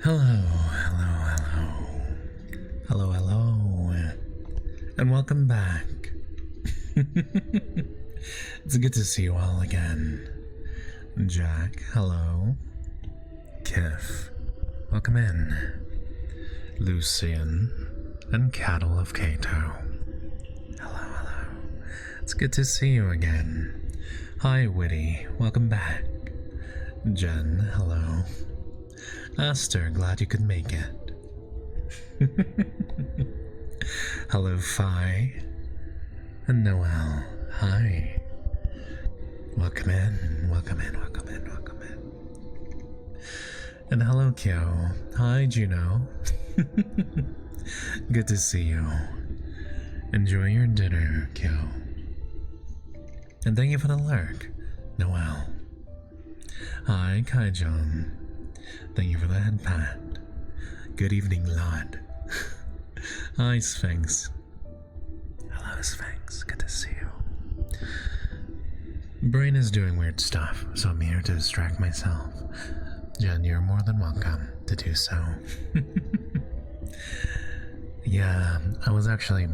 Hello, hello, hello. Hello, hello. And welcome back. It's good to see you all again. Jack, hello. Kif, welcome in. Lucian and Cattle of Cato. Hello, hello. It's good to see you again. Hi, Witty, welcome back. Jen, hello. Aster, glad you could make it. Hello, Phi. And Noel, hi. Welcome in, welcome in, welcome in, welcome in. And hello, Kyo. Hi, Juno. Good to see you. Enjoy your dinner, Kyo. And thank you for the lurk, Noel. Hi, Kaijon. Thank you for the head pat. Good evening, Lord. Hi, Sphinx. Hello, Sphinx. Good to see you. Brain is doing weird stuff, so I'm here to distract myself. Jen, you're more than welcome to do so. Yeah, I was actually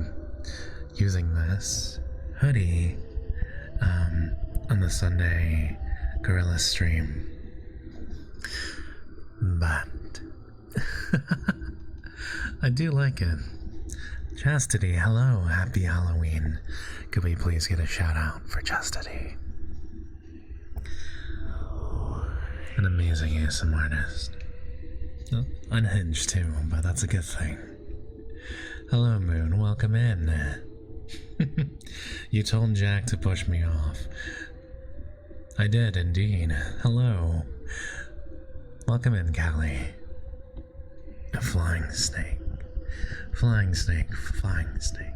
using this hoodie on the Sunday Gorilla stream. But I do like it. Chastity, hello, happy Halloween. Could we please get a shout out for Chastity? An amazing ASMR artist. Unhinged too, but that's a good thing. Hello, Moon, welcome in. You told Jack to push me off. I did indeed. Hello. Welcome in, Callie. A flying snake. Flying snake, flying snake.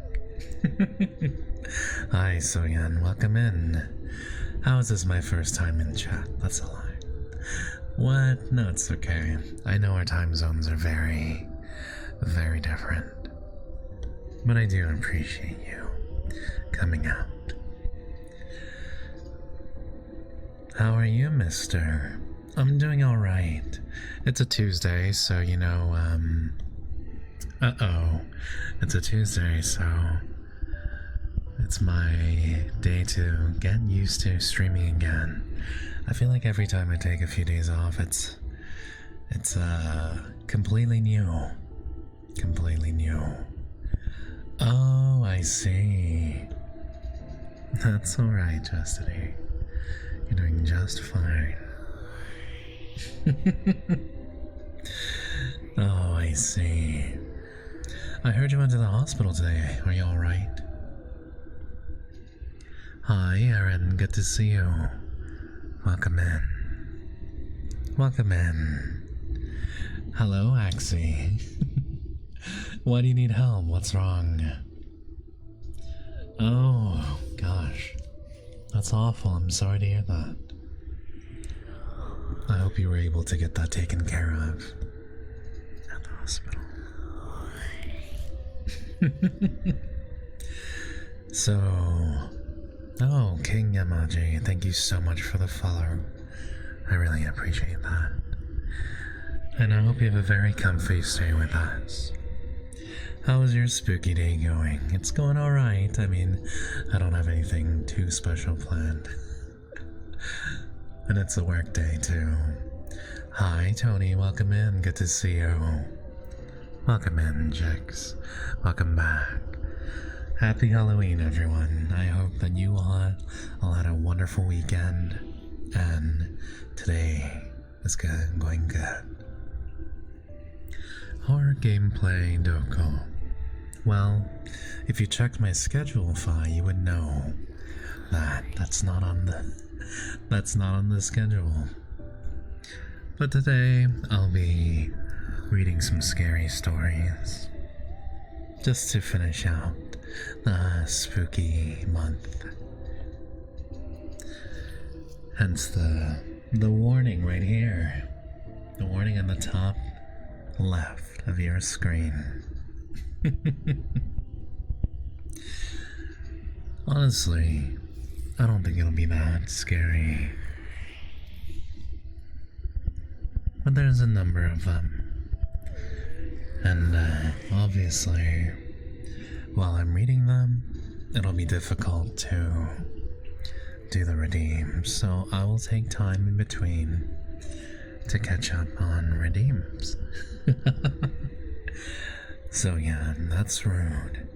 Hi, Soyan, welcome in. How is this my first time in chat? That's a lie. What? No, it's okay. I know our time zones are very, very different. But I do appreciate you coming out. How are you, mister? I'm doing alright. It's a Tuesday, so you know, It's a Tuesday, so it's my day to get used to streaming again. I feel like every time I take a few days off, it's completely new. Completely new. Oh, I see. That's alright, Chastity. You're doing just fine. Oh, I see. I heard you went to the hospital today. Are you alright? Hi, Aaron. Good to see you. Welcome in. Welcome in. Hello, Axie. Why do you need help? What's wrong? Oh, gosh. That's awful. I'm sorry to hear that. I hope you were able to get that taken care of at the hospital. So, oh, King Yamaji, thank you so much for the follow. I really appreciate that. And I hope you have a very comfy stay with us. How is your spooky day going? It's going alright. I mean, I don't have anything too special planned. And it's a work day too. Hi, Tony. Welcome in. Good to see you. Welcome in, Jix. Welcome back. Happy Halloween, everyone. I hope that you all had a wonderful weekend. And today is going good. Horror gameplay Doko. Well, if you checked my schedule file, you would know that that's not on the schedule. But today I'll be reading some scary stories just to finish out the spooky month. Hence the warning right here. The warning on the top left of your screen. Honestly, I don't think it'll be that scary. But there's a number of them. And obviously, while I'm reading them, it'll be difficult to do the redeems, so I will take time in between to catch up on redeems. So yeah, that's rude.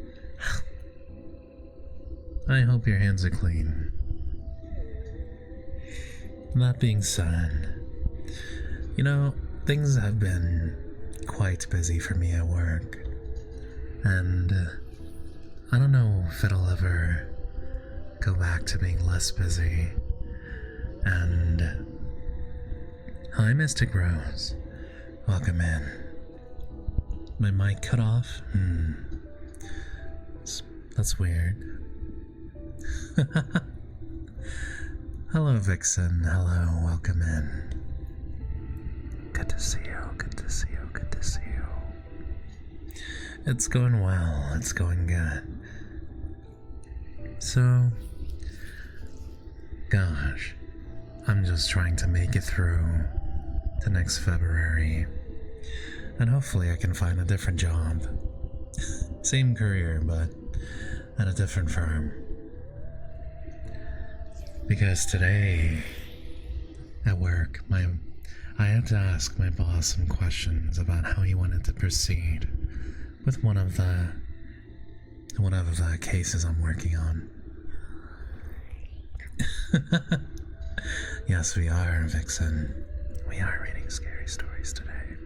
I hope your hands are clean. That being said, you know, things have been quite busy for me at work, and I don't know if it'll ever go back to being less busy. And hi, Mystic Rose. Welcome in. My mic cut off? That's weird. Hello, Vixen. Hello, welcome in. Good to see you, good to see you, good to see you. It's going well, it's going good. So, gosh, I'm just trying to make it through to next February, and hopefully I can find a different job. Same career, but at a different firm. Because today, at work, I had to ask my boss some questions about how he wanted to proceed with one of the cases I'm working on. Yes, we are, Vixen. We are reading scary stories today.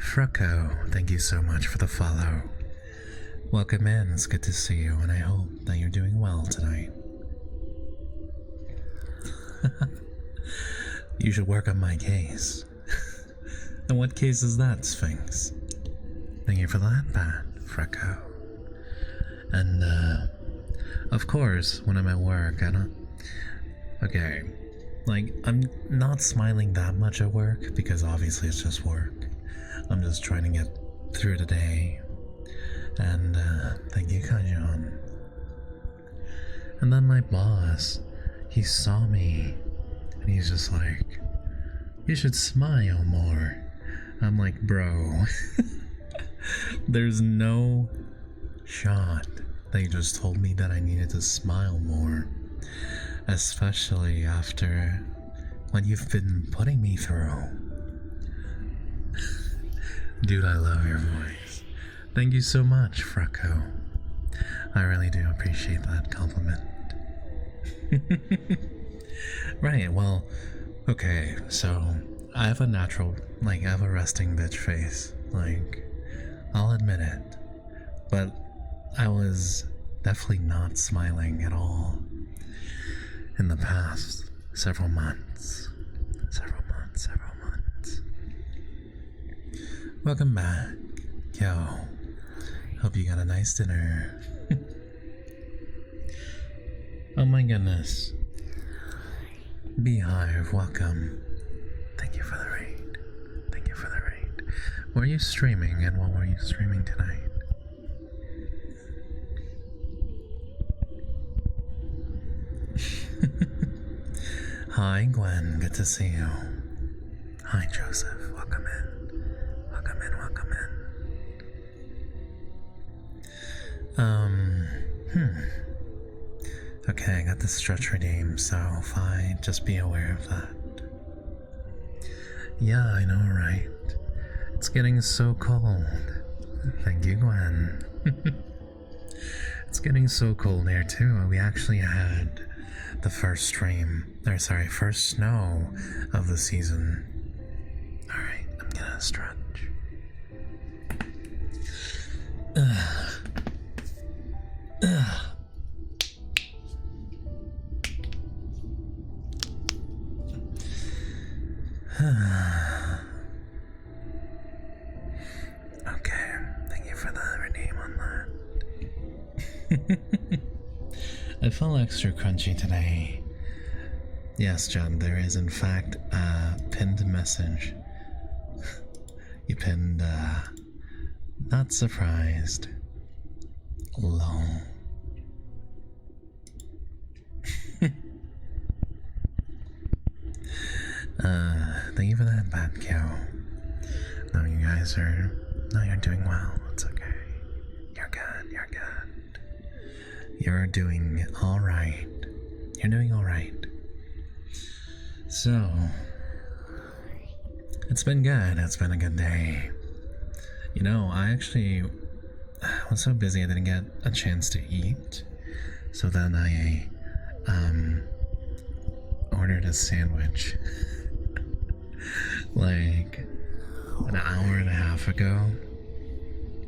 Frucko, thank you so much for the follow. Welcome in, it's good to see you, and I hope that you're doing well tonight. You should work on my case. And what case is that, Sphinx? Thank you for that, Pat, Frucko. And, of course, when I'm at work, okay, like, I'm not smiling that much at work, because obviously it's just work. I'm just trying to get through the day. And, thank you, Kajon. And then my boss, he saw me, and he's just like, you should smile more. I'm like, bro, there's no shot that you just told me that I needed to smile more. Especially after what you've been putting me through. Dude, I love your voice. Thank you so much, Frucko. I really do appreciate that compliment. Right, well, okay, so I have a natural, I have a resting bitch face. I'll admit it. But I was definitely not smiling at all in the past several months. Welcome back. Yo, hope you got a nice dinner. Oh my goodness. Beehive, welcome. Thank you for the raid. Thank you for the raid. Were you streaming, and what were you streaming tonight? Hi, Gwen. Good to see you. Hi, Joseph. Welcome in. Welcome in, welcome in. Okay, I got the stretch redeem, so fine. Just be aware of that. Yeah, I know, right? It's getting so cold. Thank you, Gwen. It's getting so cold here, too. We actually had the first snow of the season. Alright, I'm gonna stretch. Okay, thank you for the redeem on that. I felt extra crunchy today. Yes, John, there is in fact a pinned message. You pinned, not surprised. Lol. Thank you for that, Bat Cow. No, you guys are No, you're doing well. It's okay. You're good. You're good. You're doing alright. You're doing alright. So, it's been good. It's been a good day. You know, I actually was so busy I didn't get a chance to eat. So then I ordered a sandwich like an hour and a half ago.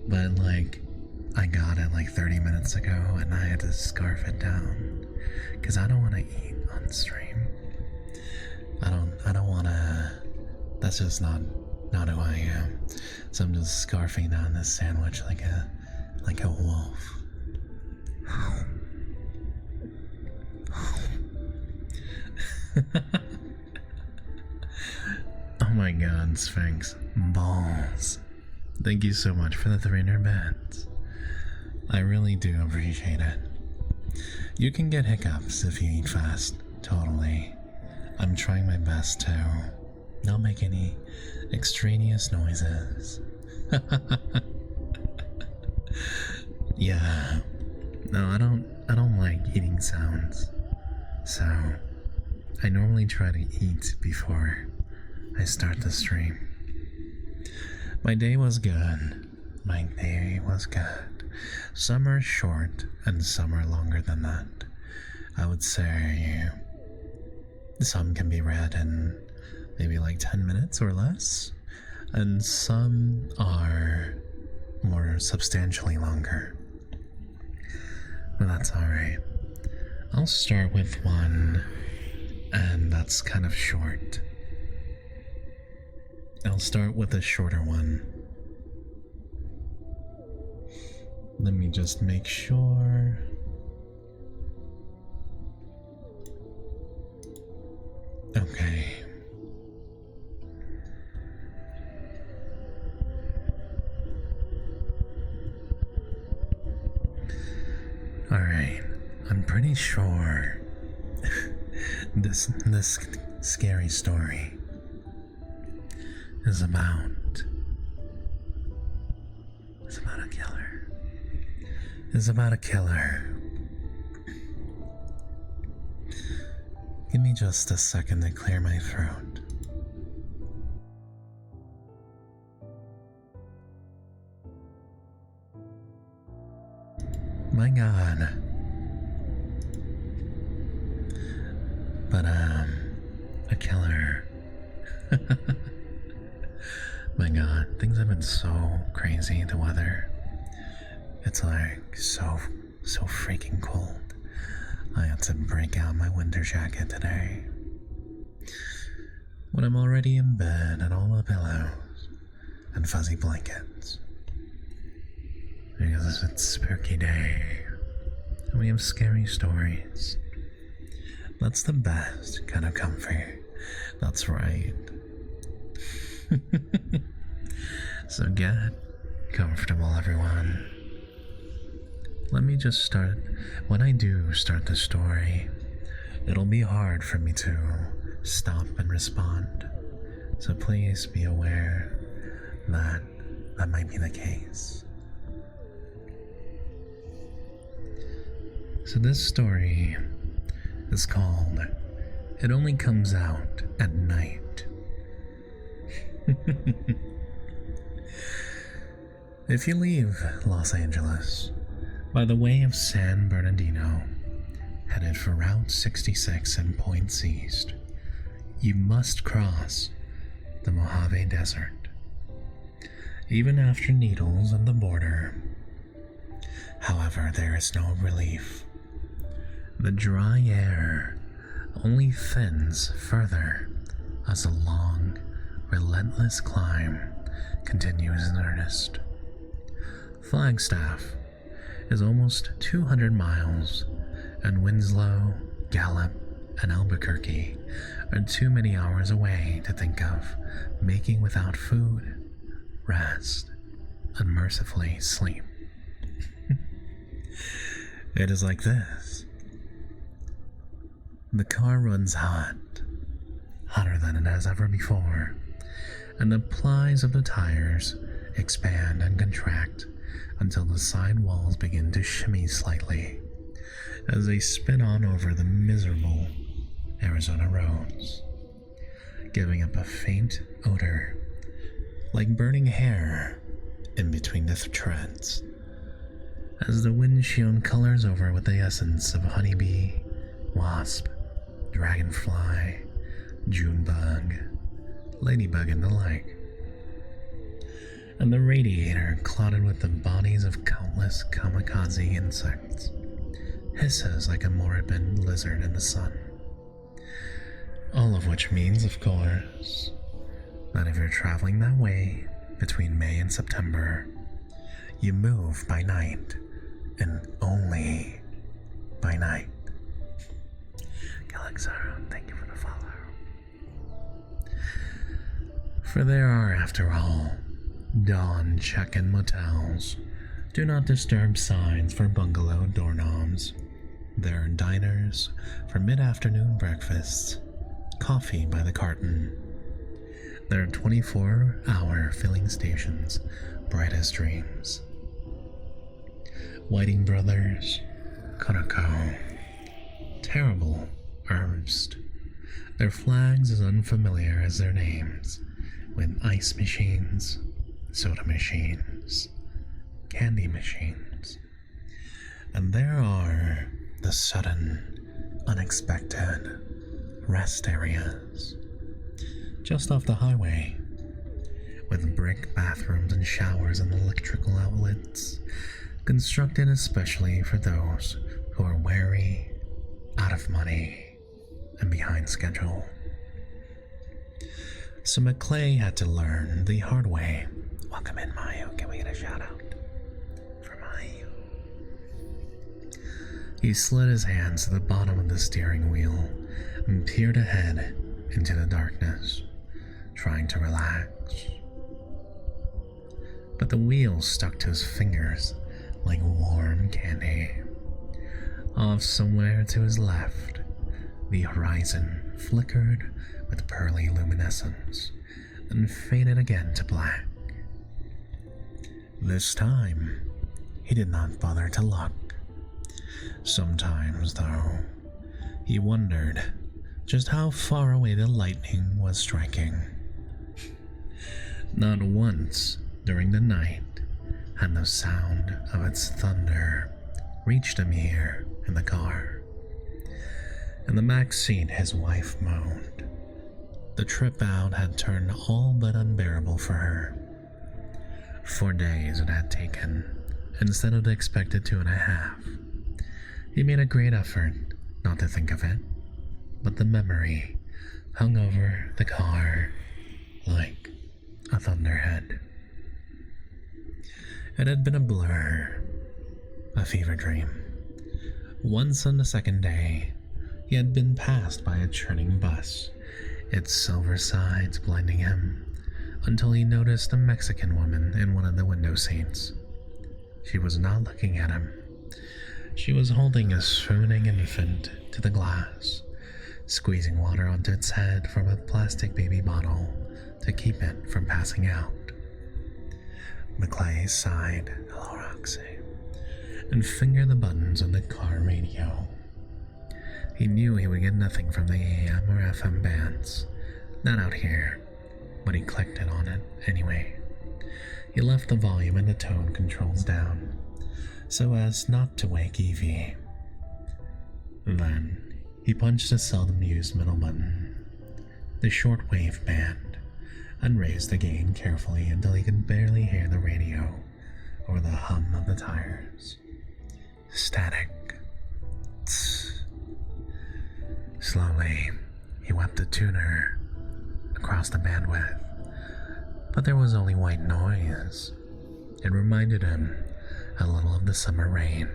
But like I got it like 30 minutes ago and I had to scarf it down because I don't want to eat on stream. I don't want to. That's just not who I am. So I'm just scarfing down this sandwich like a wolf. Oh my god, Sphinx. Balls. Thank you so much for the 300 bits. I really do appreciate it. You can get hiccups if you eat fast, totally. I'm trying my best to not make any extraneous noises. Yeah. No, I don't like eating sounds. So I normally try to eat before I start the stream. My day was good. My day was good. Some are short and some are longer than that. I would say some can be read in maybe like 10 minutes or less, and some are more substantially longer. But that's alright. I'll start with one, and that's kind of short. I'll start with a shorter one. Let me just make sure. Okay. Alright, I'm pretty sure this scary story is about a killer. It's about a killer. Give me just a second to clear my throat. My god. But, a killer. My god, things have been so crazy, the weather. It's like so freaking cold. I had to break out my winter jacket today. When I'm already in bed and all the pillows and fuzzy blankets. Because it's a spooky day. And we have scary stories. That's the best kind of comfort. That's right. So get comfortable, everyone. Let me just start. When I do start the story, it'll be hard for me to stop and respond. So please be aware that that might be the case. So this story is called It Only Comes Out at Night. If you leave Los Angeles by the way of San Bernardino, headed for Route 66 and points east, you must cross the Mojave Desert. Even after needles on the border, however, there is no relief. The dry air only thins further as the long, relentless climb continues in earnest. Flagstaff is almost 200 miles, and Winslow, Gallup, and Albuquerque are too many hours away to think of making without food, rest, and mercifully sleep. It is like this. The car runs hot, hotter than it has ever before, and the plies of the tires expand and contract until the side walls begin to shimmy slightly as they spin on over the miserable Arizona roads, giving up a faint odor like burning hair in between the treads. As the windshield colors over with the essence of honeybee, wasp, dragonfly, Junebug, ladybug, and the like, and the radiator clotted with the bodies of countless kamikaze insects hisses like a moribund lizard in the sun. All of which means, of course, that if you're traveling that way between May and September, you move by night, and only by night. Galaxaro, thank you for the follow. For there are, after all, dawn check-in motels, do not disturb signs for bungalow doorknobs. There are diners for mid-afternoon breakfasts, coffee by the carton. There are 24-hour filling stations, bright as dreams. Whiting Brothers, Konako, Terrible, Ernst. Their flags as unfamiliar as their names, with ice machines, soda machines, candy machines. And there are the sudden, unexpected rest areas just off the highway, with brick bathrooms and showers and electrical outlets constructed especially for those who are wary, out of money, and behind schedule. So McClay had to learn the hard way. Welcome in, Mayu. Can we get a shout out for Mayu? He slid his hands to the bottom of the steering wheel and peered ahead into the darkness, trying to relax. But the wheel stuck to his fingers like warm candy. Off somewhere to his left, the horizon flickered with pearly luminescence and faded again to black. This time, he did not bother to look. Sometimes, though, he wondered just how far away the lightning was striking. Not once during the night had the sound of its thunder reached him here in the car. In the back seat, his wife moaned. The trip out had turned all but unbearable for her. 4 days it had taken, instead of the expected 2.5. He made a great effort not to think of it, but the memory hung over the car like a thunderhead. It had been a blur, a fever dream. Once on the second day, he had been passed by a churning bus, its silver sides blinding him, until he noticed a Mexican woman in one of the window seats. She was not looking at him. She was holding a swooning infant to the glass, squeezing water onto its head from a plastic baby bottle to keep it from passing out. McClay sighed, "Hello, Roxy," and fingered the buttons on the car radio. He knew he would get nothing from the AM or FM bands, not out here, but he clicked it on it anyway. He left the volume and the tone controls down, so as not to wake Evie. Then, he punched the seldom used middle button, the shortwave band, and raised the gain carefully until he could barely hear the radio or the hum of the tires. Static. Tss. Slowly, he whipped the tuner across the bandwidth, but there was only white noise. It reminded him a little of the summer rain.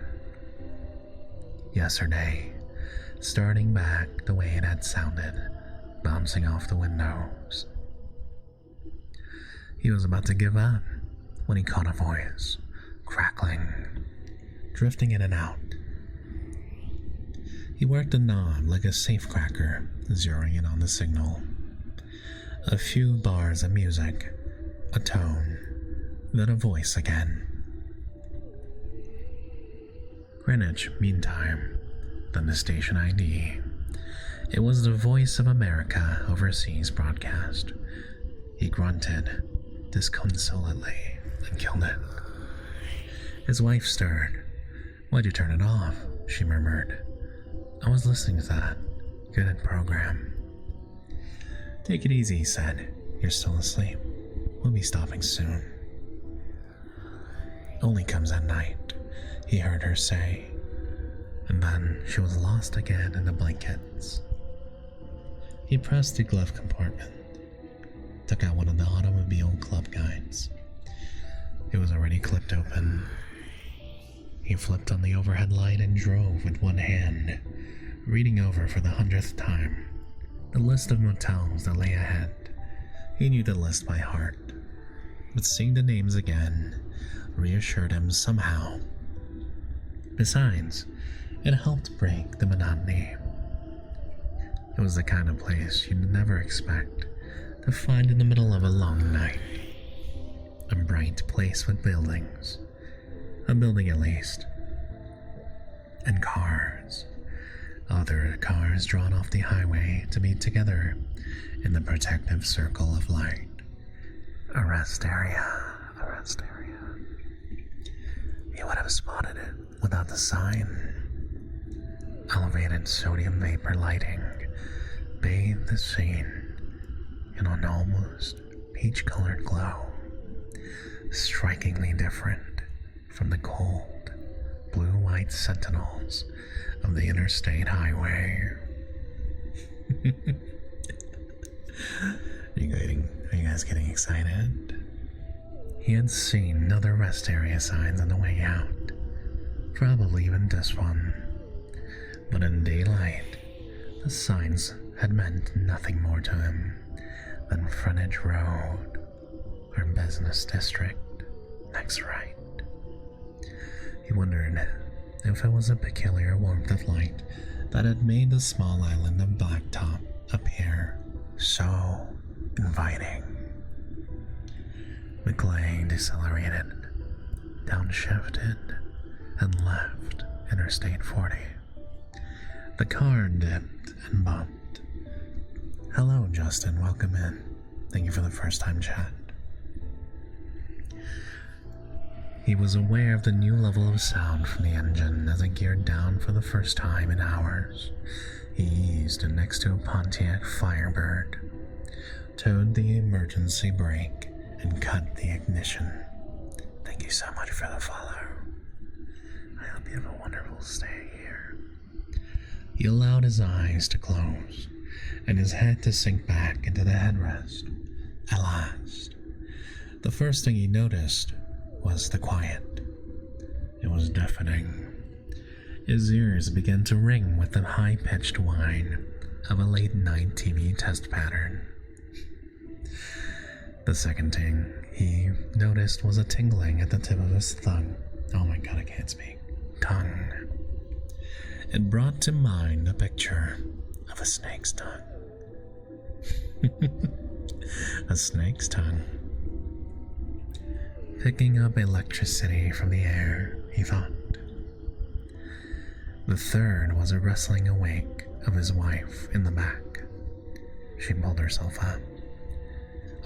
Yesterday, starting back the way it had sounded, bouncing off the windows. He was about to give up when he caught a voice, crackling, drifting in and out. He worked the knob like a safecracker, zeroing in on the signal. A few bars of music, a tone, Then a voice again. Greenwich Mean Time, then the station ID. It was the Voice of America overseas broadcast. He grunted disconsolately and killed it. His wife stirred. Why'd you turn it off? She murmured. I was listening to that. Good program. Take it easy, he said. You're still asleep. We'll be stopping soon. Only comes at night, he heard her say. And then she was lost again in the blankets. He pressed the glove compartment, took out one of the automobile club guides. It was already clipped open. He flipped on the overhead light and drove with one hand, reading over for the 100th time the list of motels that lay ahead. He knew the list by heart, but seeing the names again reassured him somehow. Besides, it helped break the monotony. It was the kind of place you'd never expect to find in the middle of a long night. A bright place with buildings, a building at least, and cars. Other cars drawn off the highway to meet together in the protective circle of light. A rest area. You would have spotted it without the sign. Elevated sodium vapor lighting bathed the scene in an almost peach-colored glow, strikingly different from the cold, blue-white sentinels of the interstate highway. Are you guys getting excited? He had seen other rest area signs on the way out, probably even this one, but in daylight, the signs had meant nothing more to him than Frontage Road or Business District, next right. He wondered if it was a peculiar warmth of light that had made the small island of blacktop appear so inviting. McClay decelerated, downshifted, and left Interstate 40. The car dipped and bumped. Hello, Justin. Welcome in. Thank you for the first-time chat. He was aware of the new level of sound from the engine as it geared down for the first time in hours. He eased next to a Pontiac Firebird, towed the emergency brake, and cut the ignition. Thank you so much for the follow. I hope you have a wonderful stay here. He allowed his eyes to close and his head to sink back into the headrest. At last, the first thing he noticed was the quiet. It was deafening. His ears began to ring with the high-pitched whine of a late-night TV test pattern. The second thing he noticed was a tingling at the tip of his tongue. Oh my god, I can't speak. Tongue. It brought to mind a picture of a snake's tongue. A snake's tongue. Picking up electricity from the air, he thought. The third was a rustling awake of his wife in the back. She pulled herself up.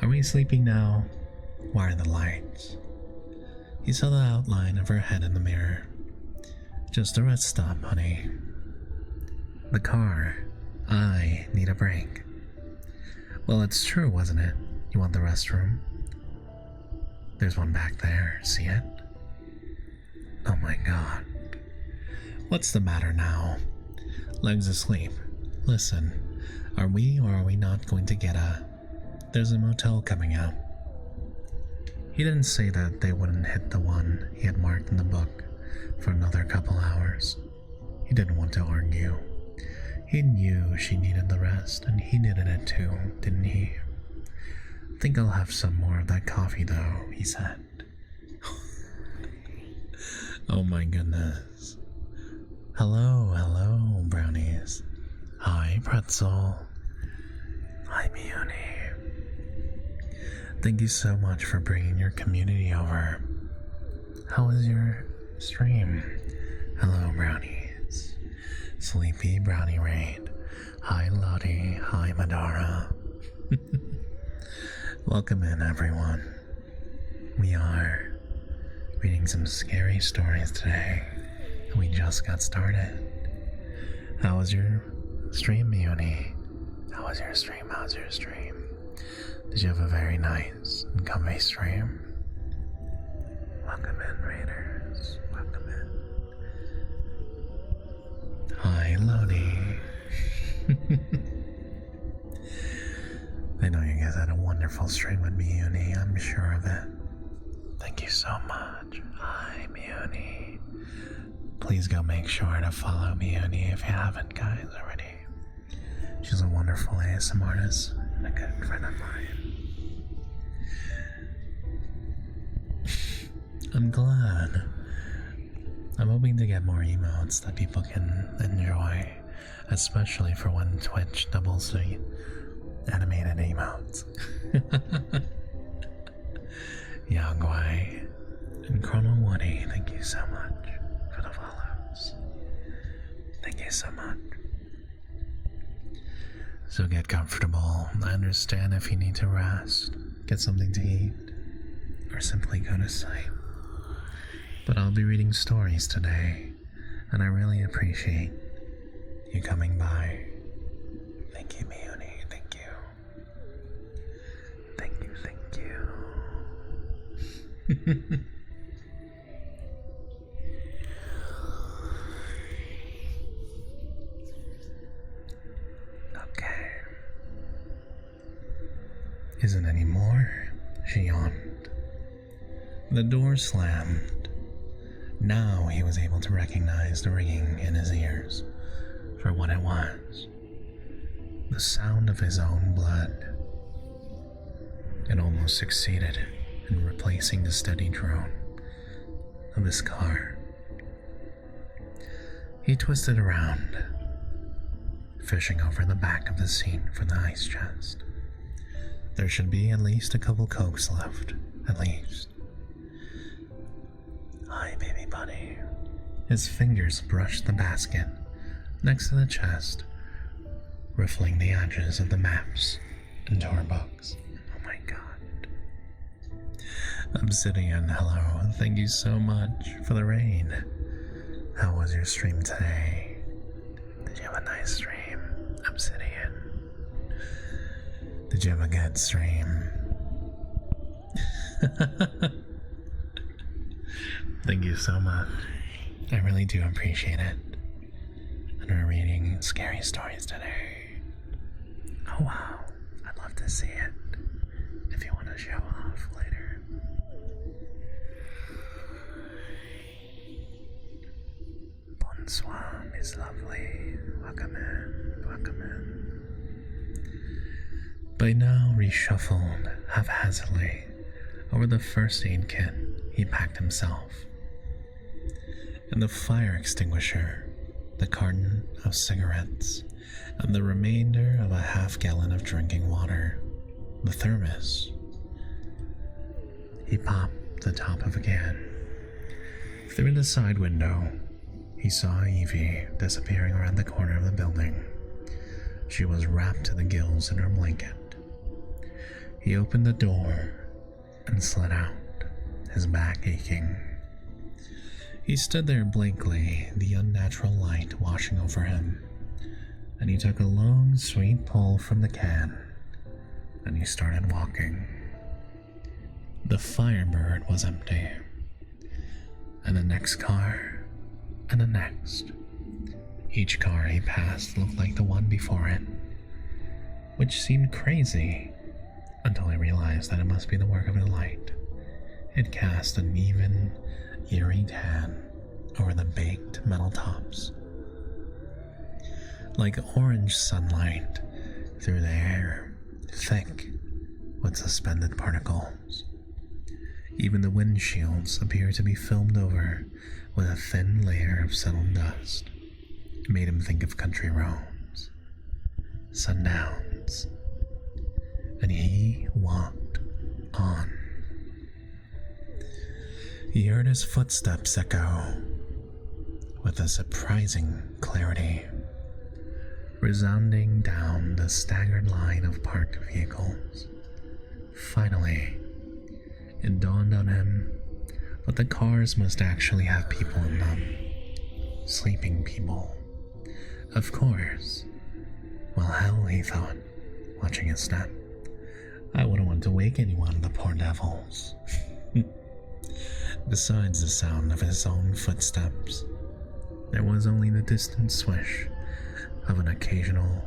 Are we sleeping now? Why are the lights? He saw the outline of her head in the mirror. Just a rest stop, honey. The car. I need a break. Well, it's true, wasn't it? You want the restroom? There's one back there. See it? Oh my god. What's the matter now? Legs asleep. Listen, are we or are we not going to get a... There's a motel coming out. He didn't say that they wouldn't hit the one he had marked in the book for another couple hours. He didn't want to argue. He knew she needed the rest, and he needed it too, didn't he? Think I'll have some more of that coffee though, he said. Oh my goodness. Hello, brownies. Hi, pretzel. Hi, Muni. Thank you so much for bringing your community over. How was your stream? Hello, brownies. Sleepy Brownie Raid. Hi, Lottie. Hi, Madara. Welcome in, everyone. We are reading some scary stories today. We just got started. How was your stream, Mioni? How was your stream? How's your stream? Did you have a very nice and comfy stream? Welcome in, Raiders. Welcome in. Hi, Lodi. I know you guys had a wonderful stream with Mioni. I'm sure of it. Thank you so much. Hi, Mioni. Please go make sure to follow Mioni if you haven't, guys, already. She's a wonderful ASM artist and a good friend of mine. I'm glad. I'm hoping to get more emotes that people can enjoy, especially for when Twitch doubles the animated emotes. Yagwai and Chrono Woody, thank you so much for the follows. Thank you so much. So get comfortable. I understand if you need to rest, get something to eat, or simply go to sleep. But I'll be reading stories today, and I really appreciate you coming by. Thank you, Mioni. Thank you. Thank you, thank you. Okay. Isn't any more? She yawned. The door slammed. Now he was able to recognize the ringing in his ears for what it was. The sound of his own blood. It almost succeeded in replacing the steady drone of his car. He twisted around, fishing over the back of the seat for the ice chest. There should be at least a couple Cokes left, at least. Hi, baby buddy. His fingers brushed the basket next to the chest, riffling the edges of the maps and tour books. Oh my god. Obsidian, hello. Thank you so much for the raid. How was your stream today? Did you have a nice stream, Obsidian? Did you have a good stream? Thank you so much. I really do appreciate it. And we're reading scary stories today. Oh wow, I'd love to see it if you want to show off later. Bonsoir, Miss Lovely. Welcome in, welcome in. By now reshuffled haphazardly over the first aid kit he packed himself, and the fire extinguisher, the carton of cigarettes, and the remainder of a half-gallon of drinking water, the thermos. He popped the top of a can. Through the side window, he saw Evie disappearing around the corner of the building. She was wrapped to the gills in her blanket. He opened the door and slid out, his back aching. He stood there blankly, the unnatural light washing over him, and he took a long, sweet pull from the can, and he started walking. The Firebird was empty, and the next car, and the next. Each car he passed looked like the one before it, which seemed crazy until he realized that it must be the work of a light. It cast an even, eerie tan over the baked metal tops, like orange sunlight through the air, thick with suspended particles. Even the windshields appeared to be filmed over with a thin layer of settled dust. It made him think of country roads, sundowns, and he walked on. He heard his footsteps echo with a surprising clarity, resounding down the staggered line of parked vehicles. Finally, it dawned on him that the cars must actually have people in them. Sleeping people. Of course. Well, hell, he thought, watching his step. I wouldn't want to wake anyone, the poor devils. Besides the sound of his own footsteps, there was only the distant swish of an occasional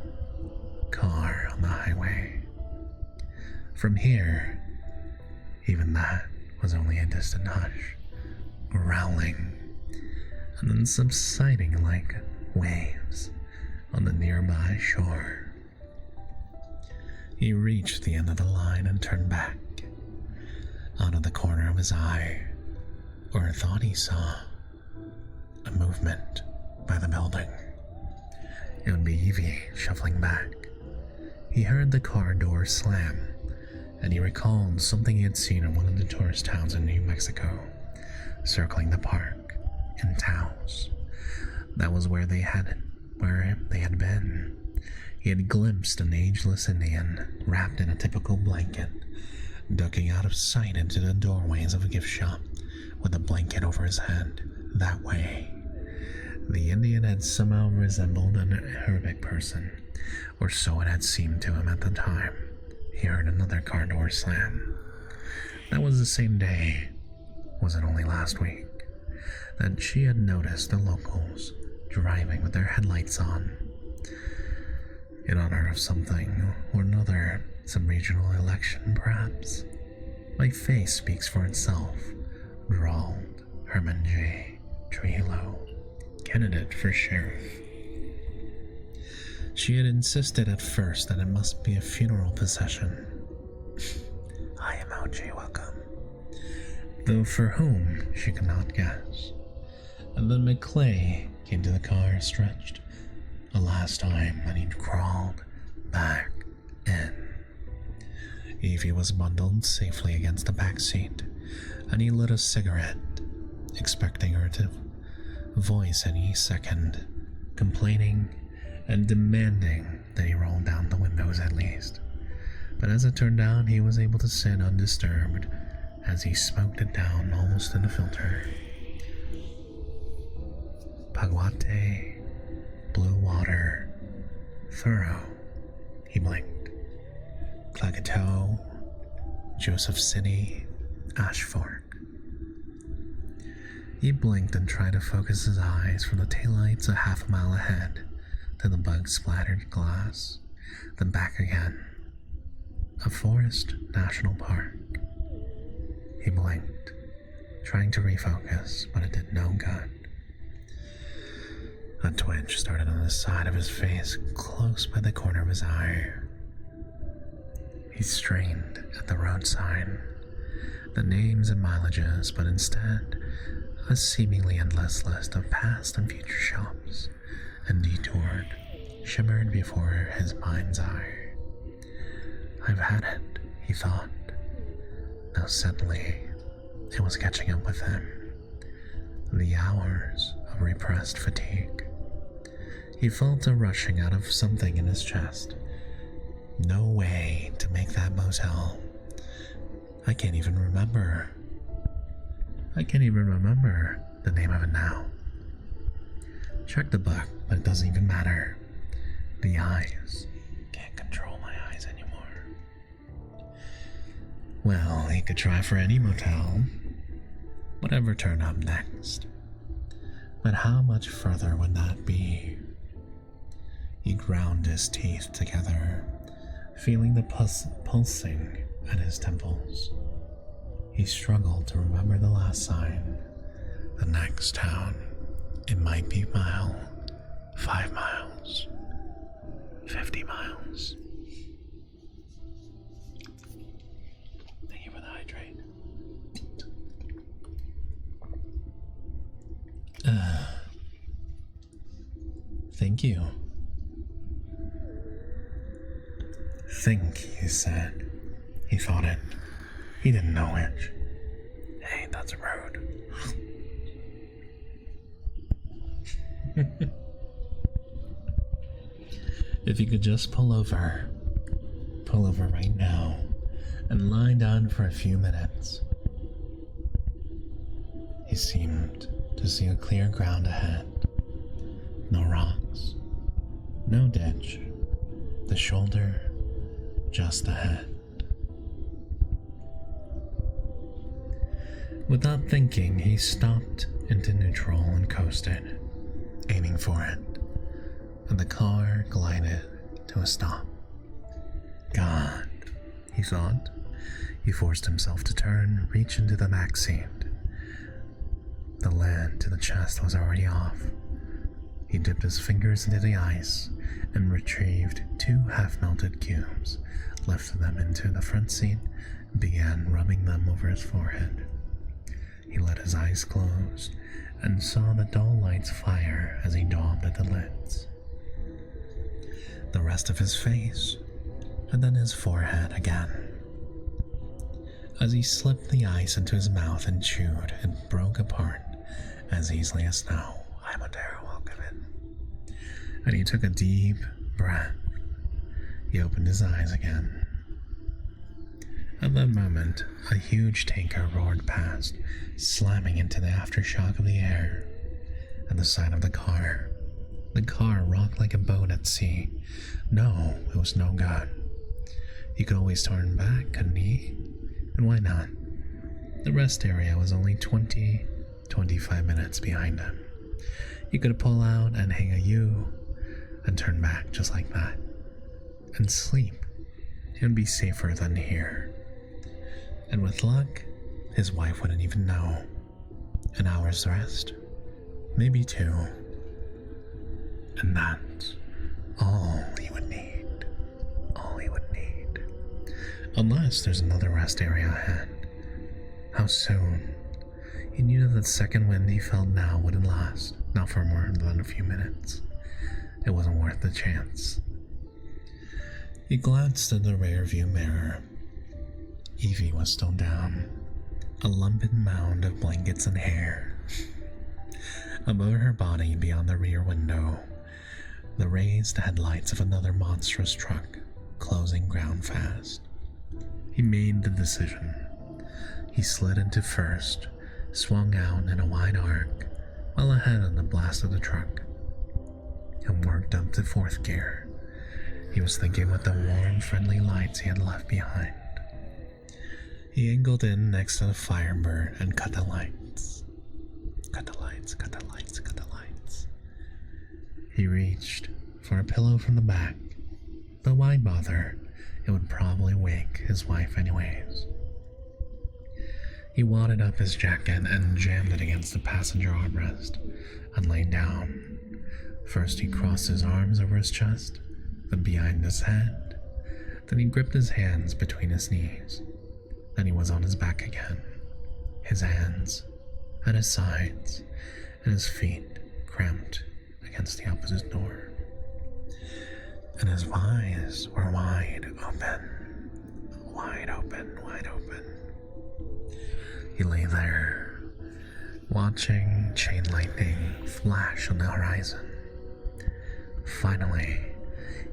car on the highway. From here, even that was only a distant hush, growling, and then subsiding like waves on the nearby shore. He reached the end of the line and turned back. Out of the corner of his eye, or thought he saw, a movement by the building. It would be Evie shuffling back. He heard the car door slam, and he recalled something he had seen in one of the tourist towns in New Mexico, circling the park in Taos. That was where they had been. He had glimpsed an ageless Indian wrapped in a typical blanket, ducking out of sight into the doorways of a gift shop with a blanket over his head. That way. The Indian had somehow resembled an Arabic person, or so it had seemed to him at the time. He heard another car door slam. That was the same day, was it only last week, that she had noticed the locals driving with their headlights on. In honor of something or another, some regional election perhaps. My face speaks for itself, drawled Herman J. Trujillo, candidate for sheriff. She had insisted at first that it must be a funeral procession. I am OJ, welcome. Though for whom she could not guess. And then McClay came to the car, stretched a last time, and he crawled back in. Evie was bundled safely against the back seat, and he lit a cigarette, expecting her to voice any second, complaining and demanding that he roll down the windows at least. But as it turned out, he was able to sit undisturbed as he smoked it down almost in a filter. Paguate, blue water, thorough, he blinked. Clagato, Joseph City, Ashfork. He blinked and tried to focus his eyes from the taillights a half a mile ahead to the bug-splattered glass, then back again. A forest national park. He blinked, trying to refocus, but it did no good. A twitch started on the side of his face, close by the corner of his eye. He strained at the road sign, the names and mileages, but instead, a seemingly endless list of past and future shops, and detoured, shimmered before his mind's eye. I've had it, he thought. Now suddenly, it was catching up with him. The hours of repressed fatigue. He felt a rushing out of something in his chest. No way to make that motel. I can't even remember the name of it now. Check the book, but it doesn't even matter. The eyes can't control my eyes anymore. Well, he could try for any motel, whatever turned up next. But how much further would that be? He ground his teeth together, feeling the pulsing at his temples. He struggled to remember the last sign. The next town. It might be a mile, 5 miles, 50 miles. Thank you for the hydrate. Thank you. Think, he said. He thought it. He didn't know which. Hey, that's rude. If you could just pull over right now and lie down for a few minutes. He seemed to see a clear ground ahead. No rocks, no ditch, the shoulder, just the head. Without thinking, he stopped into neutral and coasted, aiming for it, and the car glided to a stop. God, he thought. He forced himself to turn, reach into the back seat. The lid to the chest was already off. He dipped his fingers into the ice and retrieved 2 half-melted cubes, lifted them into the front seat, and began rubbing them over his forehead. He let his eyes close and saw the dull lights fire as he daubed at the lids. The rest of his face, and then his forehead again. As he slipped the ice into his mouth and chewed, it broke apart as easily as snow. I'm a terror, welcome in. And he took a deep breath. He opened his eyes again. At that moment, a huge tanker roared past, slamming into the aftershock of the air at the side of the car. The car rocked like a boat at sea. No, it was no good. He could always turn back, couldn't he? And why not? The rest area was only 20-25 minutes behind him. He could pull out and hang a U and turn back just like that. And sleep. It would be safer than here. And with luck, his wife wouldn't even know. An hour's rest, maybe 2. And that's all he would need. All he would need. Unless there's another rest area ahead. How soon? He knew that the second wind he felt now wouldn't last, not for more than a few minutes. It wasn't worth the chance. He glanced in the rear view mirror. Evie was still down, a lumped mound of blankets and hair. Above her body, beyond the rear window, the raised headlights of another monstrous truck, closing ground fast. He made the decision. He slid into first, swung out in a wide arc, well ahead of the blast of the truck, and worked up to 4th gear. He was thinking with the warm, friendly lights he had left behind. He angled in next to the Firebird and cut the lights. Cut the lights, cut the lights, cut the lights. He reached for a pillow from the back, but why bother? It would probably wake his wife anyways. He wadded up his jacket and jammed it against the passenger armrest and lay down. First he crossed his arms over his chest, then behind his head. Then he gripped his hands between his knees. Then he was on his back again, his hands at his sides, and his feet cramped against the opposite door. And his eyes were wide open, wide open, wide open. He lay there, watching chain lightning flash on the horizon. Finally,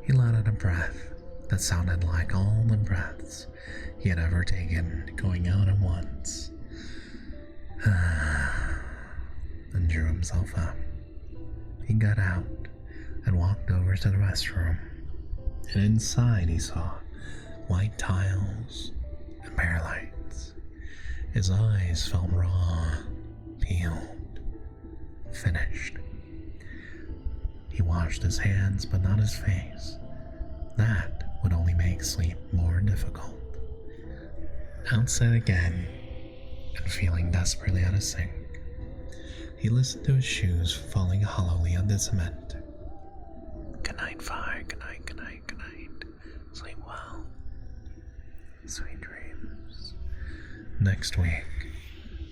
he let out a breath that sounded like all the breaths he had ever taken going out at once, and drew himself up. He got out and walked over to the restroom, and inside he saw white tiles and bare lights. His eyes felt raw, peeled, finished. He washed his hands but not his face. That would only make sleep more difficult. Outside again, and feeling desperately out of sync, he listened to his shoes falling hollowly on the cement. Good night, Fire. Good night, good night, good night. Sleep well. Sweet dreams. Next week,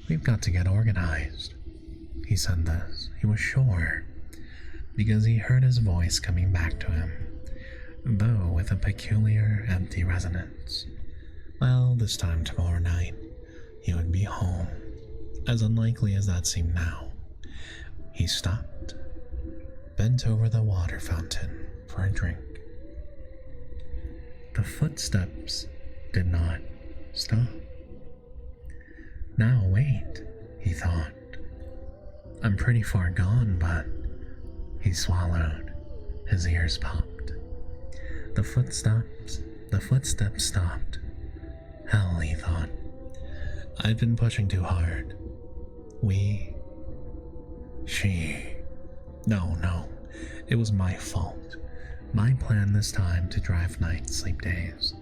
we've got to get organized. He said this, he was sure, because he heard his voice coming back to him, though with a peculiar, empty resonance. Well, this time tomorrow night, he would be home. As unlikely as that seemed now, he stopped, bent over the water fountain for a drink. The footsteps did not stop. Now wait, he thought. I'm pretty far gone, but he swallowed. His ears popped. The footsteps stopped. Hell, he thought. I've been pushing too hard. No, it was my fault. My plan this time to drive nights, sleep days.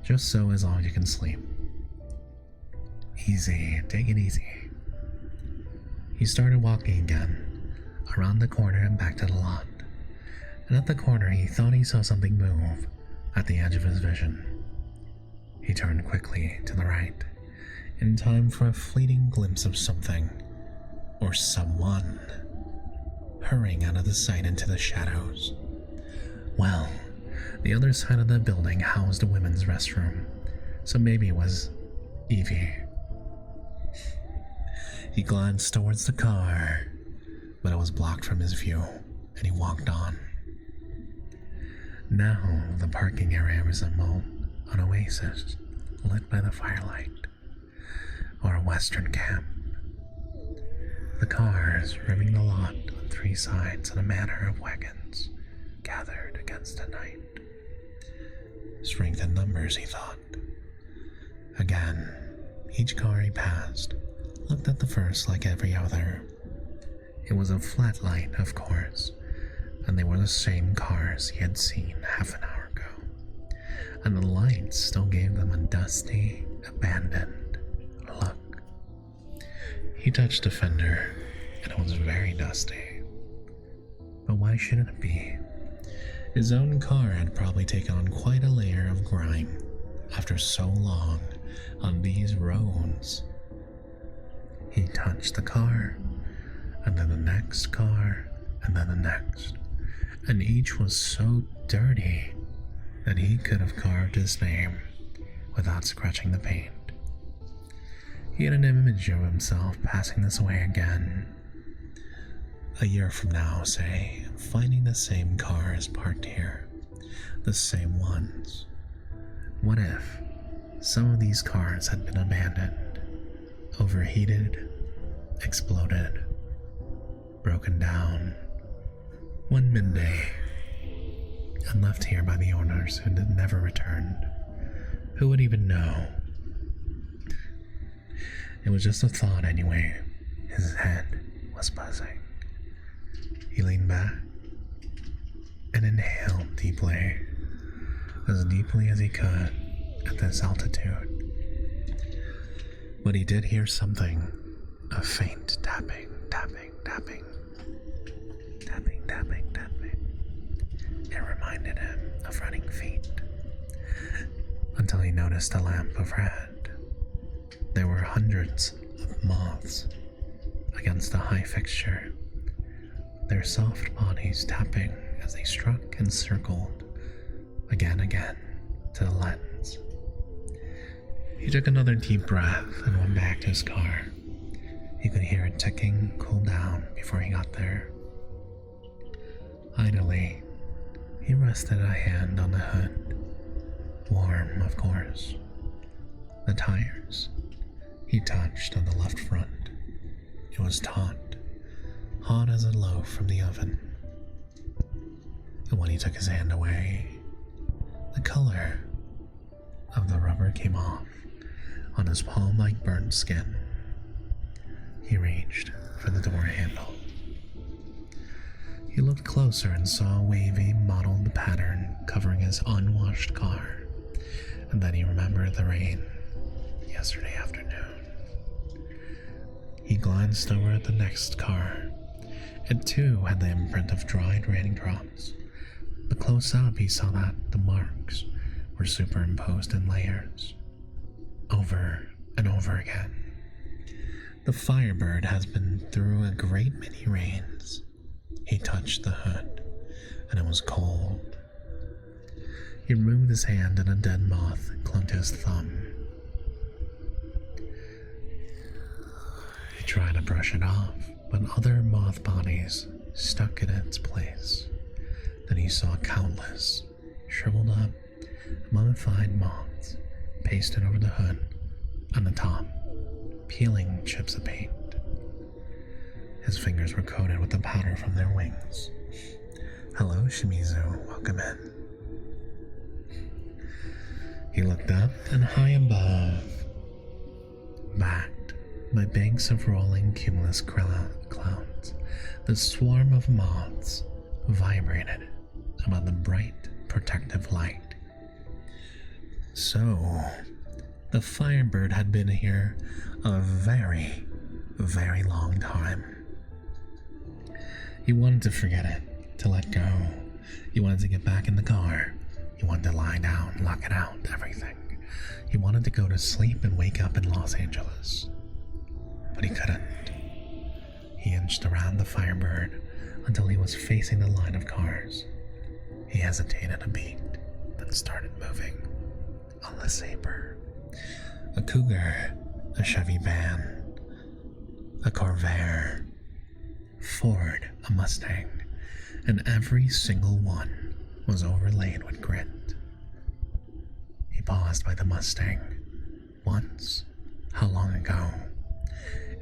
Just so as long as you can sleep. Easy, take it easy. He started walking again, around the corner and back to the lot. And at the corner he thought he saw something move at the edge of his vision. He turned quickly to the right, in time for a fleeting glimpse of something, or someone, hurrying out of the sight into the shadows. Well, the other side of the building housed a women's restroom, so maybe it was Evie. He glanced towards the car, but it was blocked from his view, and he walked on. Now the parking area resembled an oasis lit by the firelight, or a western camp. The cars rimming the lot on three sides in a manner of wagons gathered against the night. Strength in numbers, he thought. Again, each car he passed looked at the first like every other. It was a flat light, of course, and they were the same cars he had seen half an hour ago, and the lights still gave them a dusty, abandoned look. He touched the fender, and it was very dusty. But why shouldn't it be? His own car had probably taken on quite a layer of grime after so long on these roads. He touched the car, and then the next car, and then the next, and each was so dirty that he could have carved his name without scratching the paint. He had an image of himself passing this way again. A year from now, say, finding the same cars parked here, the same ones. What if some of these cars had been abandoned, overheated, exploded, broken down, one midday, and left here by the owners who never returned? Who would even know? It was just a thought anyway. His head was buzzing. He leaned back and inhaled deeply, as deeply as he could at this altitude. But he did hear something, a faint tapping, tapping, tapping, tapping, tapping, tapping. It reminded him of running feet, until he noticed a lamp overhead. There were hundreds of moths against the high fixture, their soft bodies tapping as they struck and circled again to the lens. He took another deep breath and went back to his car. He could hear it ticking cool down before he got there. Idly, he rested a hand on the hood. Warm, of course. The tires he touched on the left front. It was taut, hot as a loaf from the oven. And when he took his hand away, the color of the rubber came off on his palm like burnt skin. He reached for the door handle. He looked closer and saw a wavy, mottled pattern covering his unwashed car, and then he remembered the rain yesterday afternoon. He glanced over at the next car. It too had the imprint of dried raindrops, but close up he saw that the marks were superimposed in layers, over and over again. The Firebird has been through a great many rains. He touched the hood, and it was cold. He removed his hand and a dead moth clung to his thumb. He tried to brush it off, but other moth bodies stuck in its place. Then he saw countless, shriveled up, mummified moths pasted over the hood on the top, peeling chips of paint. His fingers were coated with the powder from their wings. Hello, Shimizu, welcome in. He looked up, and high above, backed by banks of rolling cumulus clouds, the swarm of moths vibrated above the bright, protective light. So, the Firebird had been here a very, very long time. He wanted to forget it, to let go. He wanted to get back in the car. He wanted to lie down, lock it out, everything. He wanted to go to sleep and wake up in Los Angeles. But he couldn't. He inched around the Firebird until he was facing the line of cars. He hesitated a beat, then started moving. A LeSabre, a Cougar, a Chevy van, a Corvair, Ford, a Mustang, and every single one was overlaid with grit. He paused by the Mustang. Once, how long ago?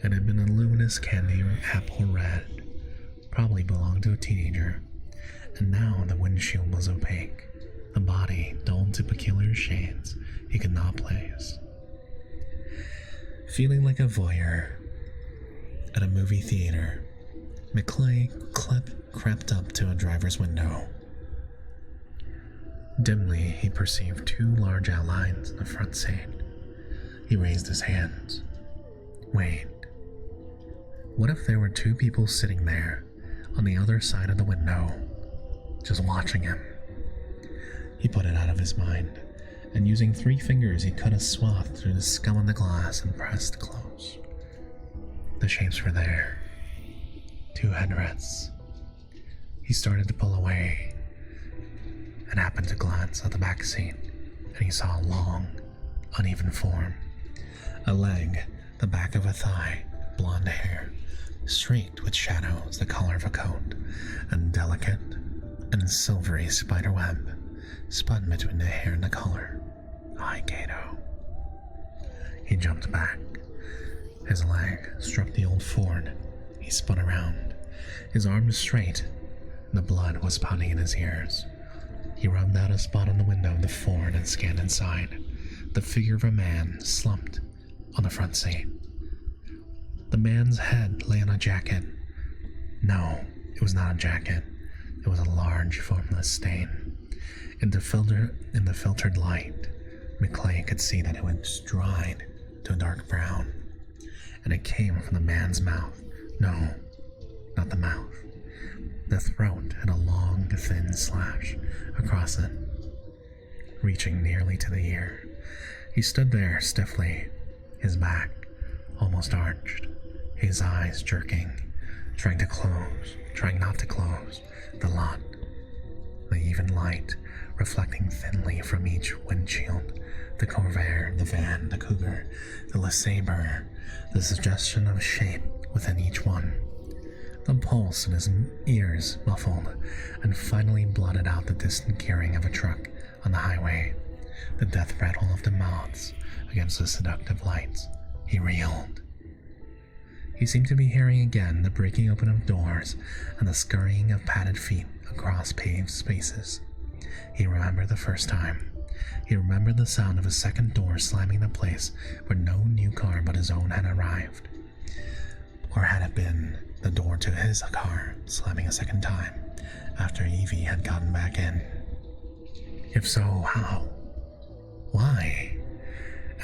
It had been a luminous candy apple red, probably belonged to a teenager, and now the windshield was opaque, the body dulled to peculiar shades he could not place. Feeling like a voyeur at a movie theater, McClay crept up to a driver's window. Dimly, he perceived two large outlines in the front seat. He raised his hands. Wait. What if there were two people sitting there on the other side of the window, just watching him? He put it out of his mind, and using 3 fingers he cut a swath through the scum on the glass and pressed close. The shapes were there. 2 headrests. He started to pull away, and happened to glance at the back seat, and he saw a long, uneven form. A leg, the back of a thigh, blonde hair, streaked with shadows the color of a coat, and delicate and silvery spider web spun between the hair and the collar. Hi, Kato. He jumped back. His leg struck the old Ford. He spun around, his arms straight. The blood was pounding in his ears. He rubbed out a spot on the window of the Ford and scanned inside. The figure of a man slumped on the front seat. The man's head lay on a jacket. No, it was not a jacket. It was a large, formless stain. In the filtered light, McClay could see that it was dried to a dark brown, and it came from the man's mouth. No, not the mouth. The throat had a long, thin slash across it, reaching nearly to the ear. He stood there stiffly, his back almost arched, his eyes jerking, trying not to close, the lot, the even light reflecting thinly from each windshield, the Corvair, the van, the Cougar, the LeSabre, the suggestion of shape within each one. The pulse in his ears muffled, and finally blotted out the distant gearing of a truck on the highway, the death rattle of the moths against the seductive lights. He reeled. He seemed to be hearing again the breaking open of doors and the scurrying of padded feet across paved spaces. He remembered the first time. He remembered the sound of a second door slamming in a place where no new car but his own had arrived. Or had it been the door to his car slamming a second time after Evie had gotten back in? If so, how? Why?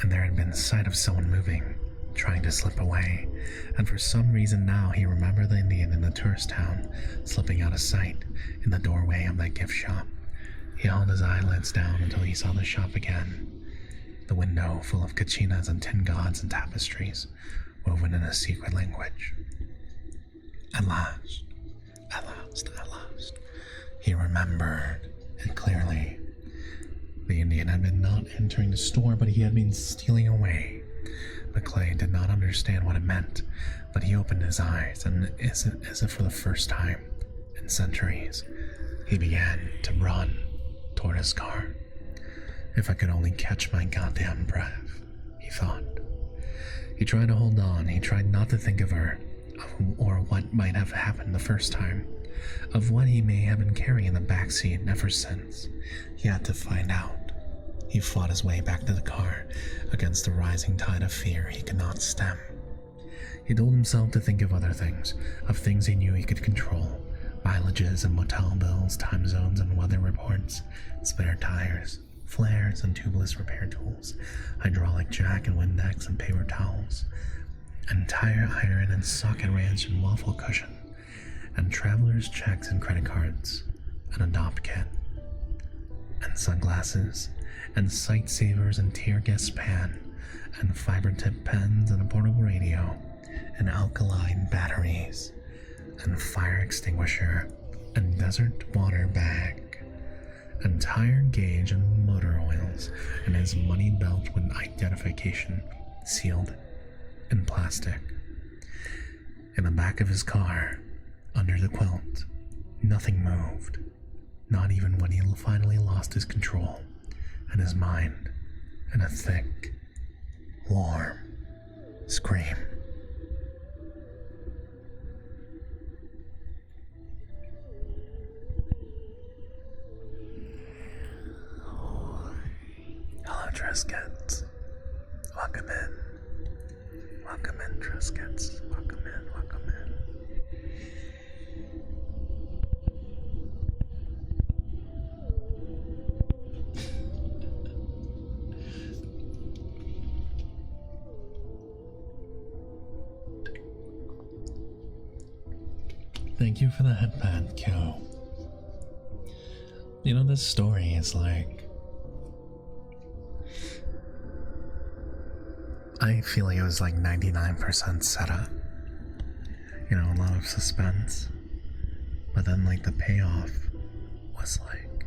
And there had been sight of someone moving, trying to slip away, and for some reason now he remembered the Indian in the tourist town slipping out of sight in the doorway of that gift shop. He held his eyelids down until he saw the shop again, the window full of kachinas and tin gods and tapestries woven in a secret language. At last, he remembered it clearly. The Indian had been not entering the store, but he had been stealing away. McClay did not understand what it meant, but he opened his eyes, and as if for the first time in centuries, he began to run toward his car. If I could only catch my goddamn breath, he thought. He tried to hold on. He tried not to think of her, or what might have happened the first time, of what he may have been carrying in the backseat ever since. He had to find out. He fought his way back to the car against the rising tide of fear he could not stem. He told himself to think of other things, of things he knew he could control. Mileages and motel bills, time zones and weather reports, spare tires, flares and tubeless repair tools, hydraulic jack and Windex and paper towels, and tire iron and socket wrench and waffle cushion, and traveler's checks and credit cards, and adopt kit, and sunglasses, and sight savers and tear gas pan, and fiber tip pens and a portable radio, and alkaline batteries, and fire extinguisher, and desert water bag, and tire gauge and motor oils, and his money belt with identification sealed in plastic. In the back of his car, under the quilt, nothing moved, not even when he finally lost his control and his mind in a thick, warm scream. Hello, Triscuits. Welcome in. Welcome in, Triscuits. Welcome in, welcome in. Thank you for the headband, Kyo. You know, this story is like... I feel like it was like 99% setup. You know, a lot of suspense. But then like the payoff was like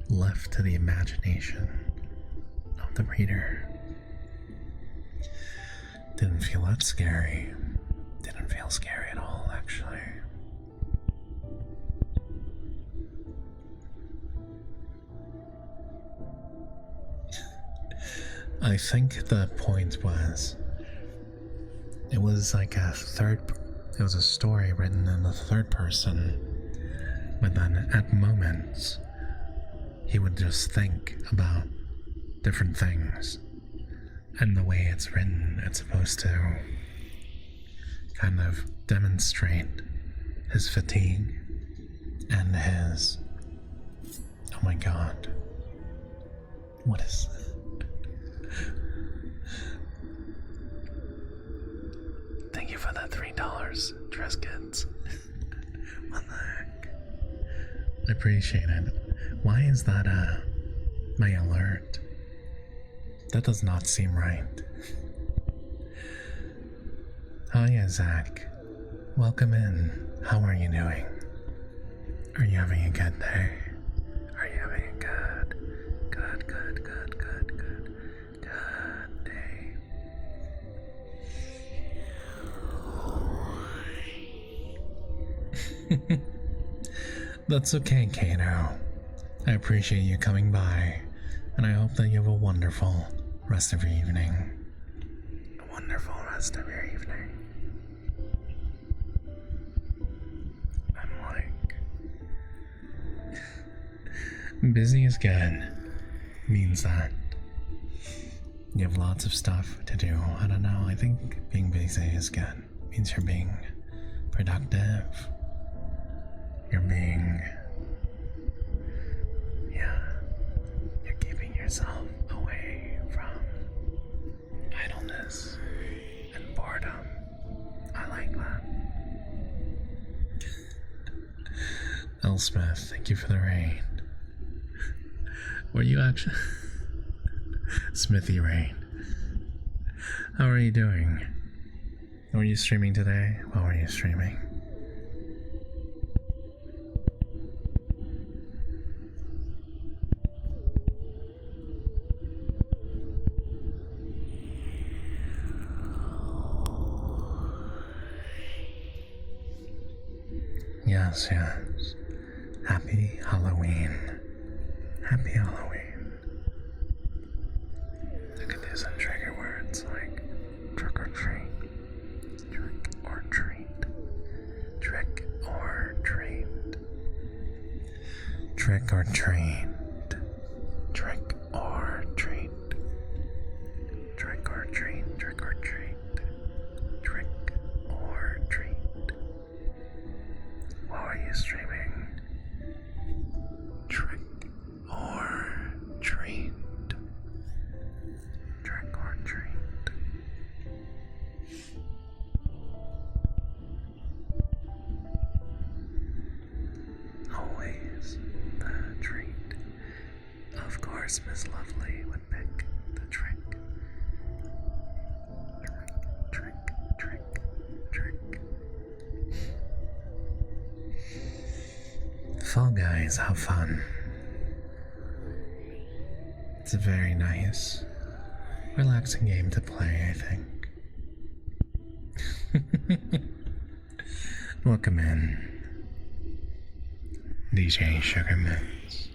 left to the imagination of the reader. Didn't feel that scary. Didn't feel scary at all, actually. I think the point was, it was like it was a story written in the third person, but then at moments, he would just think about different things, and the way it's written, it's supposed to kind of demonstrate his fatigue and his, oh my god, what is this? Thank you for that $3, Triscuits. What the heck? I appreciate it. Why is that my alert? That does not seem right. Hiya, Zach. Welcome in. How are you doing? Are you having a good day? Are you having a good day? That's okay, Kato. I appreciate you coming by, and I hope that you have a wonderful rest of your evening. A wonderful rest of your evening. I'm like... busy is good. Means that you have lots of stuff to do. I don't know, I think being busy is good. Means you're being productive. You're being... yeah. You're keeping yourself away from idleness and boredom. I like that. Elspeth, thank you for the rain. Were you actually... Smithy Rain. How are you doing? Were you streaming today? What were you streaming? Yes, yes. Happy Halloween. Happy Halloween. I could do some trigger words like trick or treat. Trick or treat. Trick or treat. Trick or treat. Trick or treat. Trick or treat. Trick or treat. Trick or treat. What are you streaming? Trick or treat. Trick or treat. Always the treat. Of course, Miss Lovely would pick the trick. Trick, trick, trick, trick. Fall Guys, have fun. It's a very nice, relaxing game to play, I think. Welcome in, DJ Sugarmans.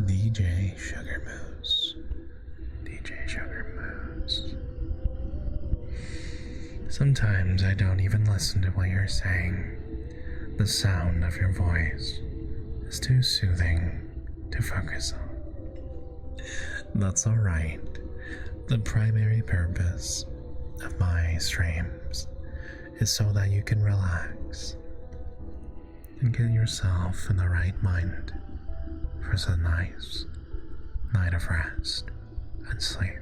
DJ Sugar Moose. DJ Sugar Moose. Sometimes I don't even listen to what you're saying. The sound of your voice is too soothing to focus on. That's alright. The primary purpose of my streams is so that you can relax and get yourself in the right mind for a nice night of rest and sleep.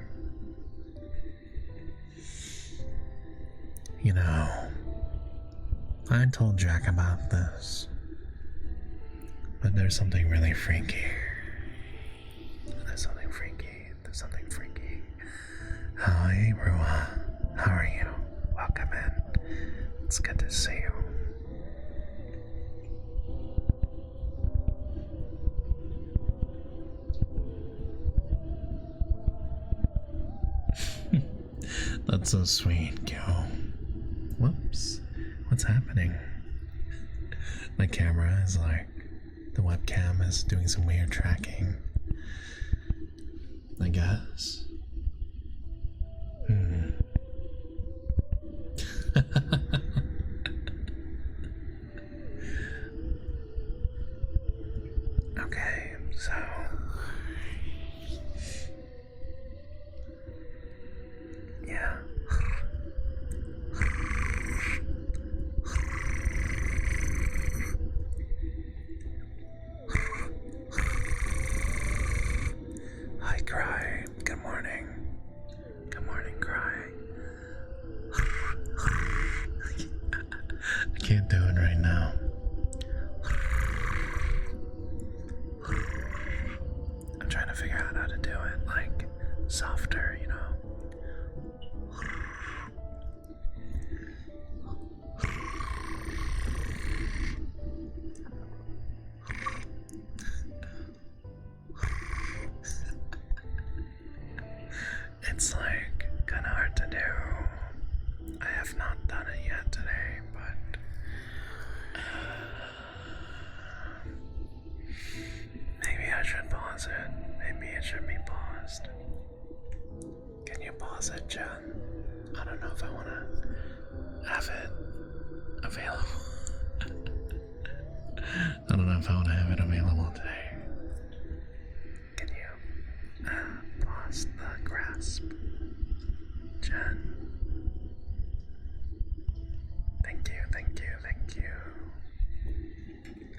You know, I told Jack about this, but there's something really freaky. There's something freaky. There's something freaky. Hi, Rua. How are you? Welcome in. It's good to see you. That's so sweet, Kyo. Whoops. What's happening? My camera is like, the webcam is doing some weird tracking, I guess. Okay, so yeah. Hi, Cry. Good morning. Good morning, Cry. I can't do it right now. I'm trying to figure out how to do it, like, softer, you know? It's like kinda hard to do. I have not done it yet today, but maybe I should pause it. Maybe it should be paused. Can you pause it, Jen? I don't know if I wanna have it available. I don't know if I wanna have it available today. Can you pause the grasp, Jen? Thank you, thank you, thank you.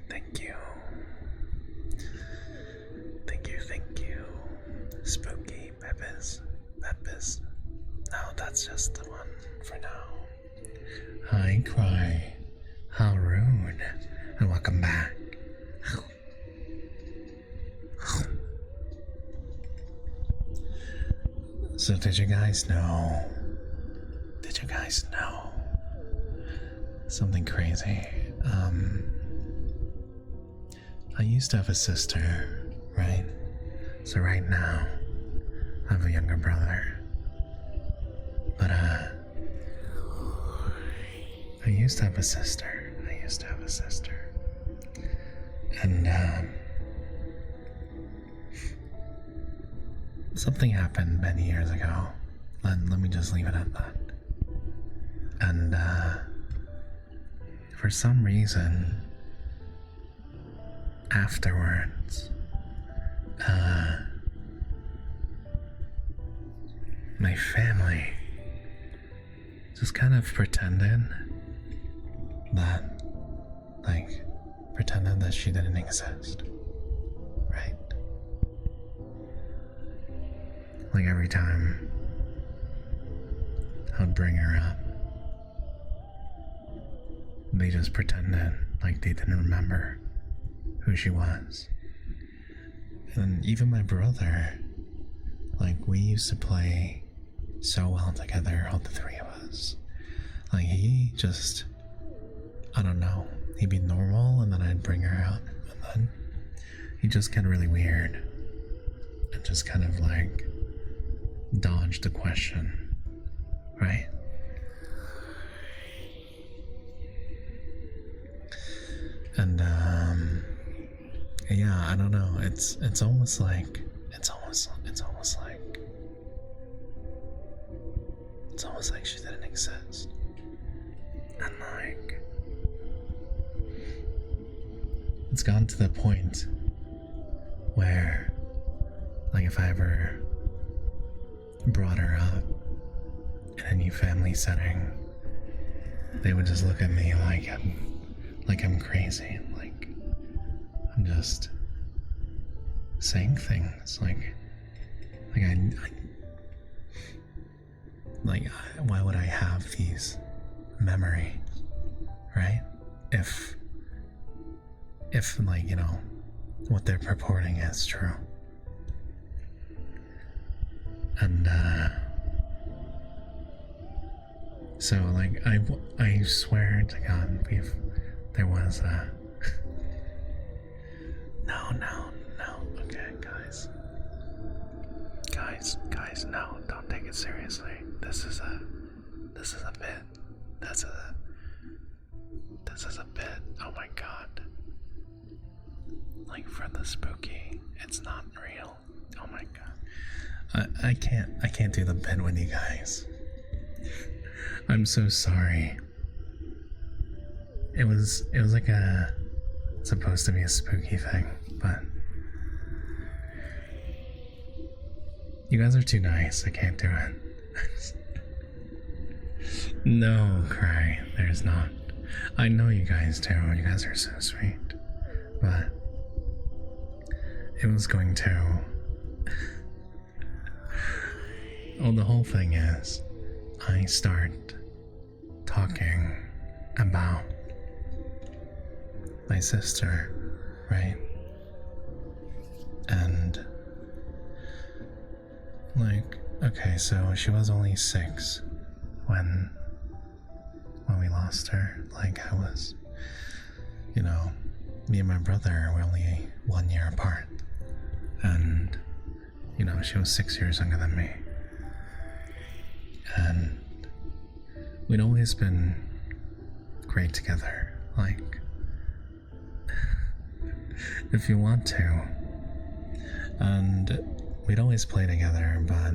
Thank you. Thank you, thank you. Spooky Peppers. Peppers. No, that's just the one for now. Hi, Cry. How rude. And welcome back. So did you guys know? Did you guys know something crazy? I used to have a sister, right? So right now, I have a younger brother. But I used to have a sister. And something happened many years ago. Let me just leave it at that. And for some reason, afterwards, my family just kind of pretended that she didn't exist, right? Like every time I'd bring her up, they just pretended like they didn't remember who she was. And even my brother, like we used to play so well together, all the three of us. Like he just, I don't know, he'd be normal and then I'd bring her out and then he'd just get really weird and just kind of like dodge the question, right? And yeah, I don't know, it's almost like she didn't exist. And like it's gone to the point where like if I ever brought her up in a new family setting, they would just look at me like I'm crazy, like I'm just saying things like why would I have these memories, right? If like, you know, what they're purporting is true. And so like I swear to God, there was a no, okay, guys, no, don't take it seriously. This is a bit. This is a bit. Oh my God. Like for the spooky, it's not real. Oh my God. I can't do the bit with you guys. I'm so sorry. It was like supposed to be a spooky thing, but you guys are too nice. I can't do it. No, Cry, there's not. I know you guys do. You guys are so sweet. But it was going to. Oh, the whole thing is, I start talking about my sister, right? And like, okay, so she was only 6 when we lost her. Like I was, you know, me and my brother were only 1 year apart, and you know, she was 6 years younger than me, and we'd always been great together, like if you want to, and we'd always play together, but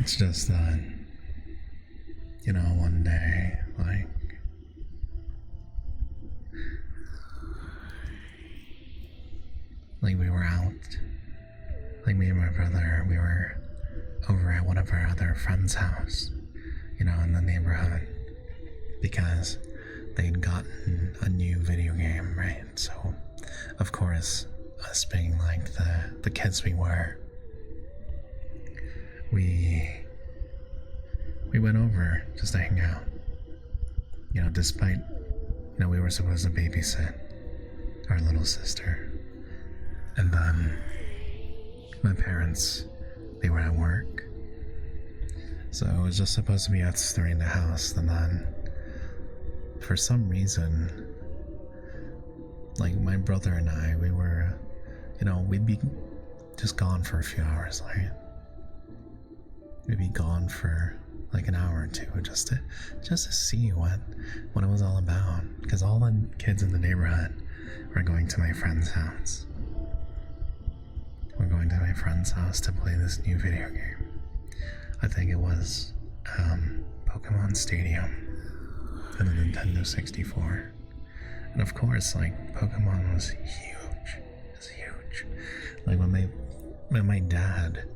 it's just that, you know, one day, like we were out, like me and my brother, we were over at one of our other friends' house, you know, in the neighborhood, because they'd gotten a new video game, right? So, of course, us being like the kids we were, we we went over just to hang out. You know, despite, we were supposed to babysit our little sister. And then my parents, they were at work. So it was just supposed to be us three in the house. And then, for some reason, like my brother and I, we were, we'd be just gone for a few hours, like we'd be gone for like an hour or two just to see what it was all about, because all the kids in the neighborhood were going to my friend's house. We're going to my friend's house to play this new video game. I think it was Pokemon Stadium for the Nintendo 64. And of course, like, Pokemon was huge. It was huge. Like, when my dad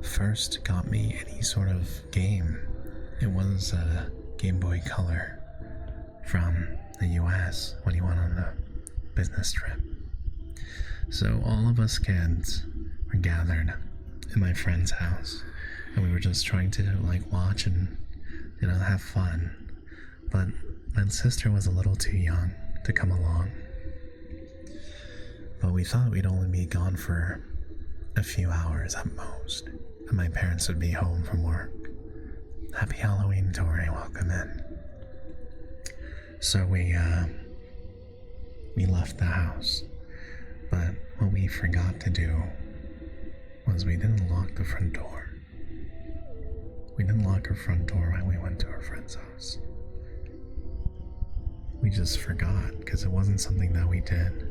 first got me any sort of game, it was a Game Boy Color from the US when he went on a business trip. So all of us kids were gathered in my friend's house, and we were just trying to, like, watch and, have fun. But my sister was a little too young to come along. But we thought we'd only be gone for a few hours at most, and my parents would be home from work. Happy Halloween, Tori, welcome in. So we left the house, but what we forgot to do was we didn't lock the front door. We didn't lock our front door when we went to our friend's house. We just forgot, because it wasn't something that we did,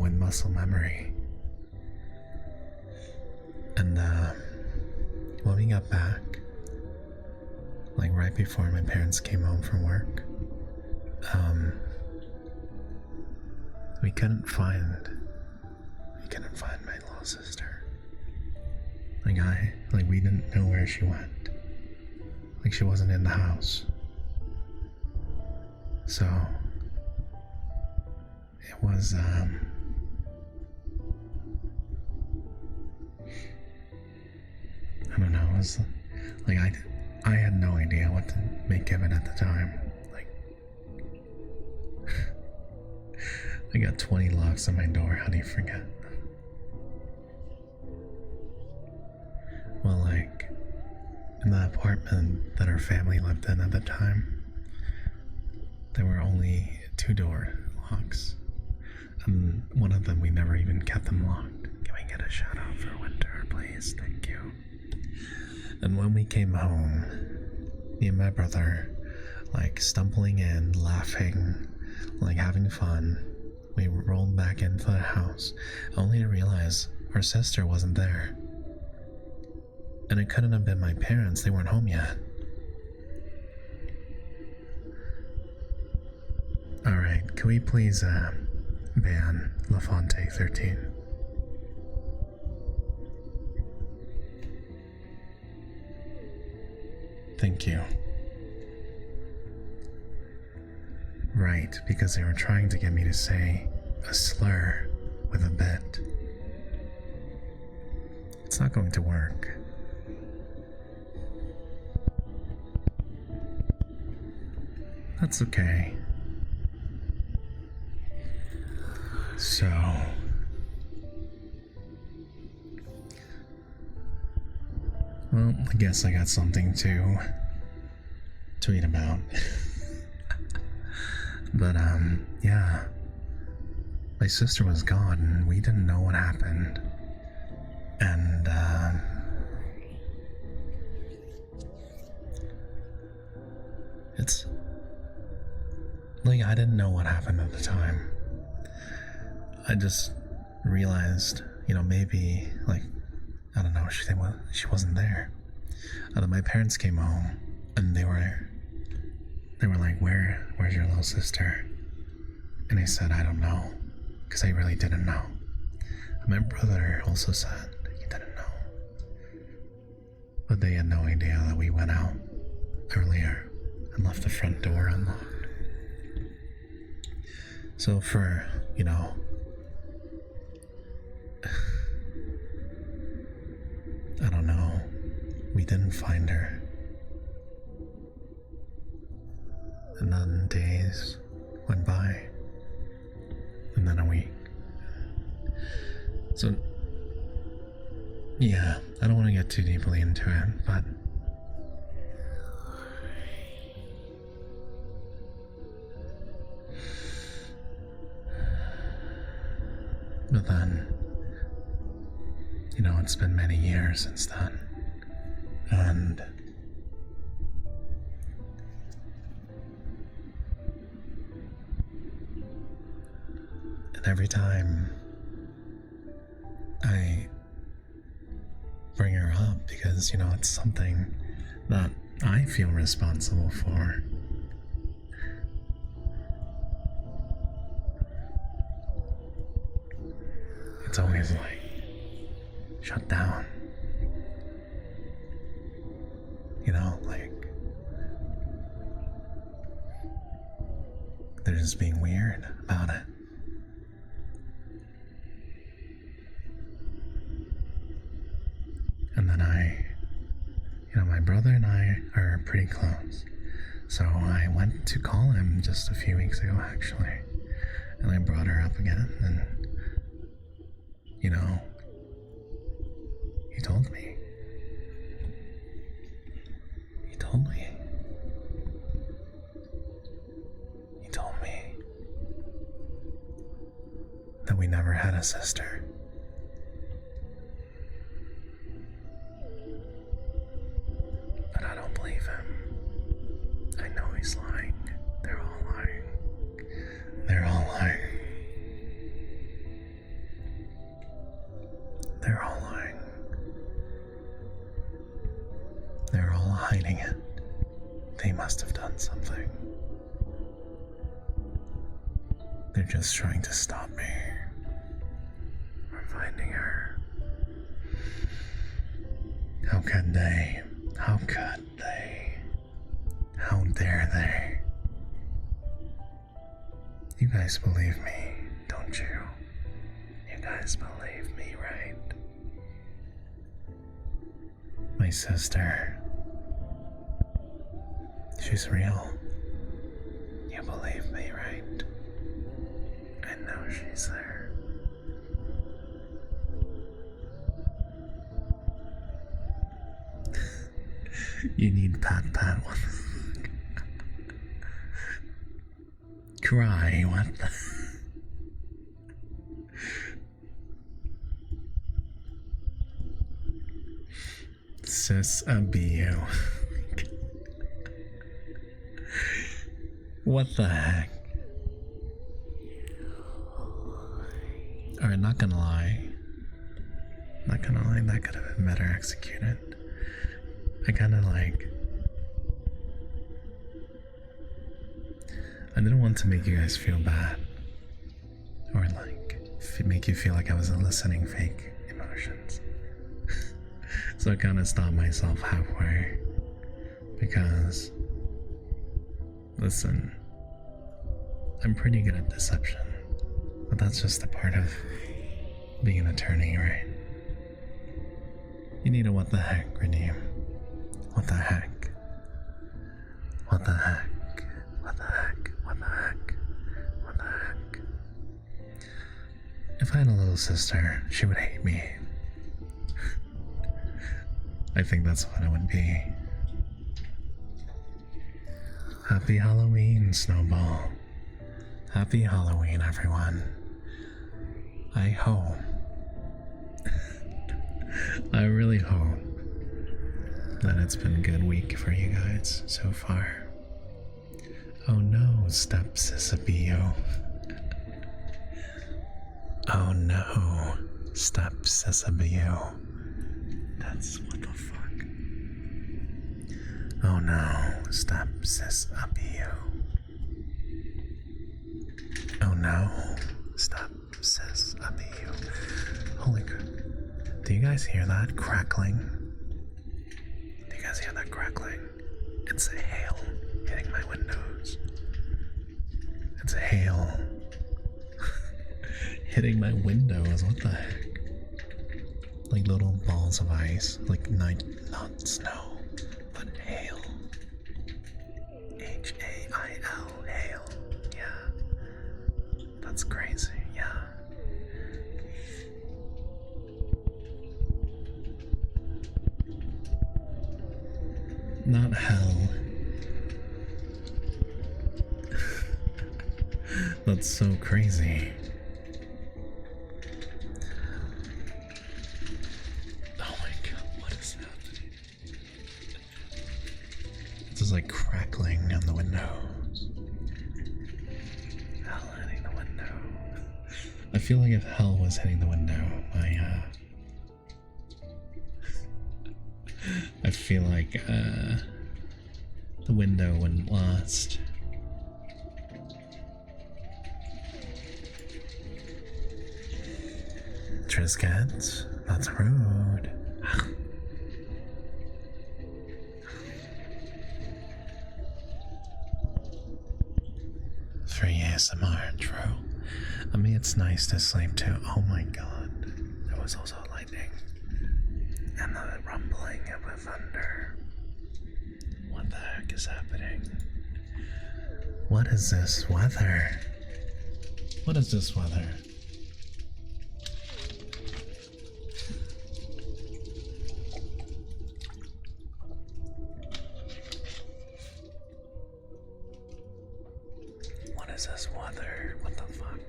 with muscle memory. And when we got back, like right before my parents came home from work, we couldn't find my little sister. Like we didn't know where she went. Like she wasn't in the house. So it was I don't know, it was like I had no idea what to make of it at the time. Like I got 20 locks on my door, how do you forget? Well, like in the apartment that our family lived in at the time, there were only 2 door locks, and one of them we never even kept them locked. Can we get a shout out for Winter, please? Thank you. And when we came home, me and my brother, like stumbling in, laughing, like having fun, we rolled back into the house, only to realize our sister wasn't there. And it couldn't have been my parents, they weren't home yet. Alright, can we please ban LaFonte 13? Thank you. Right, because they were trying to get me to say a slur with a bit. It's not going to work. That's okay. So, well, I guess I got something to tweet about. But, yeah. My sister was gone, and we didn't know what happened. And, it's like I didn't know what happened at the time. I just realized, maybe, like, I don't know, she wasn't there. And then my parents came home, and they were like, where's your little sister? And I said, I don't know, because I really didn't know. And my brother also said he didn't know. But they had no idea that we went out earlier and left the front door unlocked. So for, I don't know, we didn't find her. So, yeah, I don't want to get too deeply into it, but then, you know, it's been many years since then, and every time I bring her up, because, you know, it's something that I feel responsible for, it's always like, shut down. You know, like, they're just being weird about it. And then you know, my brother and I are pretty close. So I went to call him just a few weeks ago, actually. And I brought her up again, and, you know, he told me. He told me that we never had a sister. But I don't believe him. I know he's lying. They're all lying. They're all lying. They're all lying. They're all hiding it. They must have done something. They're just trying to stop me from finding her. How could they? How could they? How dare they? You guys believe me, don't you? You guys believe me, right? My sister. She's real. You believe me, right? I know she's there. You need pat. Cry, what the? Sis abu. What the heck? Alright, not gonna lie, that could have been better executed. I kinda I didn't want to make you guys feel bad, or make you feel like I was eliciting fake emotions. So I kinda stopped myself halfway, because, listen, I'm pretty good at deception, but that's just a part of being an attorney, right? You need a what the heck, Redeem. What the heck? What the heck? What the heck? What the heck? What the heck? If I had a little sister, she would hate me. I think that's what it would be. Happy Halloween, Snowball. Happy Halloween, everyone. I hope, I really hope that it's been a good week for you guys so far. Oh no, step Sisabio. Oh no, step Sisabio. That's what the fuck. Oh no, step Sisabio. Oh no, stop, sis, Abiyu. Holy crap. Do you guys hear that crackling? Do you guys hear that crackling? It's a hail hitting my windows. It's a hail hitting my windows. What the heck? Like little balls of ice. Like not snow, but hail. Hail. Hail. Yeah. That's crazy, yeah. Not hell. That's so crazy. Oh my god, what is happening? This is like crackling on the windows. Hell hitting the window. I feel like if hell was hitting the window, I feel like the window wouldn't last. Triscuits, that's rude. For ASMR, true. I mean, it's nice to sleep too. Oh my god. There was also lightning. And the rumbling of a thunder. What the heck is happening? What is this weather? What is this weather? What is this weather? What the fuck?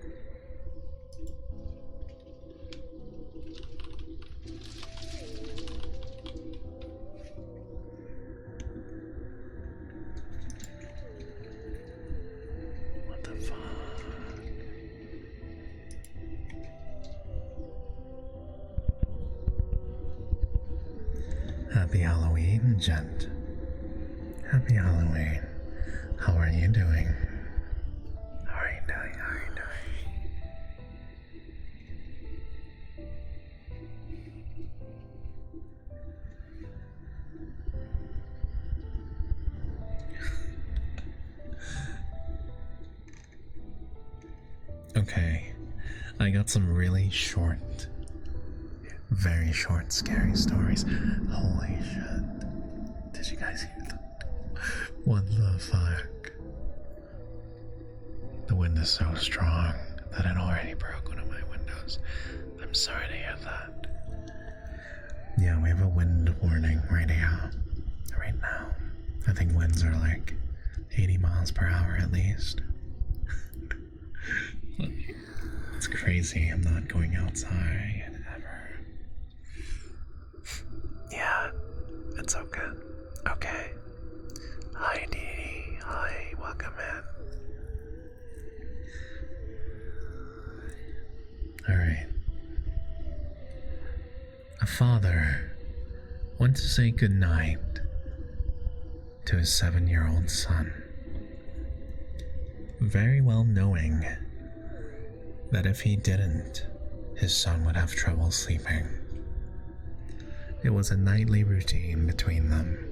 What the fuck? Happy Halloween, gent. Happy Halloween. How are you doing? How are you doing? How are you doing? Okay, I got some really short, very short, scary stories. Holy shit. Did you guys hear that? What the fuck? The wind is so strong that it already broke one of my windows. I'm sorry to hear that. Yeah, we have a wind warning right here. Right now. I think winds are like 80 miles per hour at least. It's crazy. I'm not going outside ever. Yeah, it's okay. Okay. Hi, Dee. Hi, welcome in. Alright. A father went to say goodnight to his 7-year-old son, very well knowing that if he didn't, his son would have trouble sleeping. It was a nightly routine between them.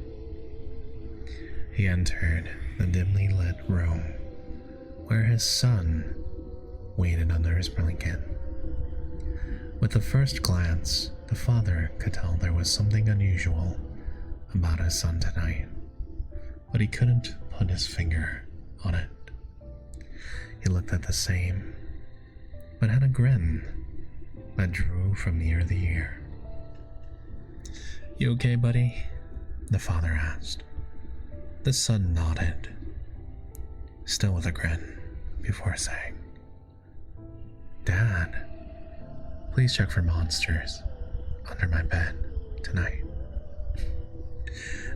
He entered the dimly lit room where his son waited under his blanket. With the first glance, the father could tell there was something unusual about his son tonight, but he couldn't put his finger on it. He looked at the same, but had a grin that drew from ear to ear. "You okay, buddy?" the father asked. The son nodded, still with a grin, before saying, "Dad, please check for monsters under my bed tonight."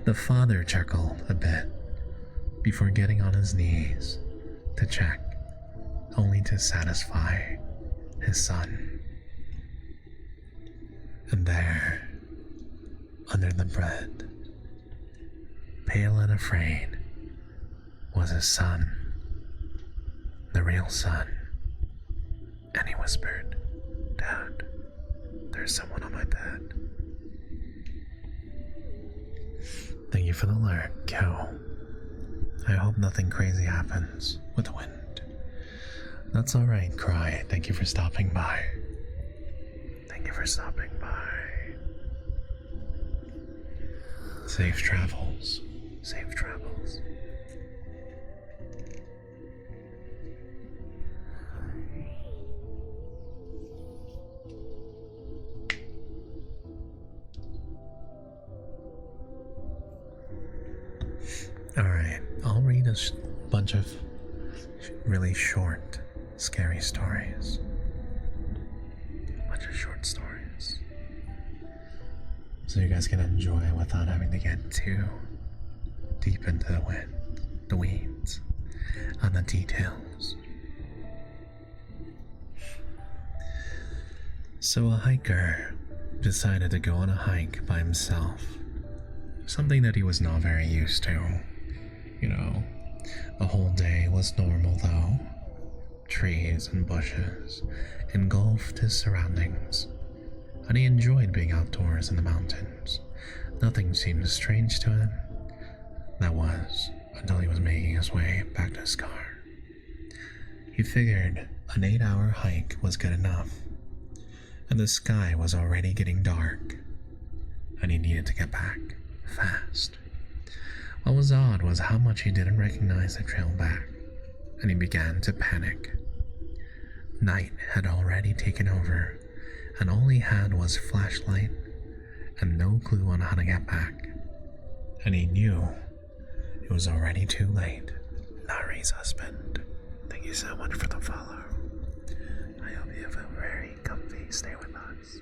The father chuckled a bit before getting on his knees to check, only to satisfy his son. And there, under the bed, pale and afraid, was his son, the real son. And he whispered, "Dad, there's someone on my bed." Thank you for the alert, Kel. I hope nothing crazy happens with the wind. That's alright, Cry. Thank you for stopping by. Thank you for stopping by. Safe travels. Safe travels. Alright, I'll read a bunch of really short, scary stories. Bunch of short stories. So you guys can enjoy without having to get too deep into the weeds on the details. So a hiker decided to go on a hike by himself. Something that he was not very used to. You know, the whole day was normal though. Trees and bushes engulfed his surroundings, and he enjoyed being outdoors in the mountains. Nothing seemed strange to him. That was until he was making his way back to his car. He figured an 8-hour hike was good enough, and the sky was already getting dark, and he needed to get back fast. What was odd was how much he didn't recognize the trail back, and he began to panic. Night had already taken over, and all he had was flashlight and no clue on how to get back. And he knew it was already too late. Nari's husband, thank you so much for the follow. I hope you have a very comfy stay with us.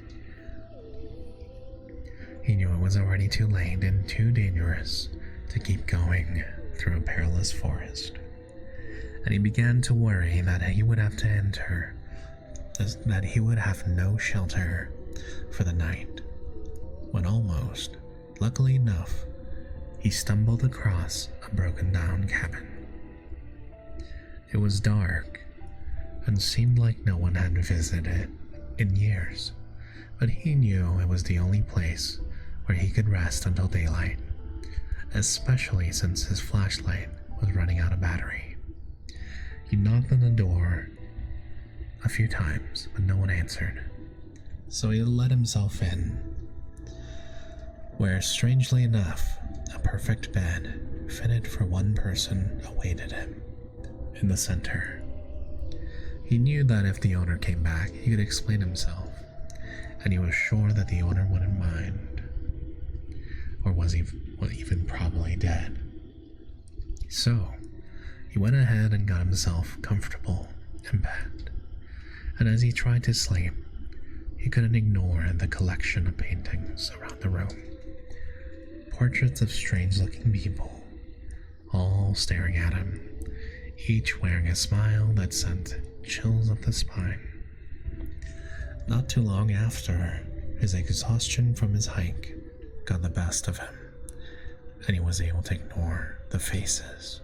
He knew it was already too late and too dangerous to keep going through a perilous forest, and he began to worry that he would have no shelter for the night, when almost, luckily enough, he stumbled across a broken down cabin. It was dark and seemed like no one had visited it in years, but he knew it was the only place where he could rest until daylight, especially since his flashlight was running out of battery. He knocked on the door a few times, but no one answered, so he let himself in, where, strangely enough, a perfect bed fitted for one person awaited him in the center. He knew that if the owner came back, he could explain himself, and he was sure that the owner wouldn't mind, or was even probably dead. So, he went ahead and got himself comfortable in bed, and as he tried to sleep, he couldn't ignore the collection of paintings around the room. Portraits of strange-looking people, all staring at him, each wearing a smile that sent chills up the spine. Not too long after, his exhaustion from his hike got the best of him, and he was able to ignore the faces.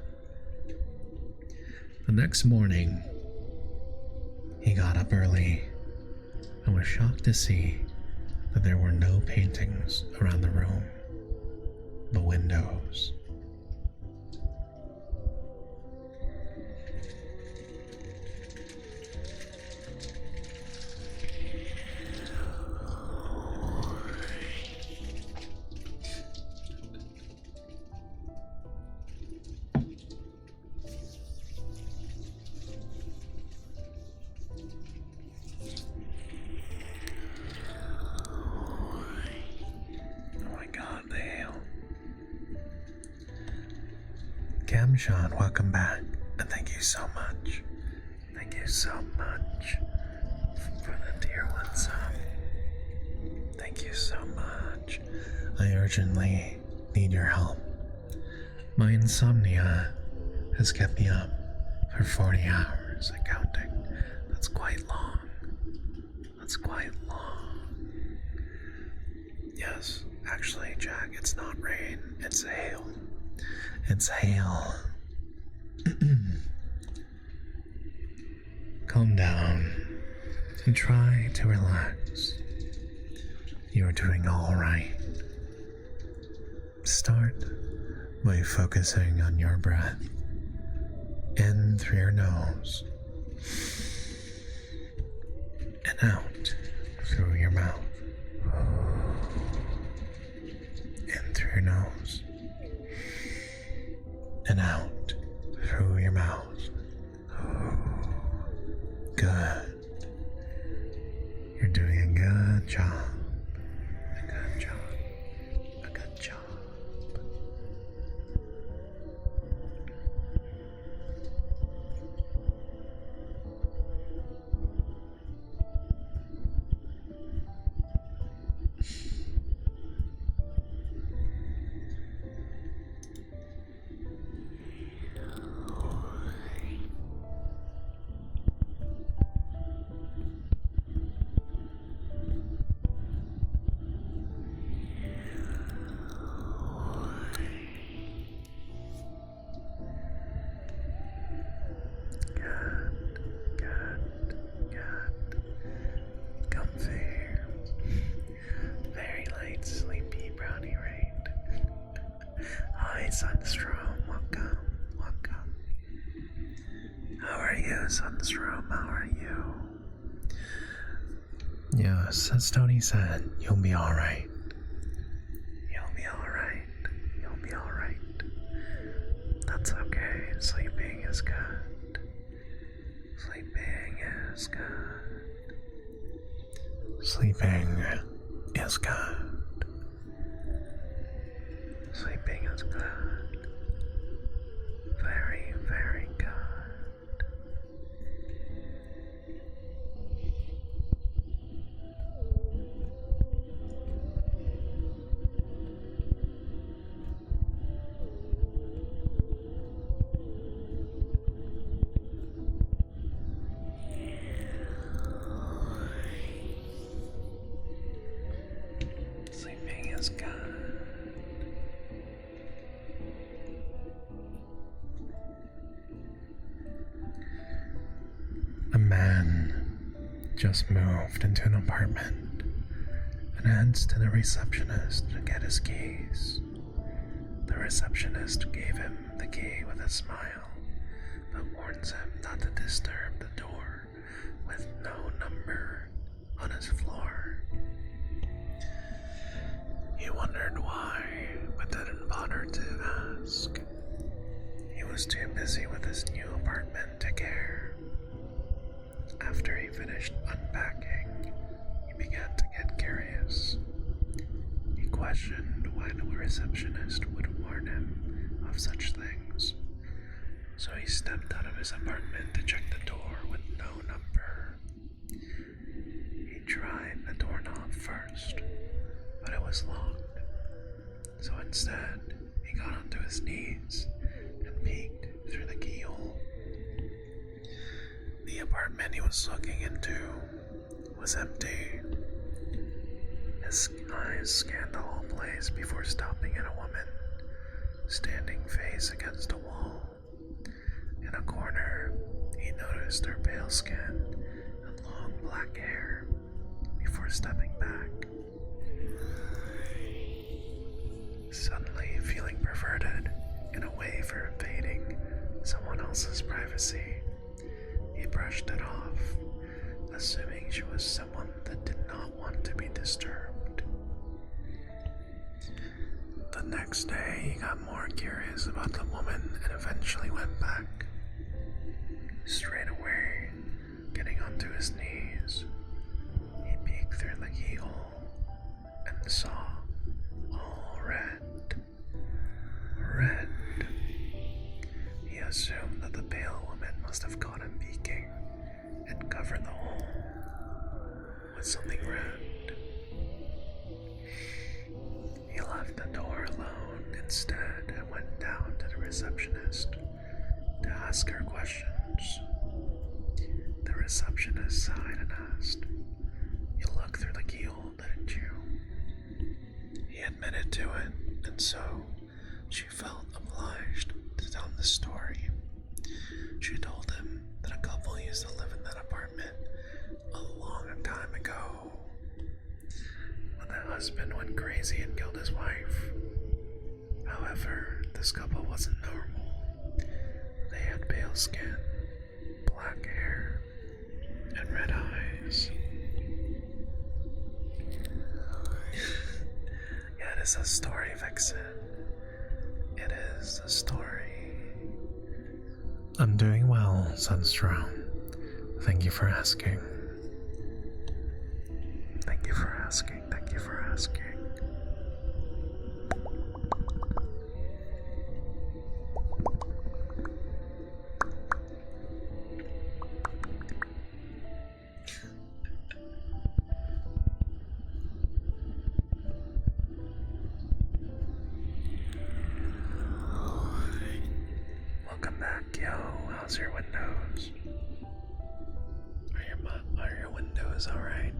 The next morning, he got up early and was shocked to see that there were no paintings around the room, but windows. Sean, welcome back, and thank you so much. Thank you so much for the dear ones. Thank you so much. I urgently need your help. My insomnia has kept me up for 40 hours and counting. That's quite long. That's quite long. Yes, actually, Jack, it's not rain, it's hail. It's hail. Calm down and try to relax. You're doing all right. Start by focusing on your breath in through your nose and out through your mouth. In through your nose and out through your mouth. Good. You're doing a good job. A good job. A good job. Sunstrom, welcome, welcome. How are you, Sunstrom? How are you? Yes, as Tony said, you'll be alright. You'll be alright. You'll be alright. That's okay. Sleeping is good. Sleeping is good. Sleeping is good. Sleeping is good. Very, very good. Sleeping is good. A man just moved into an apartment and heads to the receptionist to get his keys. The receptionist gave him the key with a smile, but warns him not to disturb the door with no number on his floor. He wondered why, but didn't bother to ask. He was too busy with his new apartment to care. After he finished unpacking, he began to get curious. He questioned why the receptionist would warn him of such things, so he stepped out of his apartment to check the door with no number. He tried the doorknob first, but it was locked, so instead he got onto his knees and peeked through the keyhole. The apartment he was looking into was empty. His eyes scanned the whole place before stopping at a woman standing face against a wall. In a corner, he noticed her pale skin and long black hair before stepping back. Suddenly feeling perverted in a way for invading someone else's privacy, he brushed it off, assuming she was someone that did not want to be disturbed. The next day, he got more curious about the woman and eventually went back. Straight away, getting onto his knees, he peeked through the keyhole and saw all red. Red. He assumed that the pale woman must have caught him peeking and covered the hole with something red. He left the door alone instead and went down to the receptionist to ask her questions. The receptionist sighed and asked, "You looked through the keyhole, didn't you?" He admitted to it, and so she felt obliged to tell him the story. She told him that a couple used to live in that apartment a long time ago, but the husband went crazy and killed his wife. However, this couple wasn't normal. They had pale skin, black hair, and red eyes. Yeah, it is a story, Vixen. It is a story. I'm doing well, Sunstrom. Thank you for asking. Thank you for asking. Thank you for asking. Welcome back, yo. How's your windows? Are your windows alright?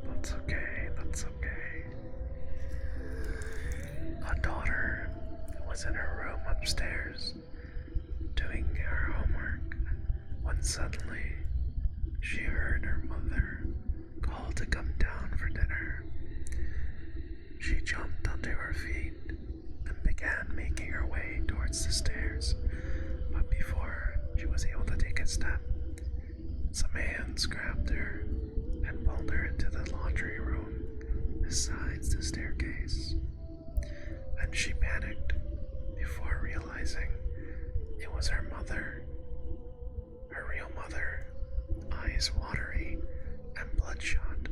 That's okay, that's okay. A daughter was in her room upstairs And suddenly, she heard her mother call to come down for dinner. She jumped onto her feet and began making her way towards the stairs, but before she was able to take a step, some hands grabbed her and pulled her into the laundry room besides the staircase. And she panicked before realizing it was her mother, her real mother, eyes watery and bloodshot.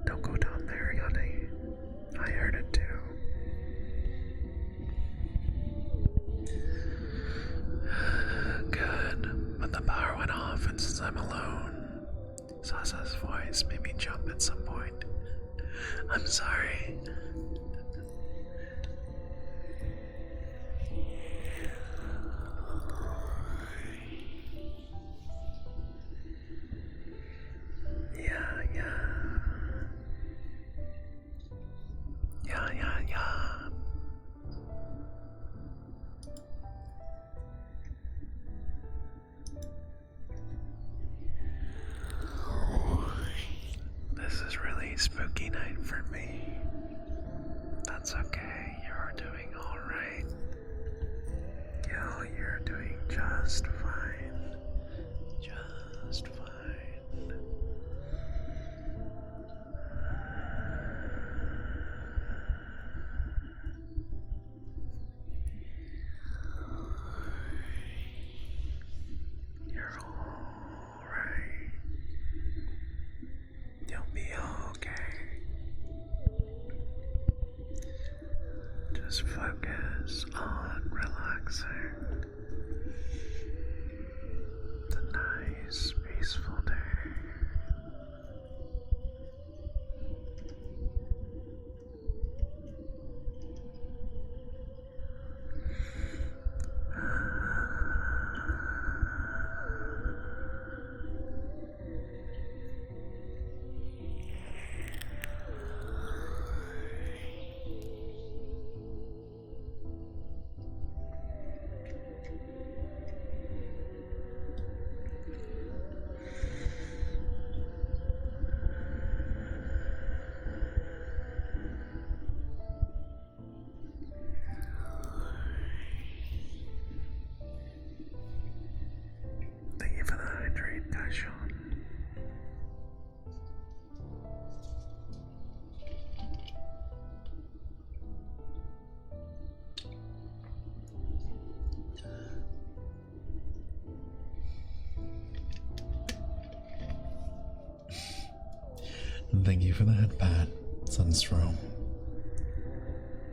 Don't go down there, honey. I heard it too. Good, but the power went off, and since I'm alone, Sasa's voice made me jump at some point. I'm sorry. Yeah. This is really spooky night for me. That's okay, you're doing alright. You're doing just fine. Just fine. You're alright. You'll be okay. Just focus on relaxing. It's a nice, peaceful day. Thank you for the hydrate, Daishon. Thank you for the head pat, Sunstrom.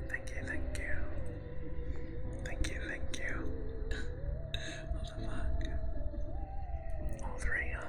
Thank you. What the fuck? All three, huh?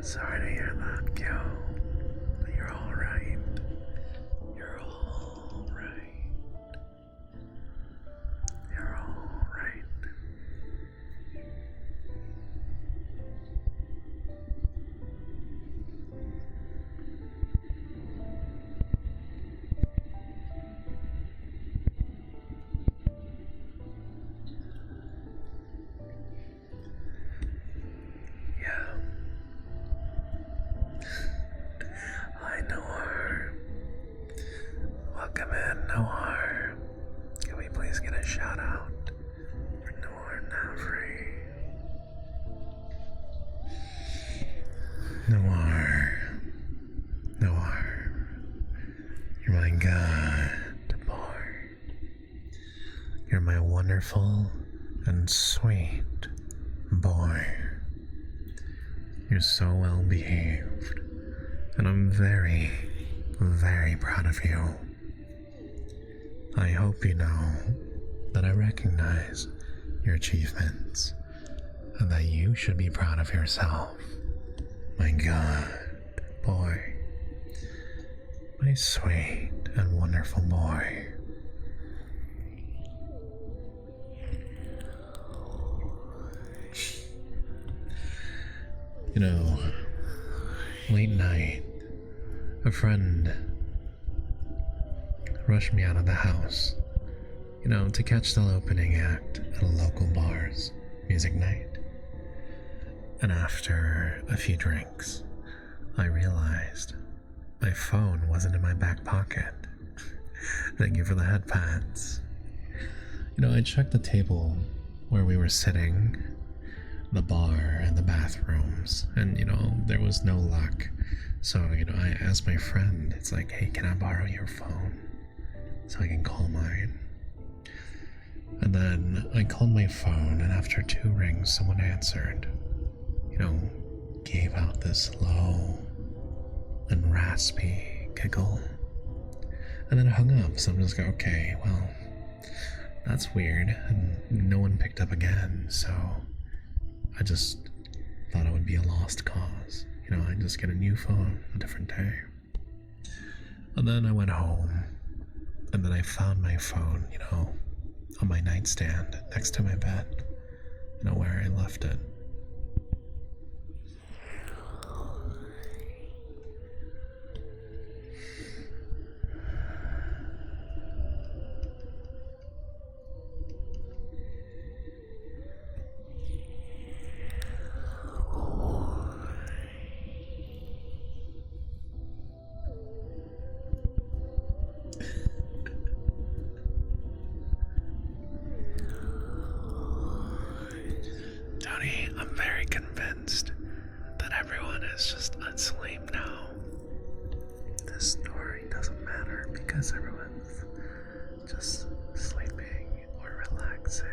Sorry to hear that, Gil. But you're alright. You're alright. You're alright. Yeah. Hi, Noir. Welcome in, Noir. Can we please get a shout out for Noir Navri? Noir. wonderful and sweet boy. You're so well behaved, and I'm very, very proud of you. I hope you know that I recognize your achievements and that you should be proud of yourself. My God, boy. My sweet and wonderful boy. You know, late night, a friend rushed me out of the house, to catch the opening act at a local bar's music night. And after a few drinks, I realized my phone wasn't in my back pocket. Thank you for the head pats. I checked the table where we were sitting, the bar and the bathrooms, and there was no luck. So I asked my friend, it's like, hey, can I borrow your phone so I can call mine? And then I called my phone, and after 2 rings someone answered, gave out this low and raspy giggle, and then I hung up. So I'm just like, okay, well, that's weird, and no one picked up again, so I just thought it would be a lost cause. I'd just get a new phone a different day. And then I went home, and then I found my phone, on my nightstand next to my bed, where I left it. Tony, I'm very convinced that everyone is just asleep now. This story doesn't matter because everyone's just sleeping or relaxing.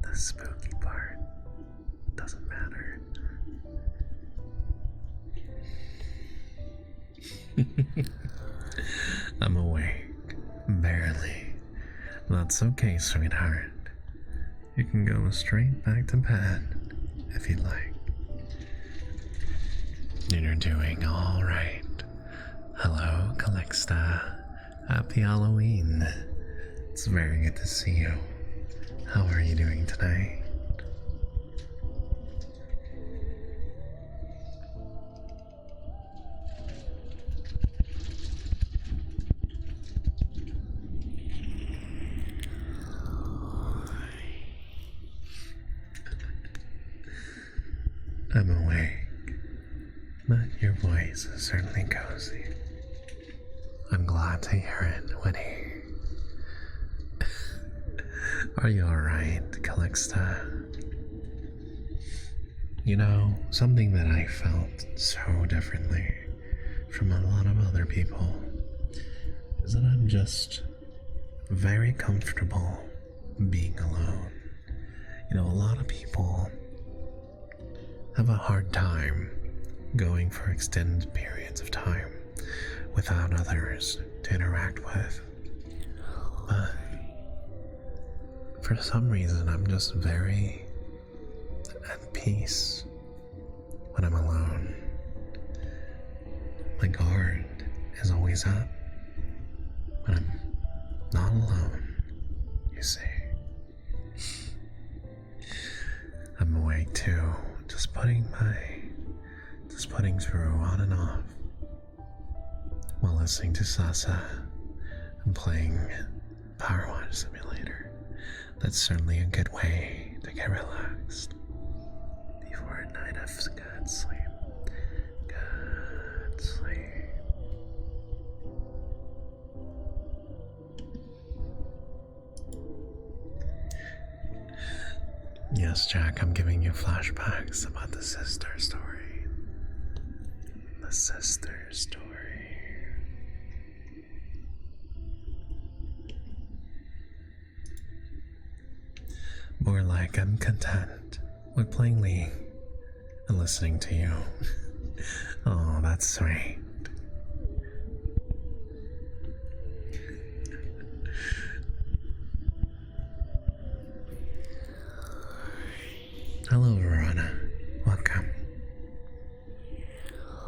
The spooky part doesn't matter. I'm awake, barely. That's okay, sweetheart. You can go straight back to bed if you'd like. You're doing all right. Hello, Calixta. Happy Halloween. It's very good to see you. How are you doing tonight? I'm awake, but your voice is certainly cozy. I'm glad to hear it, Winnie. Are you alright, Calixta? Something that I felt so differently from a lot of other people is that I'm just very comfortable being alone. A lot of people have a hard time going for extended periods of time without others to interact with. But for some reason, I'm just very at peace when I'm alone. My guard is always up when I'm not alone, you see. I'm awake too, just putting through on and off while listening to Sasa and playing Power Watch Simulator. That's certainly a good way to get relaxed before a night of good sleep. Good sleep. Yes, Jack, I'm giving you flashbacks about the sister story. The sister story. More like I'm content with playing League and listening to you. Oh, that's sweet. Hello, Verona. Welcome.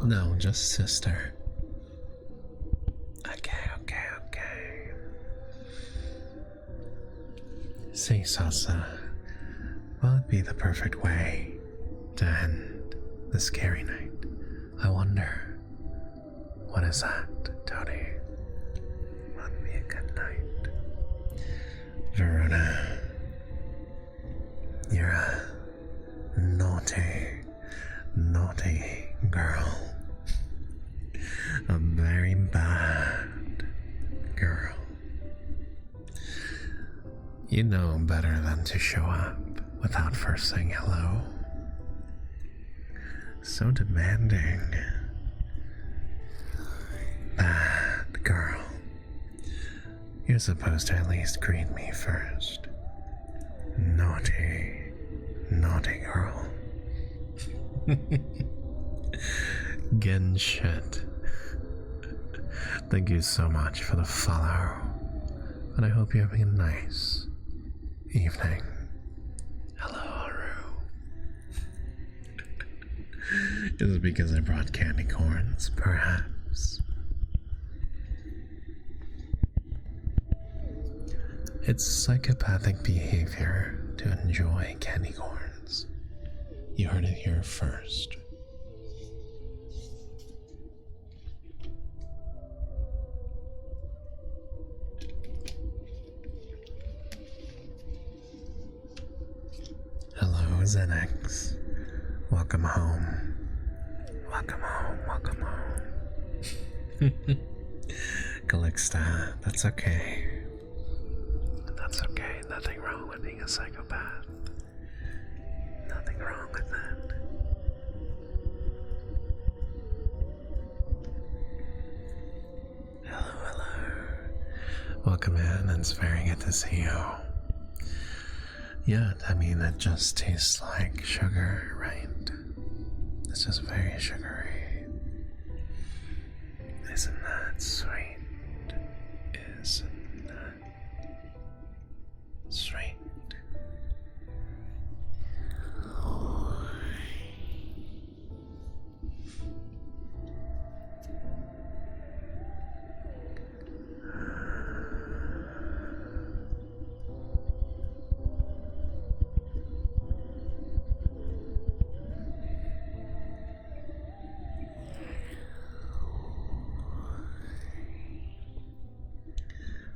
No, just sister. Okay. Say, Salsa, what would be the perfect way to end the scary night? I wonder. What is that, Tony? What would be a good night? Verona, you're a naughty girl. A very bad girl. You know better than to show up without first saying hello. So demanding. Bad girl. You're supposed to at least greet me first. Naughty girl. Gen shit. Thank you so much for the follow. And I hope you're having a nice evening. Hello, Haru. Is it because I brought candy corns? Perhaps. It's psychopathic behavior to enjoy candy corns. You heard it here first. Hello, Xenix. Welcome home. Welcome home. Calixta, that's okay. That's okay. Nothing wrong with being a psychopath. Nothing wrong with that. Hello. Welcome in, it's very good to see you. Yeah, I mean, it just tastes like sugar, right? It's just very sugary. Isn't that sweet? Isn't that sweet?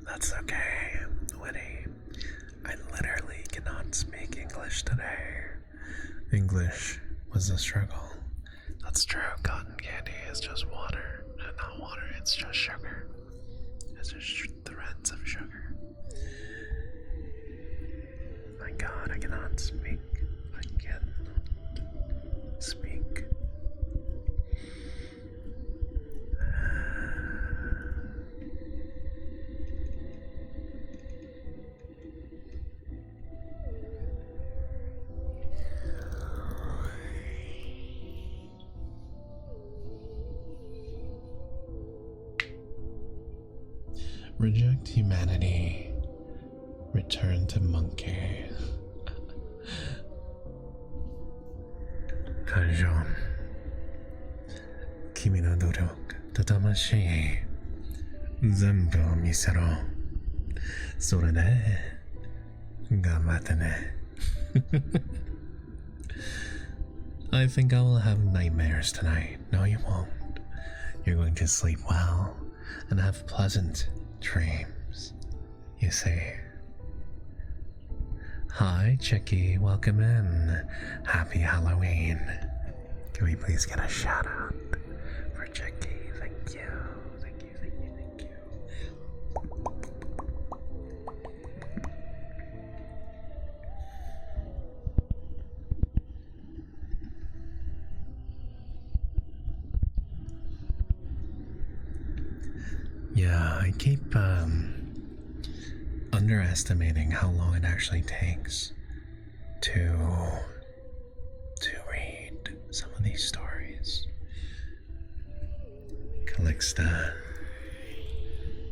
That's okay, Winnie. I literally cannot speak English today. English was a struggle. That's true. Cotton candy is just water. Not water, it's just sugar. It's just threads of sugar. My god, I cannot speak. I cannot speak. Reject humanity. Return to monkey. Kajon. Kimi no doroku to tamashii. Zenbu o misero. Sore de ganbatte ne. I think I will have nightmares tonight. No, you won't. You're going to sleep well and have pleasant dreams, you see. Hi, Chicky, welcome in. Happy Halloween. Can we please get a shout out for Chicky? Thank you. Yeah, I keep underestimating how long it actually takes to read some of these stories. Calixta,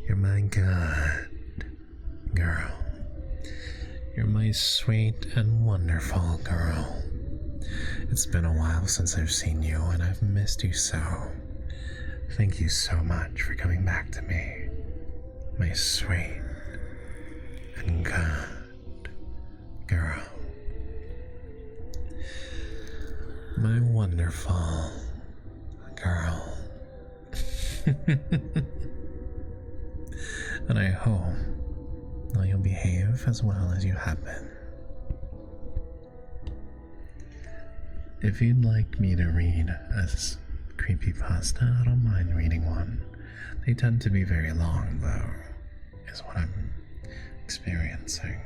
you're my good girl. You're my sweet and wonderful girl. It's been a while since I've seen you, and I've missed you so. Thank you so much for coming back to me, my sweet and good girl. My wonderful girl. And I hope that you'll behave as well as you have been. If you'd like me to read a creepypasta, I don't mind reading one. They tend to be very long, though, is what I'm experiencing.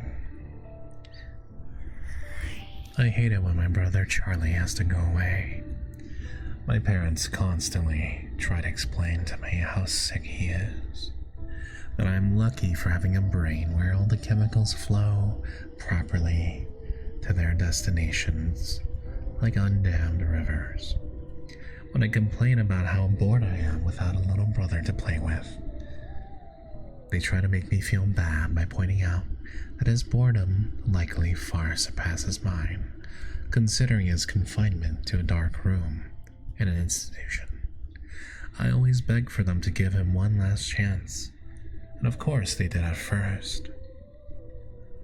I hate it when my brother Charlie has to go away. My parents constantly try to explain to me how sick he is, that I'm lucky for having a brain where all the chemicals flow properly to their destinations like undammed rivers. When I complain about how bored I am without a little brother to play with, they try to make me feel bad by pointing out that his boredom likely far surpasses mine, considering his confinement to a dark room in an institution. I always beg for them to give him one last chance, and of course they did at first.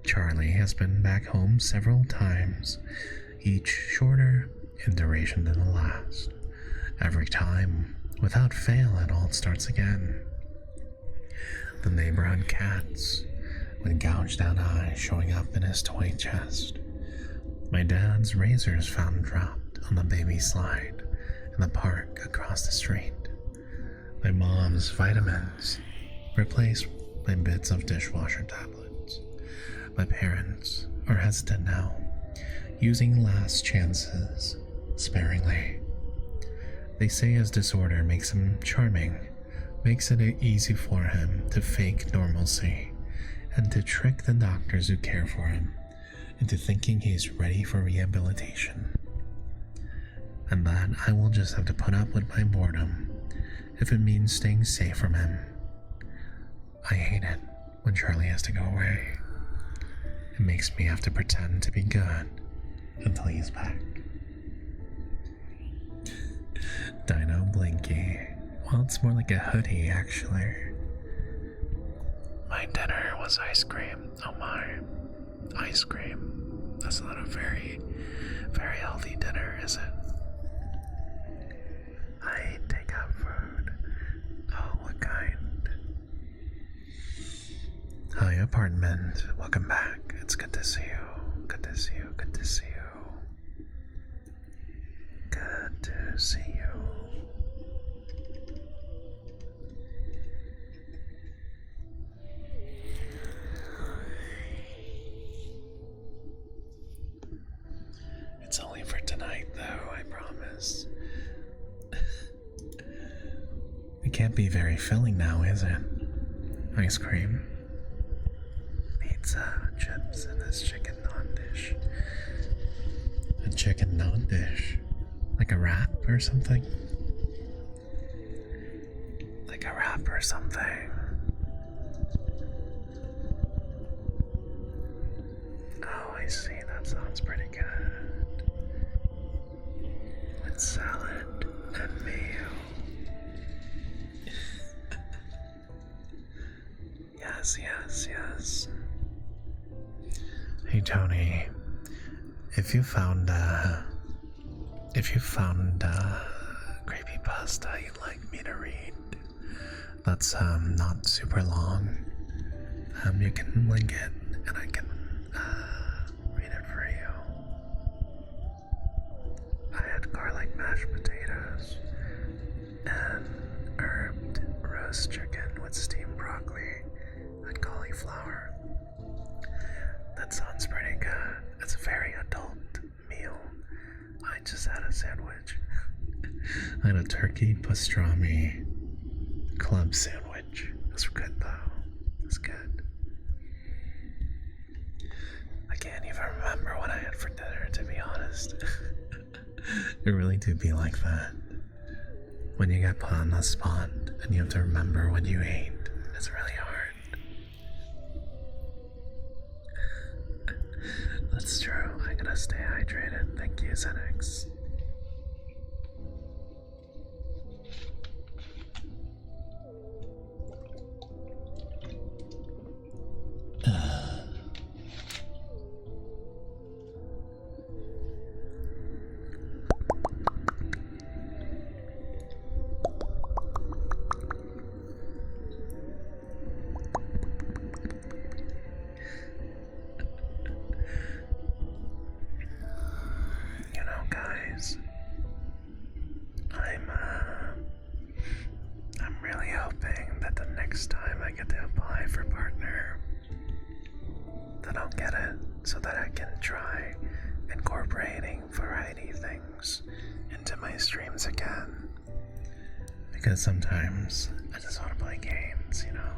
Charlie has been back home several times, each shorter in duration than the last. Every time, without fail, it all starts again. The neighborhood cats, with gouged out eyes showing up in his toy chest. My dad's razors found dropped on the baby slide in the park across the street. My mom's vitamins replaced by bits of dishwasher tablets. My parents are hesitant now, using last chances sparingly. They say his disorder makes him charming, makes it easy for him to fake normalcy and to trick the doctors who care for him into thinking he's ready for rehabilitation. And that I will just have to put up with my boredom if it means staying safe from him. I hate it when Charlie has to go away. It makes me have to pretend to be good until he's back. Dino Blinky. Well, it's more like a hoodie, actually. My dinner was ice cream. Oh my. Ice cream. That's not a very, very healthy dinner, is it? I take out food. Oh, what kind? Hi, apartment. Welcome back. It's good to see you. Good to see you. Good to see you. Good to see you. It's only for tonight, though, I promise. It can't be very filling now, is it? Ice cream, pizza, chips, and this chicken non dish. A chicken non dish? Like a wrap or something? Like a wrap or something. Oh, I see. That sounds pretty good. With salad and mayo. Yes, yes, yes. Hey, Tony. If you found creepypasta you'd like me to read, that's not super long, you can link it and I can read it for you. I had garlic mashed potatoes and herbed roast chicken with steamed broccoli and cauliflower. That sounds pretty good. It's a very adult meal. I just had a sandwich. I had a turkey pastrami club sandwich. It's good though. It's good. I can't even remember what I had for dinner. It really do be like that. When you get put on the spot and you have to remember what you ate, it's really hard. That's true. I gotta stay hydrated. Thank you, Zenix. You know, guys, I'm really hoping that the next time I get to apply for partner, that I'll get it so that I can try incorporating variety things into my streams again. Because sometimes I just want to play games, you know.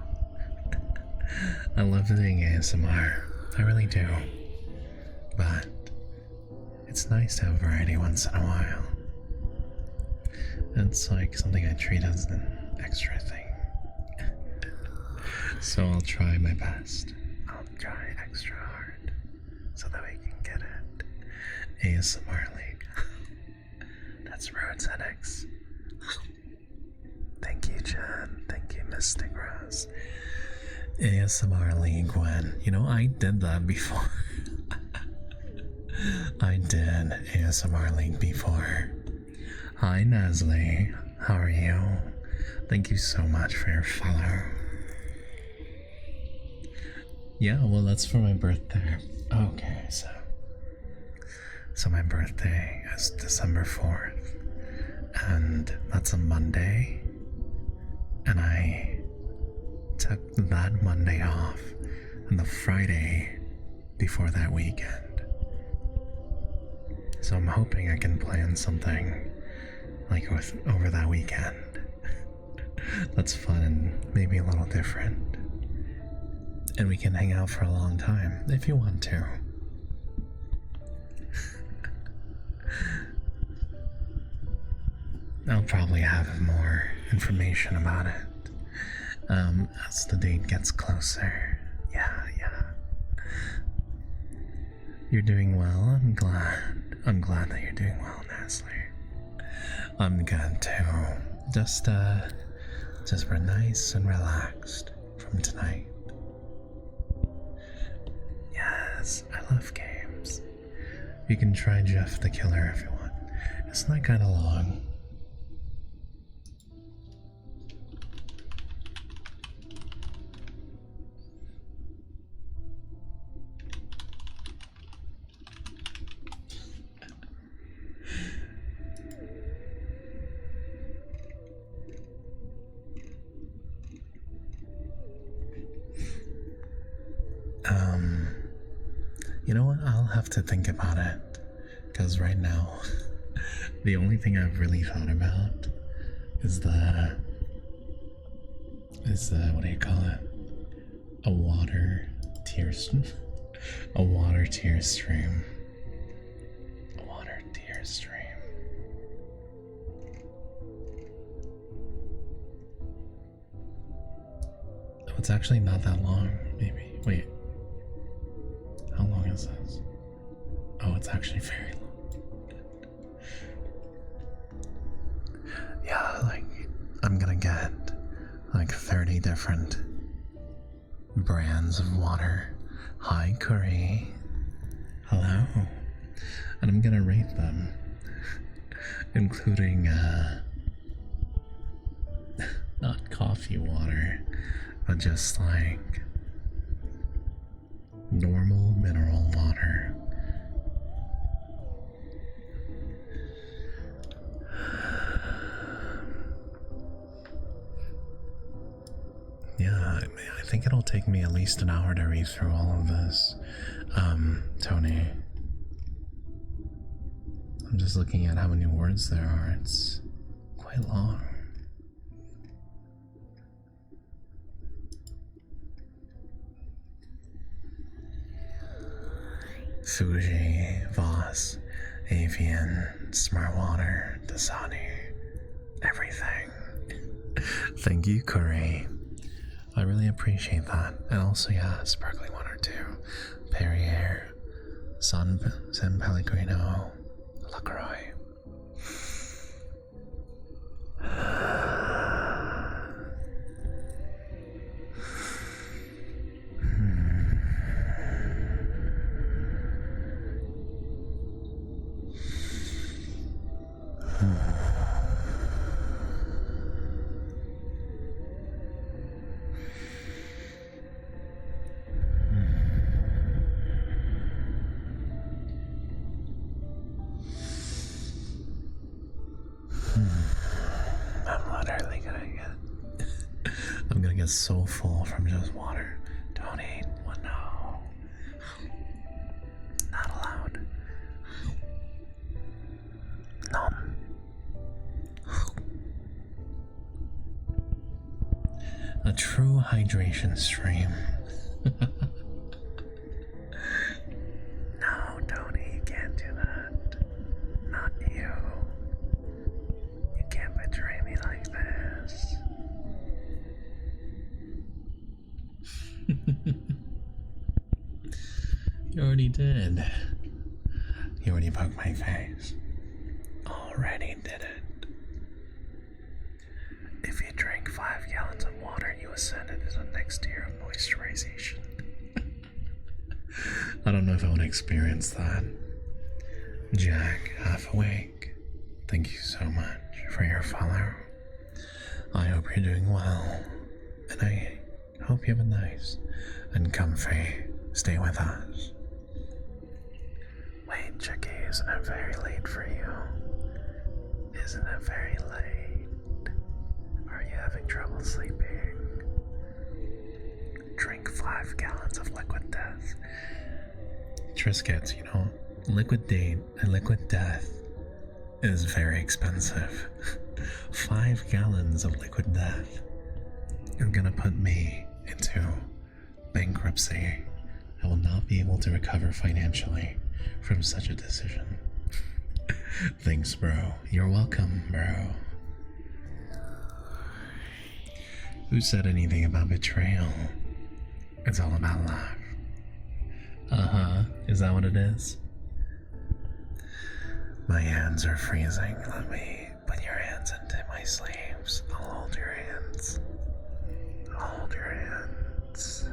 I love doing ASMR, I really do. But it's nice to have variety once in a while. It's like something I treat as an extra thing. So I'll try my best. I'll try extra hard so that we can get it. ASMR League. That's Road ZX. Thank you, Jen. Thank you, Mystic Rose. ASMR League when, you know, I did that before. I did ASMR League before. Hi, Nasli. How are you? Thank you so much for your follow. Yeah, well, that's for my birthday. Okay, so my birthday is December 4th, and that's a Monday, and I took that Monday off, and the Friday before that weekend. So I'm hoping I can plan something like over that weekend. That's fun and maybe a little different. And we can hang out for a long time if you want to. I'll probably have more information about it as the date gets closer. Yeah. You're doing well. I'm glad that you're doing well, Nasli. I'm good too. Just we're nice and relaxed from tonight. Yes, I love games. You can try Jeff the Killer if you want. Isn't that kind of long? You know what? I'll have to think about it. Because right now, the only thing I've really thought about is what do you call it? A water tear stream. A water tear stream. A water tear stream. Oh, it's actually not that long, maybe. Wait. How long is this? Oh, it's actually very long. Yeah, like, I'm gonna get like 30 different brands of water. Hi, Curry. Hello. And I'm gonna rate them, including, not coffee water, but just like normal mineral water. Yeah, I think it'll take me at least an hour to read through all of this. Tony. I'm just looking at how many words there are. It's quite long. Fuji, Voss, Avian, Smart Water, Dasani, everything. Thank you, Curry. I really appreciate that. And also, yeah, Sparkling Water too. Perrier, San Pellegrino, LaCroix. I'm gonna get so full from just water. Don't eat. What? No. Not allowed. No. A true hydration stream. No, Tony, you can't do that. Not you. You can't betray me like this. You already did. You already poked my face. Already did it. If you drink 5 gallons of water, you ascended to the next tier of moisturization. I don't know if I want to experience that. Jack, half awake. Thank you so much for your follow. I hope you're doing well, and I hope you have a nice and comfy stay with us. Wait, Chicky, isn't it very late for you? Isn't it very late? Are you having trouble sleeping? Drink 5 gallons of liquid death. Triscuits, you know, liquid date and liquid death is very expensive. 5 gallons of liquid death is gonna put me into bankruptcy. I will not be able to recover financially from such a decision. Thanks, bro. You're welcome, bro. Who said anything about betrayal? It's all about love. Uh-huh. Is that what it is? My hands are freezing. Let me put your hands into my sleeves. I'll hold your hands. I'll hold your hands.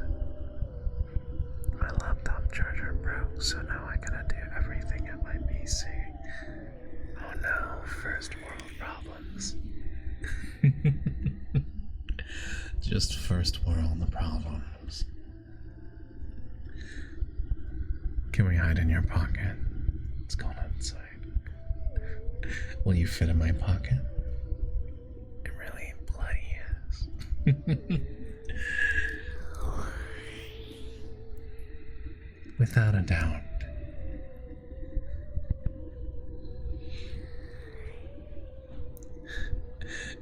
My laptop charger broke, so now I gotta do everything at my PC. Oh no, first world problems. Just first world problems. Can we hide in your pocket? Let's go outside. Will you fit in my pocket? It really bloody is. Without a doubt.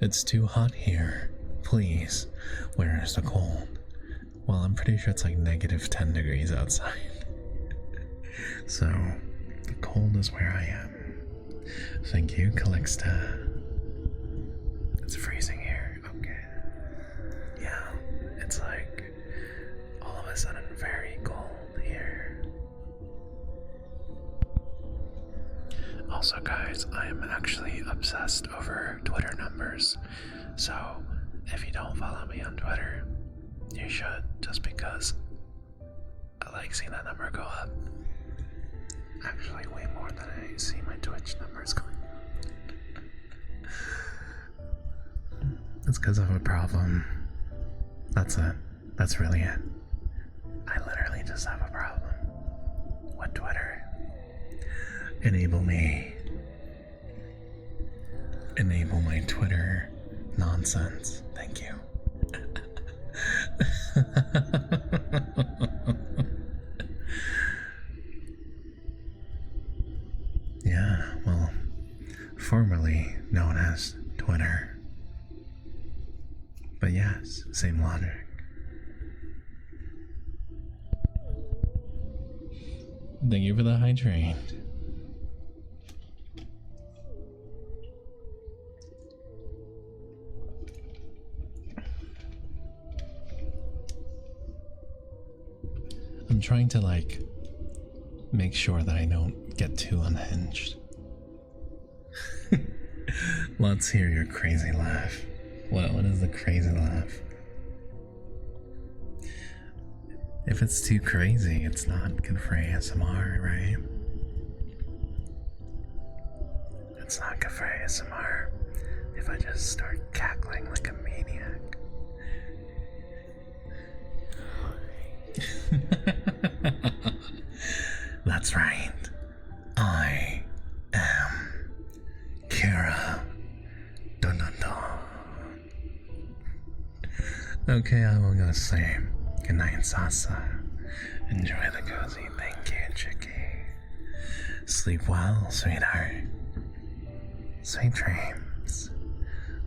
It's too hot here. Please, where is the cold? Well, I'm pretty sure it's like -10 degrees outside. So, the cold is where I am. Thank you, Calixta. It's freezing here. Okay. Yeah, it's like all of a sudden very cold here. Also, guys, I am actually obsessed over Twitter numbers. So, if you don't follow me on Twitter, you should, just because I like seeing that number go up. Actually, way more than I see my Twitch numbers going up. It's because I have a problem. That's it. That's really it. I literally just have a problem with Twitter. Enable me. Enable my Twitter nonsense. Thank you. Yeah, well, formerly known as Twitter. But yes, same logic. Thank you for the hydrate. I'm trying to like make sure that I don't get too unhinged. Let's hear your crazy laugh. What is the crazy laugh? If it's too crazy, it's not good for ASMR, right? It's not good for ASMR if I just start cackling like a maniac. That's right. I am Kira. Dun dun dun. Okay, I will go sleep. Good night, Sasa. Enjoy the cozy. Thank you, Chicky. Sleep well, sweetheart. Sweet dreams.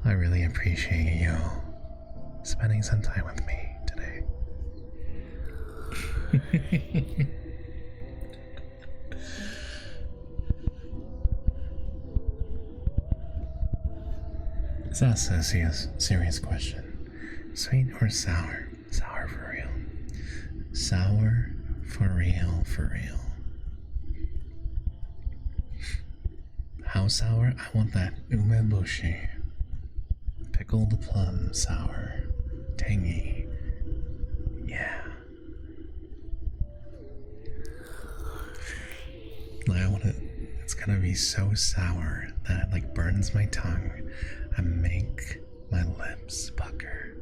I really appreciate you spending some time with me today. That's a serious question. Sweet or sour? Sour for real. Sour for real, for real. How sour? I want that umeboshi. Pickled plum sour. Tangy. Yeah. I want it. It's gonna be so sour that it like burns my tongue and make my lips pucker.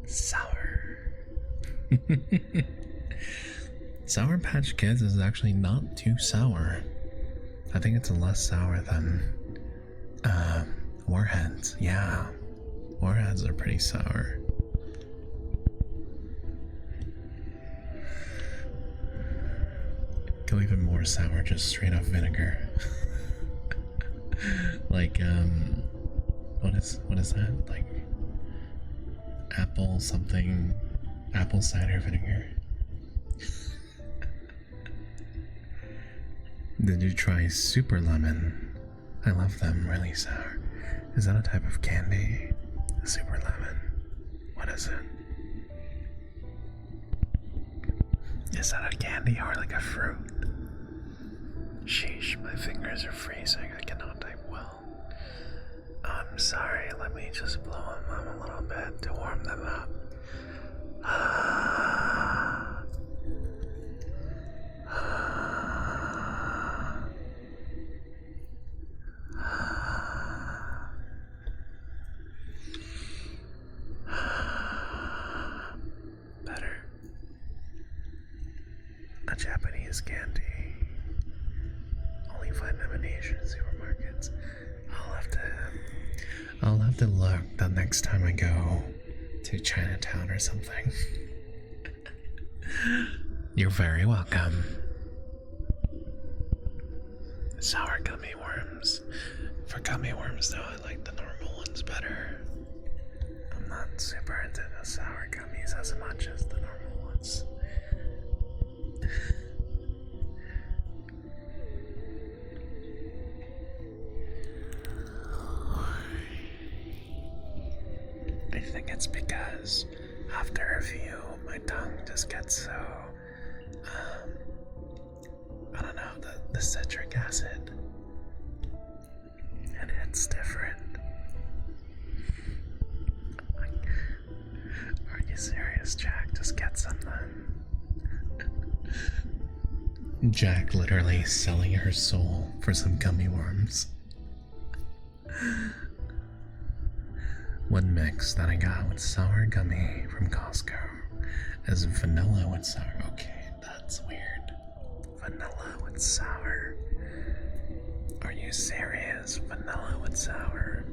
Sour. Sour Patch Kids is actually not too sour. I think it's less sour than Warheads. Yeah, Warheads are pretty sour. Go even more sour, just straight up vinegar. Like what is that? Like apple something, apple cider vinegar. Did you try Super Lemon? I love them, really sour. Is that a type of candy? Super Lemon. What is it? Is that a candy or like a fruit? Sheesh, my fingers are freezing. I cannot type well. I'm sorry, let me just blow them up a little bit to warm them up. Better. A Japanese candy. Only find them in Asian supermarkets. I'll have to look the next time I go to Chinatown or something. You're very welcome. Sour gummy worms. For gummy worms though, I like the normal ones better. I'm not super into the sour gummies as much as the normal ones. I think it's because after a few, my tongue just gets so, I don't know, the citric acid. And it's different. Are you serious, Jack? Just get some then. Jack literally selling her soul for some gummy worms. One mix that I got with sour gummy from Costco is vanilla with sour. Okay, that's weird. Vanilla with sour. Are you serious? Vanilla with sour.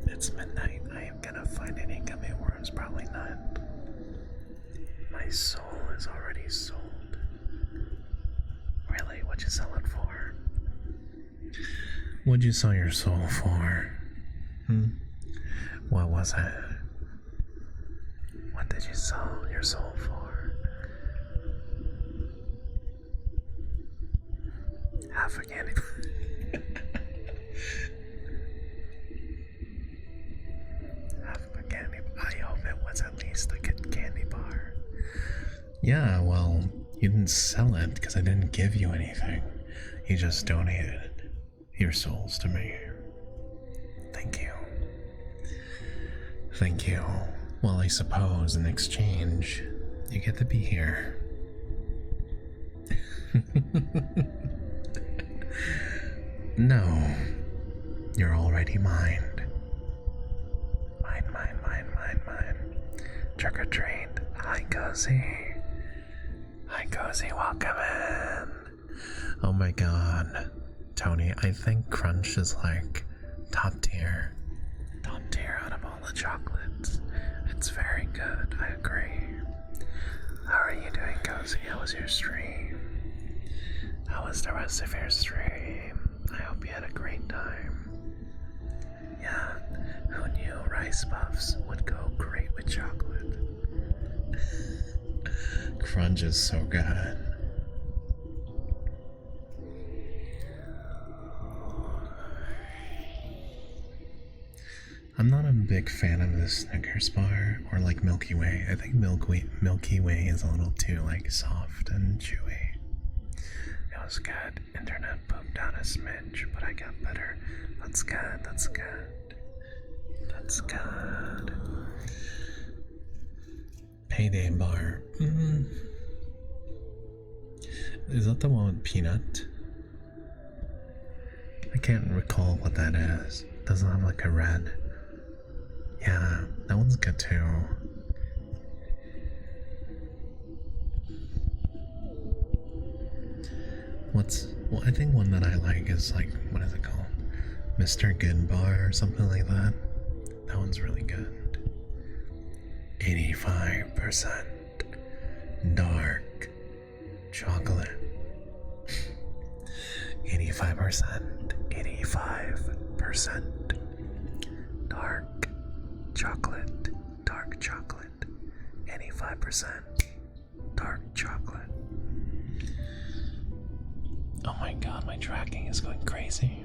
It's midnight. I am gonna find any gummy worms. Probably not. My soul is already sold. Really? What'd you sell it for? What'd you sell your soul for? What was it? What did you sell your soul for? Half a candy bar. Half a candy bar. I hope it was at least a good candy bar. Yeah, well, you didn't sell it because I didn't give you anything. You just donated your souls to me. Thank you. Thank you. Well, I suppose in exchange, you get to be here. No, you're already mine. Mine. Trick or treat. Hi, Cozy. Hi, Cozy. Welcome in. Oh my god. Tony, I think Crunch is like top tier. Top tier out of all the chocolates. It's very good. I agree. How are you doing, Cozy? How was your stream? How was the rest of your stream? I hope you had a great time. Yeah, who knew rice puffs would go great with chocolate? Crunch is so good. I'm not a big fan of the Snickers bar or like Milky Way. I think Milky Way is a little too like soft and chewy. It was good. Internet pooped down a smidge, but I got better. That's good. That's good. That's good. Payday bar. Is that the one with peanut? I can't recall what that is. Doesn't have like a red. Yeah, that one's good too. Well, I think one that I like is like, what is it called? Mr. Good Bar or something like that. That one's really good. 85% dark chocolate. 85%. 85% dark chocolate. Dark chocolate. 85% dark chocolate. Oh my god, my tracking is going crazy.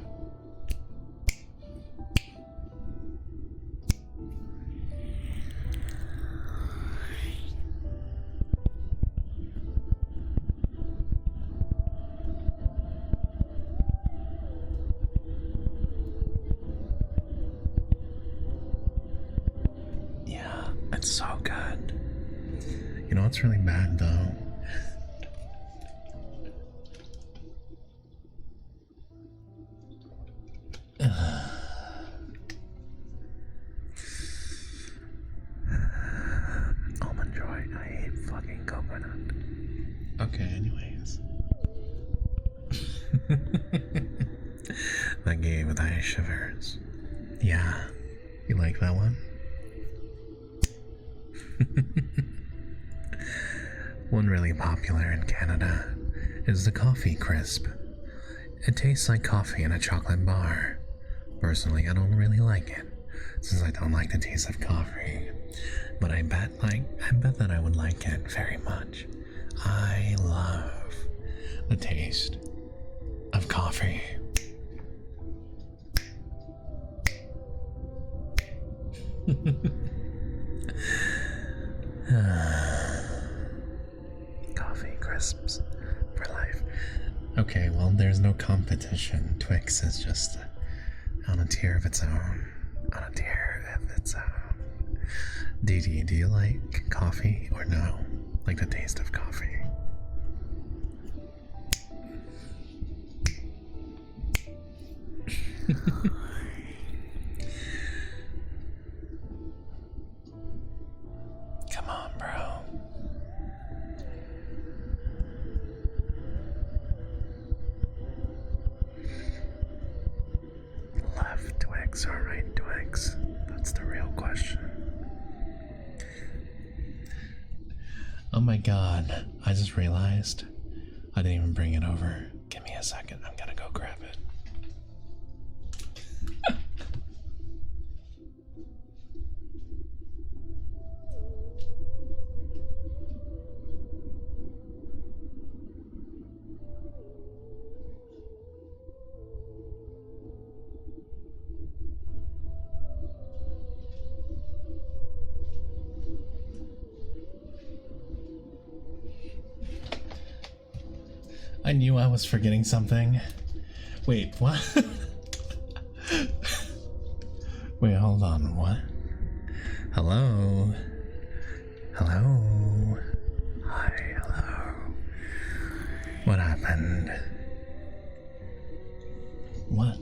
Yeah, it's so good. You know what's really bad though? Almond Joy, I hate fucking coconut. Okay, anyways. That gave the shivers. Yeah, you like that one? One really popular in Canada is the Coffee Crisp. It tastes like coffee in a chocolate bar. Personally, I don't really like it, since I don't like the taste of coffee. But I bet that I would like it very much. I love the taste of coffee. Coffee crisps for life. Okay, well, there's no competition. Twix is just on a tier of its own. On a tier of its own. Do you like coffee or no? Like the taste of coffee? Come on, bro. Left Twix or right Twix? That's the real question. Oh my god, I just realized I didn't even bring it over. Give me a second, I'm gonna go grab it. I knew I was forgetting something. Wait, what? Wait, hold on, what? Hello? Hello? Hi, hello. What happened? What?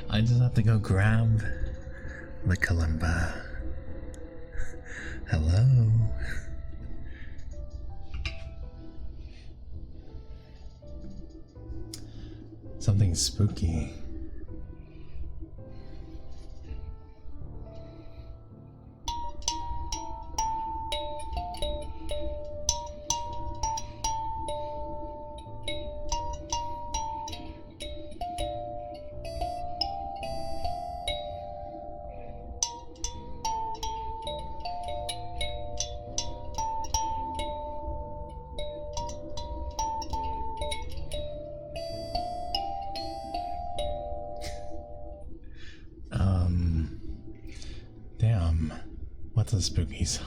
I just have to go grab the kalimba. Hello? Something spooky. Damn. What's a spooky song?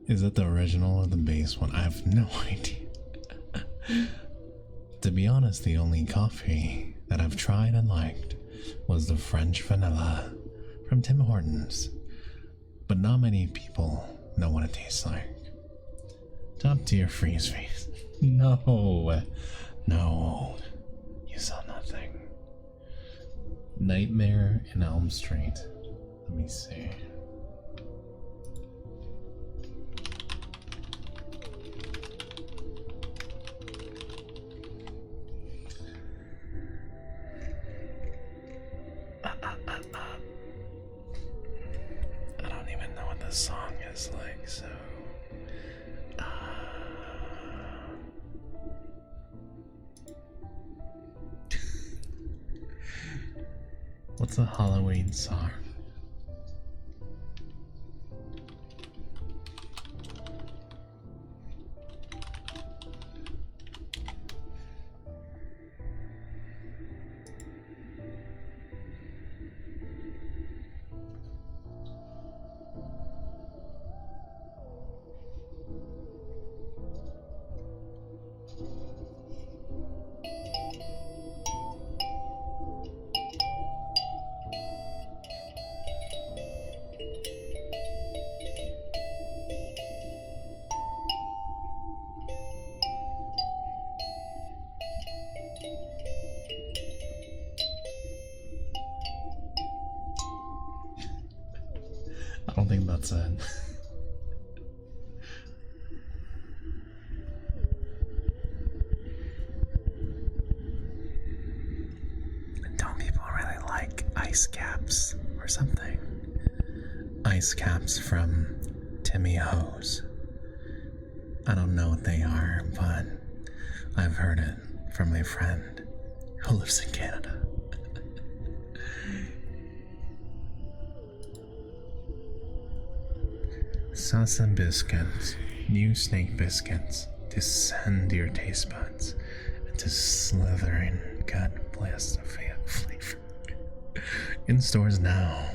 Is it the original or the bass one? I have no idea. To be honest, the only coffee that I've tried and liked was the French vanilla from Tim Hortons. But not many people know what it tastes like. Top tier freeze face. No. No. You saw nothing. Nightmare in Elm Street. Let me see. I don't even know what this song is like, so... What's a Halloween song? I don't think that's it. Don't people really like ice caps or something? Ice caps from Timmy Hose. I don't know what they are, but I've heard it from my friend who lives in Canada. Salsa biscuits, new snake biscuits, descend your taste buds into slithering gut blast of flavor. In stores now.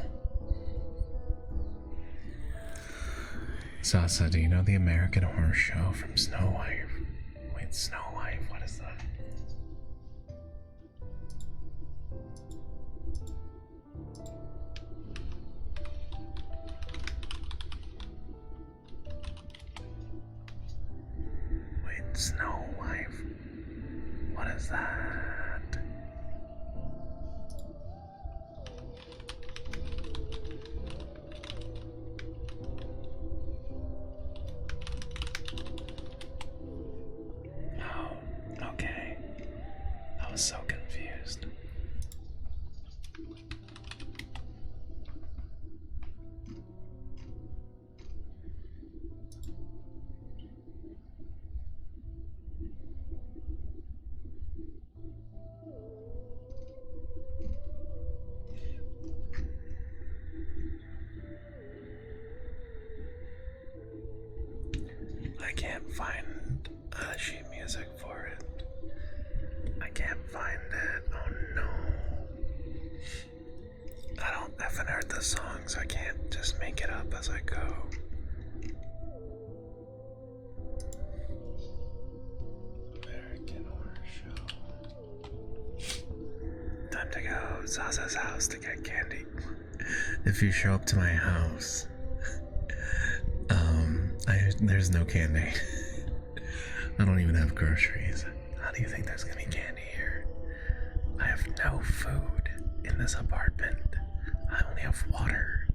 Salsa, do you know the American Horror Show from Snow White? Wait, Snow White? What is that? Snow Wife. What is that? Oh, okay. I was so confused. I can't find sheet music for it. I can't find it. Oh no. I haven't heard the song, so I can't just make it up as I go. American Horror Show. Time to go to Zaza's house to get candy. If you show up to my house, there's no candy. I don't even have groceries. How do you think there's gonna be candy here? I have no food in this apartment. I only have water.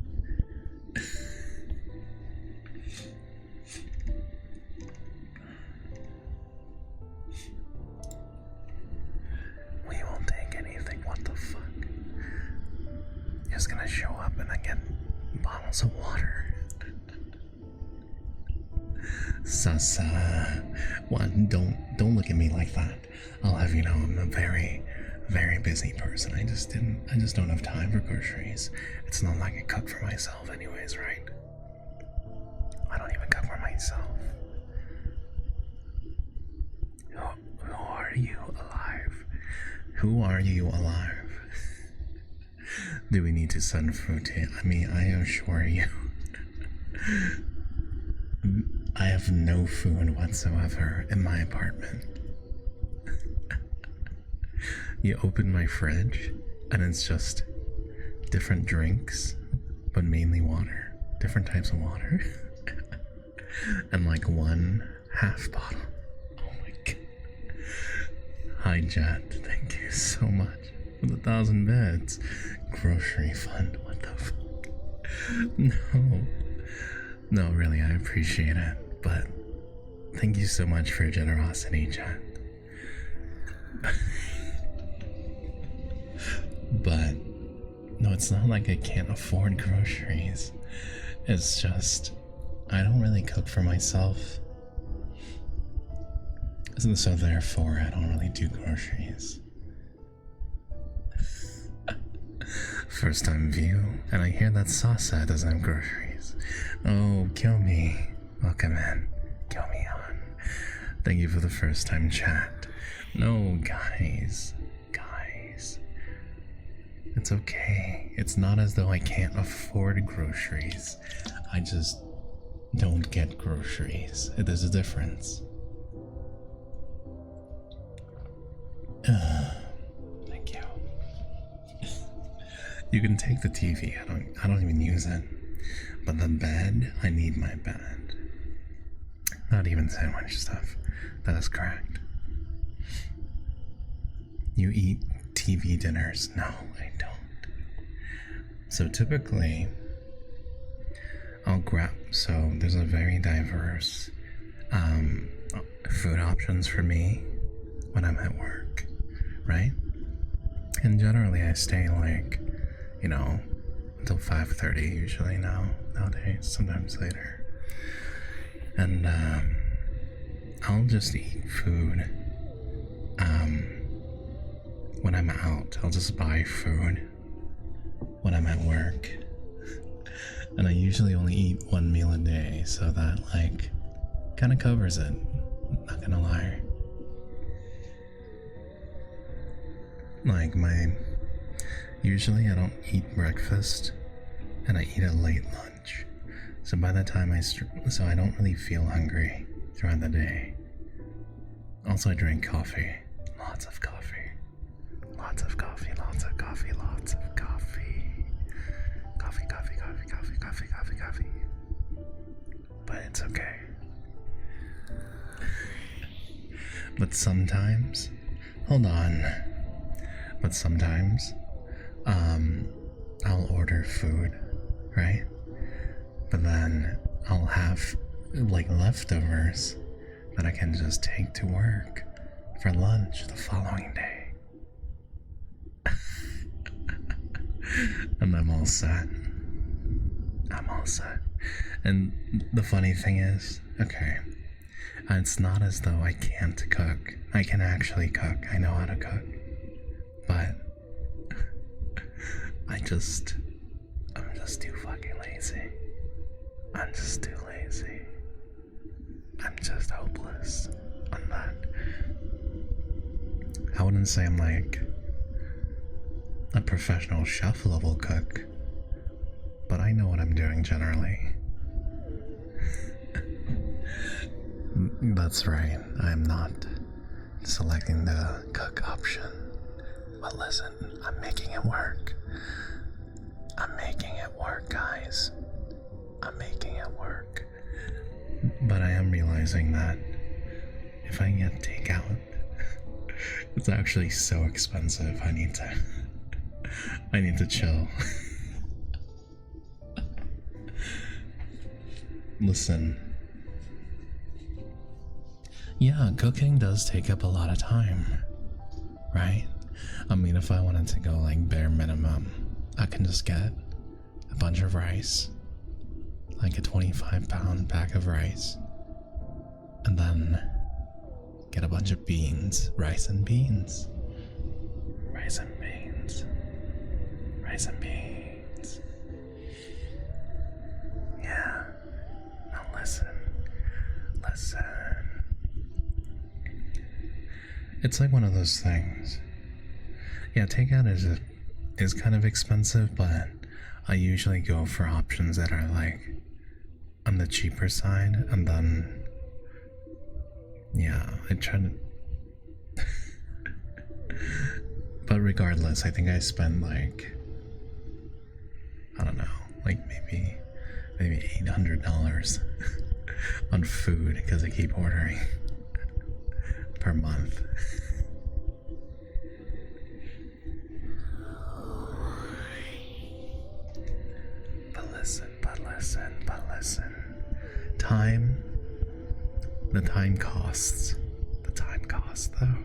We won't take anything. What the fuck? You're just gonna show up and then get bottles of water. Sasa, what? Don't look at me like that. I'll have you know I'm a very, very busy person. I just don't have time for groceries. It's not like I cook for myself anyways, right? I don't even cook for myself. Who are you alive? Who are you alive? Do we need to send food to you? I mean, I assure you, I have no food whatsoever in my apartment. You open my fridge, and it's just different drinks, but mainly water. Different types of water. And like one half bottle. Oh my god. Hi, Jet. Thank you so much for the 1,000 bits. Grocery fund. What the fuck? No. No, really, I appreciate it. But thank you so much for your generosity, Jet. But no, it's not like I can't afford groceries. It's just I don't really cook for myself. So therefore I don't really do groceries. First time view, and I hear that Sasa doesn't have groceries. Oh, kill me. Welcome in. Kill me on. Thank you for the first time chat. No, guys. It's okay. It's not as though I can't afford groceries. I just don't get groceries. There's a difference. Thank you. You can take the TV. I don't even use it. But the bed, I need my bed. Not even sandwich stuff. That is correct. You eat TV dinners? No, I don't. So typically, I'll grab. So there's a very diverse food options for me when I'm at work, right? And generally, I stay like, until 5:30 usually nowadays, sometimes later. And I'll just eat food. When I'm out, I'll just buy food when I'm at work. And I usually only eat one meal a day, so that kind of covers it. Not gonna lie. Usually I don't eat breakfast, and I eat a late lunch. So by the time so I don't really feel hungry throughout the day. Also, I drink coffee. Lots of coffee. Lots of coffee, lots of coffee, lots of coffee. Coffee. But it's okay. But sometimes, hold on. But sometimes, I'll order food, right? But then I'll have leftovers that I can just take to work for lunch the following day. And I'm all set. And the funny thing is, okay, it's not as though I can't cook. I can actually cook. I know how to cook. But I'm just too fucking lazy. I'm just too lazy. I'm just hopeless on that. I wouldn't say I'm like a professional chef level cook, but I know what I'm doing generally. That's right, I'm not selecting the cook option. But listen, I'm making it work. I'm making it work, guys. I'm making it work. But I am realizing that if I get takeout, it's actually so expensive. I need to chill. Listen. Yeah, cooking does take up a lot of time, right? I mean, if I wanted to go like bare minimum, I can just get a bunch of rice, like a 25-pound pack of rice, and then get a bunch of beans, rice and beans, rice and beans, rice and beans. Yeah, now listen. It's like one of those things. Yeah, takeout is kind of expensive, but I usually go for options that are like on the cheaper side, and then yeah, I try to. But regardless, I think I spend like, I don't know, like maybe $800 on food because I keep ordering per month. But listen. Time. The time costs. The time costs, though.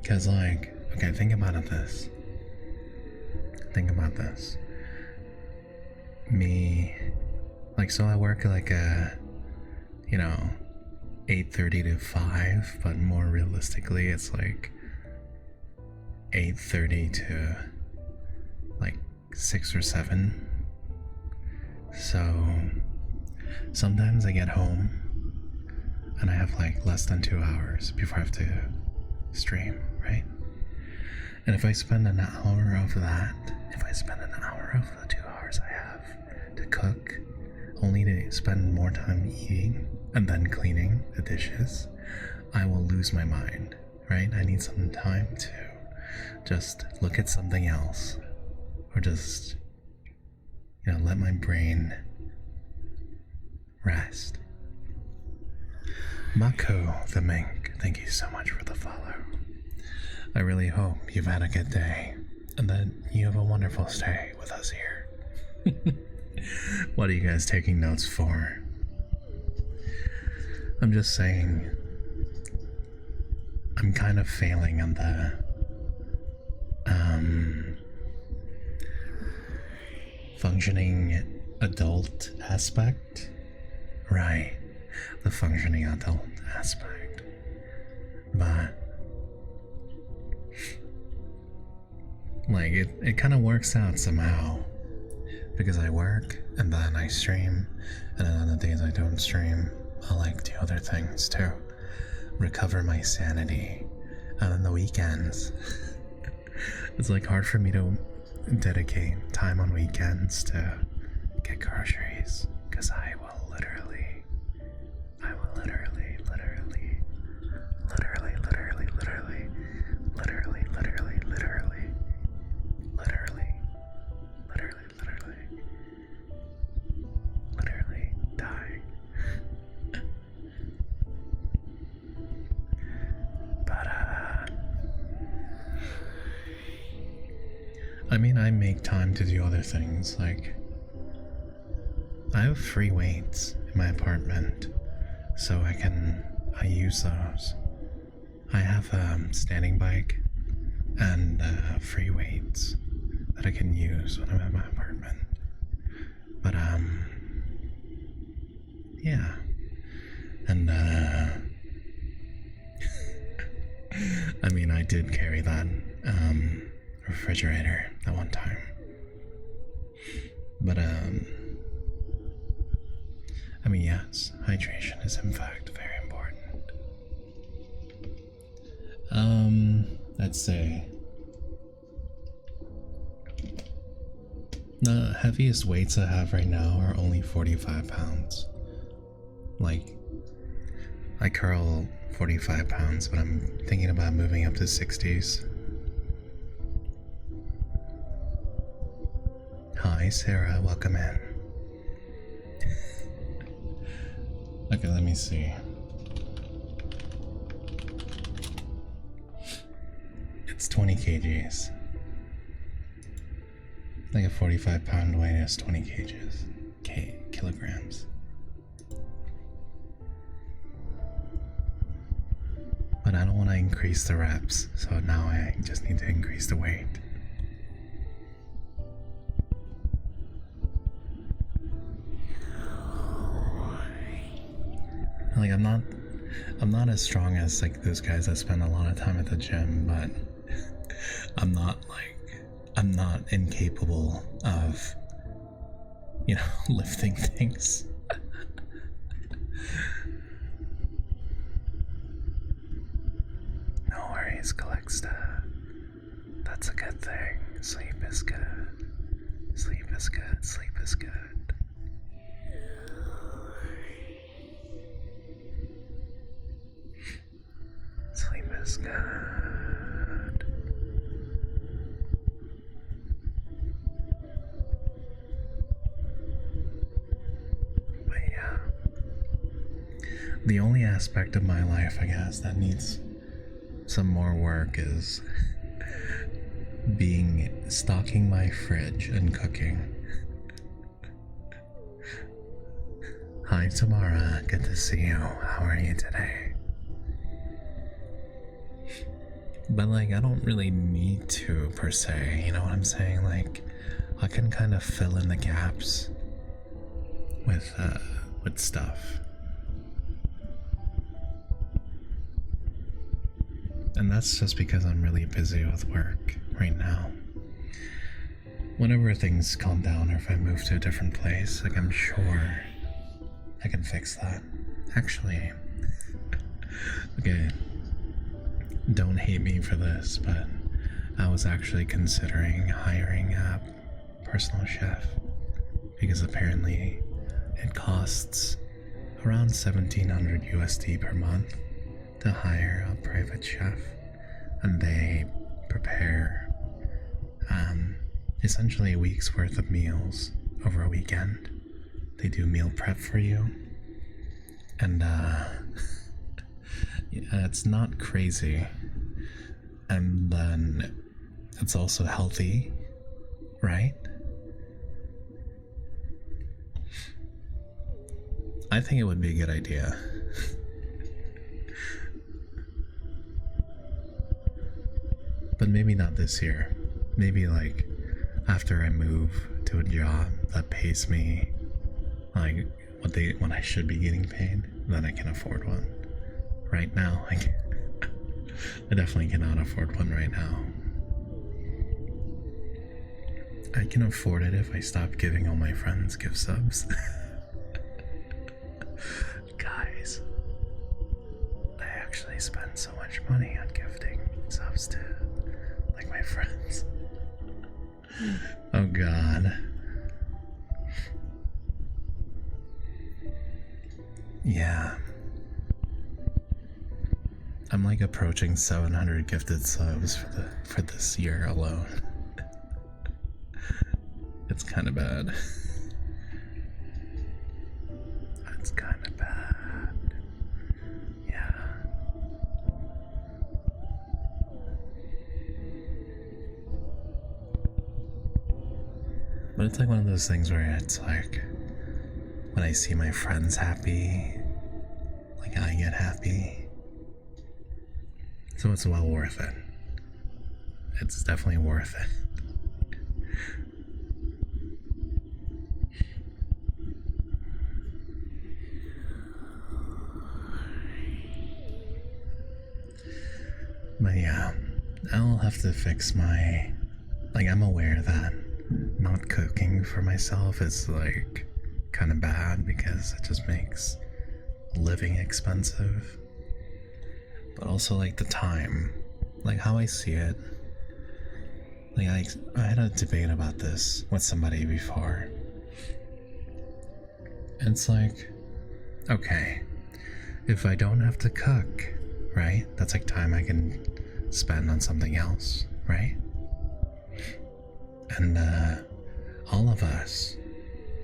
Because, like, okay, think about this. Me, like, so I work like a, 8:30 to 5, but more realistically, it's like 8:30 to like 6 or 7. So sometimes I get home and I have like less than 2 hours before I have to stream, right? And if I spend an hour of that, if I spend an hour of the 2 hours I have to cook, only to spend more time eating and then cleaning the dishes, I will lose my mind, right? I need some time to just look at something else, or just, let my brain rest. Mako the Mink, thank you so much for the follow. I really hope you've had a good day and that you have a wonderful stay with us here. What are you guys taking notes for? I'm just saying, I'm kind of failing on the functioning adult aspect. Right, the functioning adult aspect. But like it kind of works out somehow, because I work and then I stream, and then on the days I don't stream, I like do other things to recover my sanity. And on the weekends, it's like hard for me to dedicate time on weekends to get groceries, because I will literally die. But I mean, I make time to do other things, like I have free weights in my apartment, so I use those. I have a standing bike and free weights that I can use when I'm at my apartment. But yeah. And I mean, I did carry that refrigerator at one time. But I mean, yes, hydration is in fact very important. Let's say The heaviest weights I have right now are only 45 pounds. Like, I curl 45 pounds, but I'm thinking about moving up to 60s. Hi, Sarah, welcome in. Okay, let me see. It's 20 kgs. Like a 45-pound weight is 20 kgs. Kilograms. But I don't want to increase the reps, so now I just need to increase the weight. Like I'm not as strong as like those guys that spend a lot of time at the gym, but I'm not incapable of, you know, lifting things. No worries, Calixta. That's a good thing. Sleep is good. Sleep is good. Sleep is good. Sleep is good. But yeah, the only aspect of my life, I guess, that needs some more work is stocking my fridge and cooking. Hi Tamara, good to see you. How are you today? But like, I don't really need to per se, you know what I'm saying? Like, I can kind of fill in the gaps with stuff. And that's just because I'm really busy with work right now. Whenever things calm down or if I move to a different place, like I'm sure I can fix that. Actually, okay, don't hate me for this, but I was actually considering hiring a personal chef because apparently it costs around 1,700 USD per month to hire a private chef, and they prepare essentially a week's worth of meals over a weekend. They do meal prep for you, and yeah, it's not crazy, and then it's also healthy, right? I think it would be a good idea. But maybe not this year. Maybe like after I move to a job that pays me like what I should be getting paid, then I can afford one. Right now, I definitely cannot afford one right now. I can afford it if I stop giving all my friends gift subs. Guys, I actually spend so much money on gifting subs to like my friends. Oh god. Yeah. I'm like approaching 700 gifted subs for this year alone. It's kind of bad. It's kind of bad. Yeah. But it's like one of those things where it's like, when I see my friends happy, like I get happy. So it's well worth it. It's definitely worth it. But yeah, I'll have to fix my, like, I'm aware that not cooking for myself is like kind of bad because it just makes living expensive. But also like the time, like how I see it, Like, I had a debate about this with somebody before. It's like, okay, if I don't have to cook, right? That's like time I can spend on something else, right? And all of us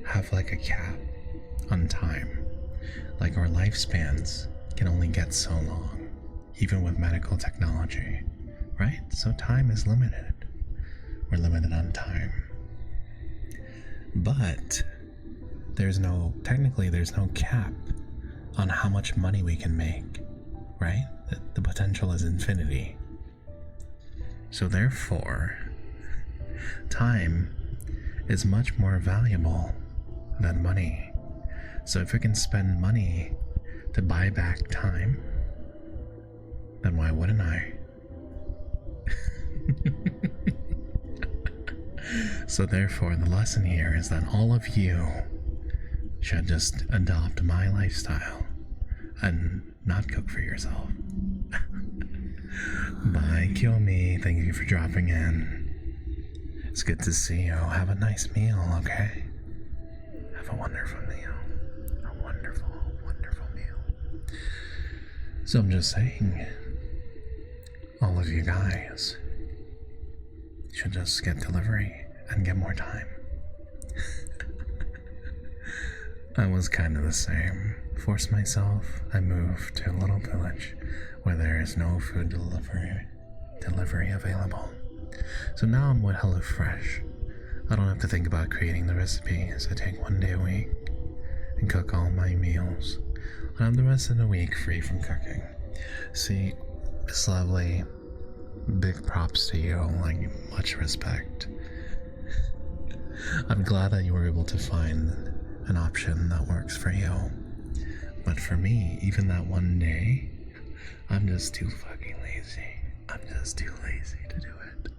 have like a cap on time. Like our lifespans can only get so long, even with medical technology, right? So time is limited. We're limited on time. But technically there's no cap on how much money we can make, right? The potential is infinity. So therefore, time is much more valuable than money. So if we can spend money to buy back time, then why wouldn't I? So therefore, the lesson here is that all of you should just adopt my lifestyle and not cook for yourself. Bye, Kill Me. Thank you for dropping in. It's good to see you. Have a nice meal, okay? Have a wonderful meal. A wonderful, wonderful meal. So I'm just saying, all of you guys should just get delivery and get more time. I was kind of the same. Forced myself, I moved to a little village where there is no food delivery available. So now I'm with HelloFresh. I don't have to think about creating the recipes. I take 1 day a week and cook all my meals. I have the rest of the week free from cooking. See, it's lovely. Big props to you, like much respect. I'm glad that you were able to find an option that works for you. But for me, even that 1 day, I'm just too fucking lazy. I'm just too lazy to do it.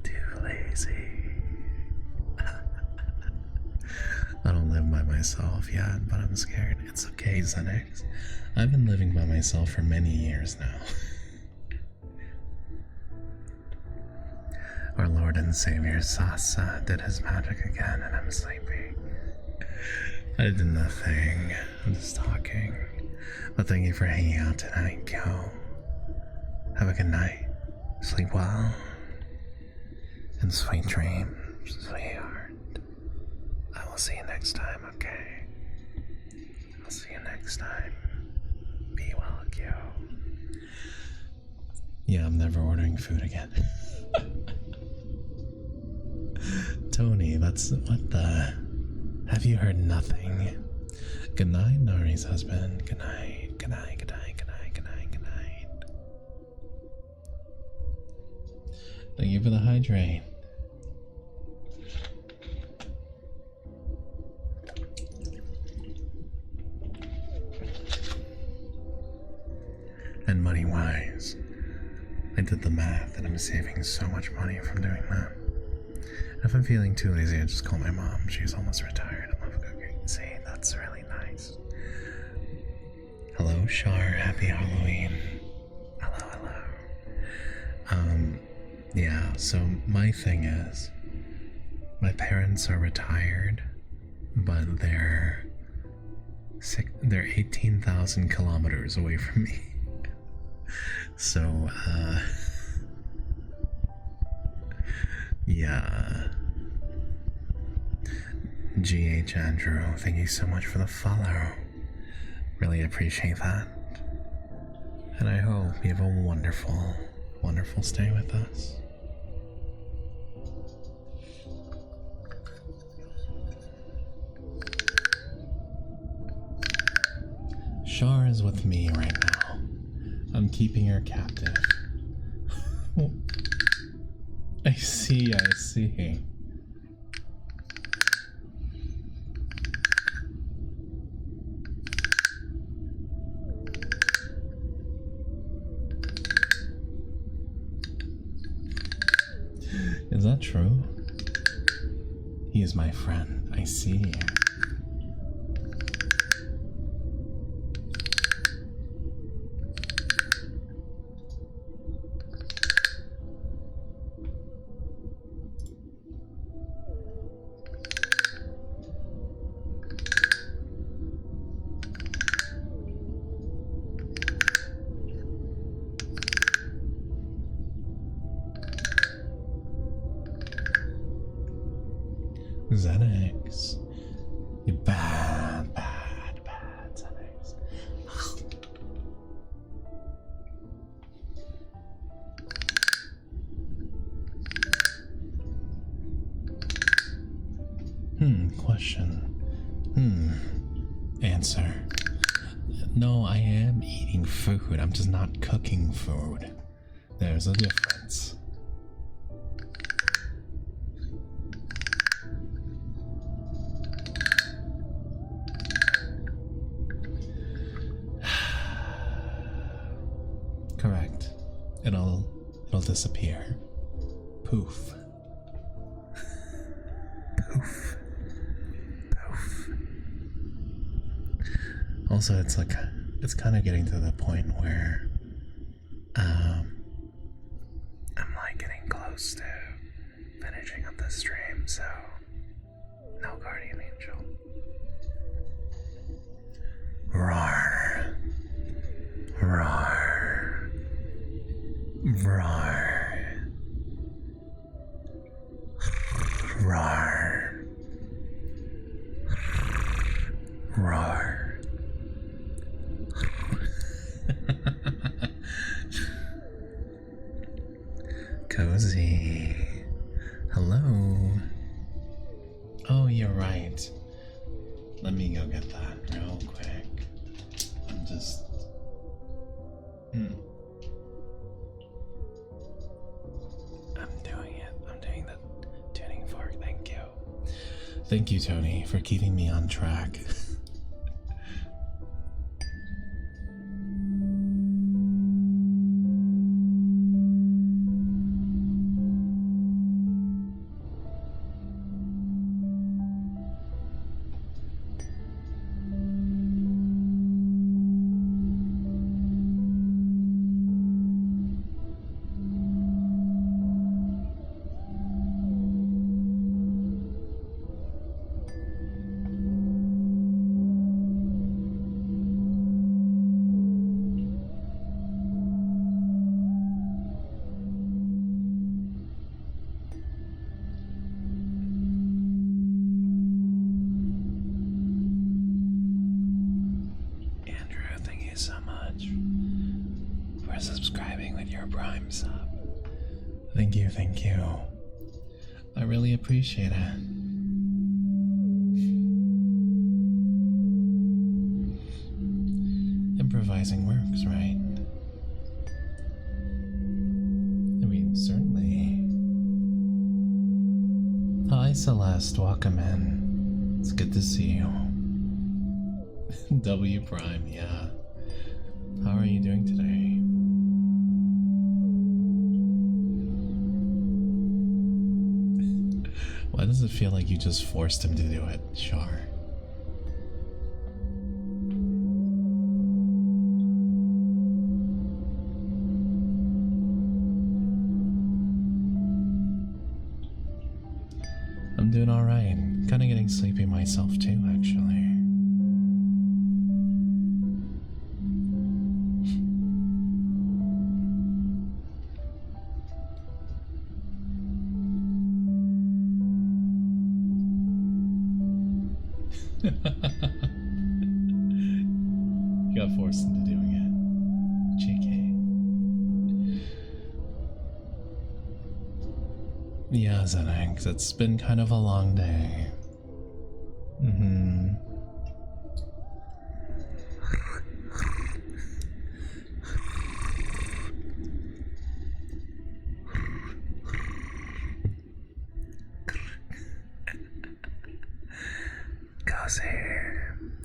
Too lazy. I don't live by myself yet, but I'm scared. It's okay, Xenix. I've been living by myself for many years now. Our Lord and Savior Sasa did his magic again, and I'm sleepy. I did nothing. I'm just talking. But thank you for hanging out tonight, yo. Have a good night. Sleep well. And sweet dreams, sweetheart. I will see you next time, okay? I'll see you next time. Be well, yo. Yeah, I'm never ordering food again. Tony, that's what the... Have you heard nothing? Good night, Nari's husband. Good night, good night, good night, good night, good night, good night. Thank you for the hydrate. And money-wise, I did the math and I'm saving so much money from doing that. If I'm feeling too lazy, I just call my mom. She's almost retired. I love cooking. See, that's really nice. Hello, Shar. Happy Halloween. Hello, hello. Yeah, so my thing is, my parents are retired, but they're 18,000 kilometers away from me. So, yeah. GH Andrew, thank you so much for the follow. Really appreciate that. And I hope you have a wonderful, wonderful stay with us. Shar is with me right now. I'm keeping her captive. I see, I see. Is that true? He is my friend. I see. Xenix. You bad, bad, bad Xenix. Question. Answer. No, I am eating food. I'm just not cooking food. There's a difference. Correct. It'll disappear. Poof. Poof. Poof. Also, it's like, it's kind of getting to the point where I'm like getting close to finishing up the stream, so no guardian angel. Roar. Roar. Roar. Roar. Roar. Cozy. Hello. Oh, you're right. Let me go get that real quick. I'm just... I'm doing it. I'm doing the tuning fork. Thank you. Thank you, Tony, for keeping me on track. Thank you. I really appreciate it. Improvising works, right? I mean, certainly. Hi, Celeste. Welcome in. It's good to see you. W Prime, yeah. How are you doing today? Why does it feel like you just forced him to do it, Char? I'm doing alright. Kinda getting sleepy myself too, actually. You got forced into doing it. Cheeky. Yeah, Xanax, it's been kind of a long day.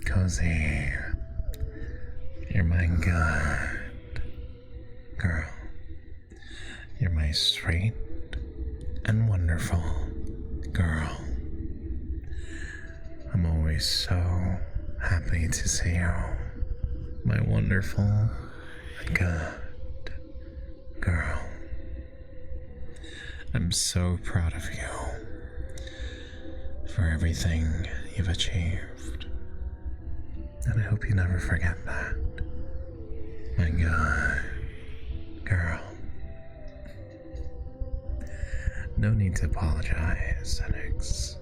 Cozy. You're my good girl. You're my straight and wonderful girl. I'm always so happy to see you, my wonderful and good girl. I'm so proud of you for everything you've achieved. And I hope you never forget that. My good girl. No need to apologize, Xenix.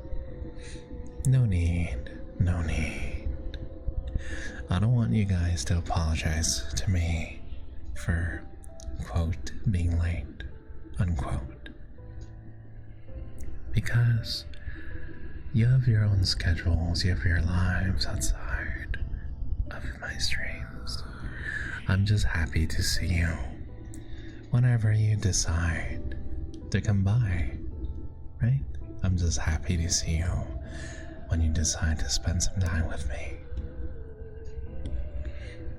No need. No need. I don't want you guys to apologize to me for, quote, being late, unquote. Because you have your own schedules, you have your lives outside of my streams. I'm just happy to see you whenever you decide to come by, right? I'm just happy to see you when you decide to spend some time with me.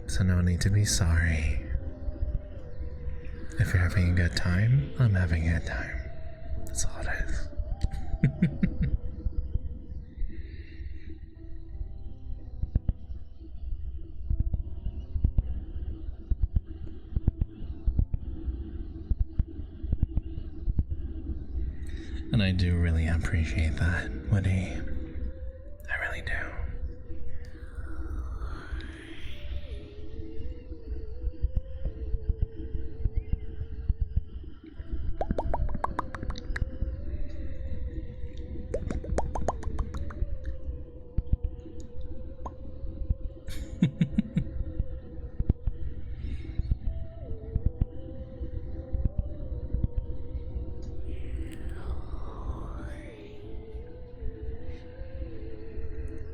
So no need to be sorry. If you're having a good time, I'm having a good time. That's all it is. And I do really appreciate that, Woody. I really do.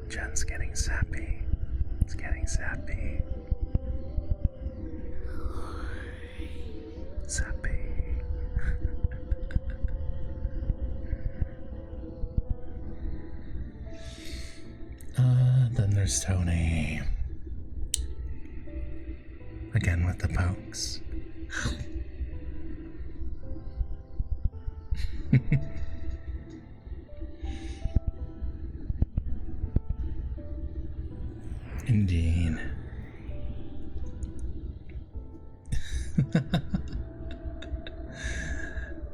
Jen's getting sappy. It's getting sappy. Sappy. Then there's Tony. Again with the pokes. Indeed.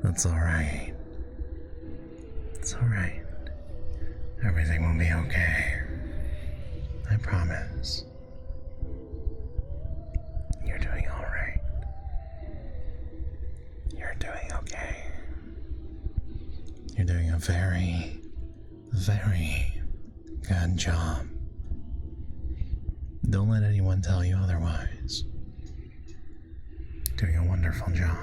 That's alright. It's alright. Everything will be okay. I promise. You're doing alright. You're doing okay. You're doing a very, very good job. Don't let anyone tell you otherwise. Doing a wonderful job.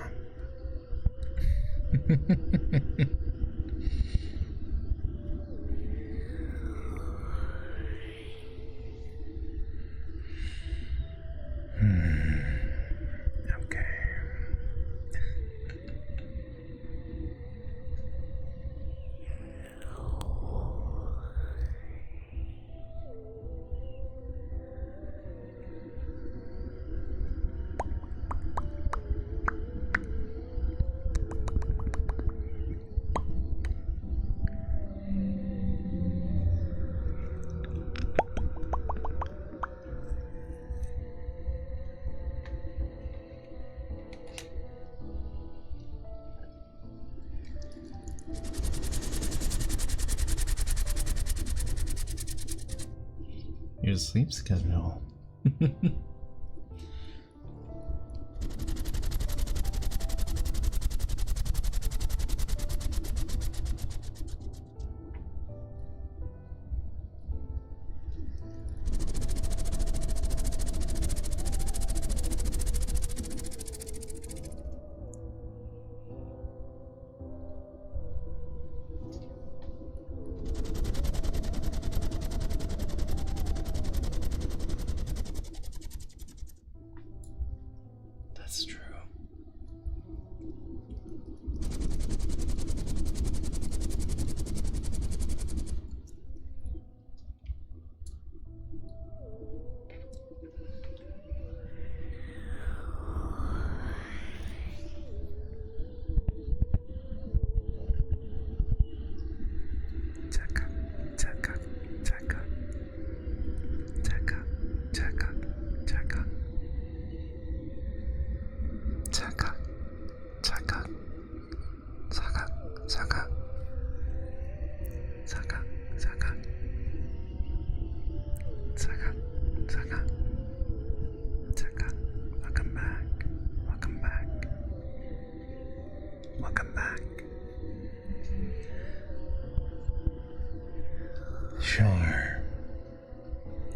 Okay. Your sleep schedule.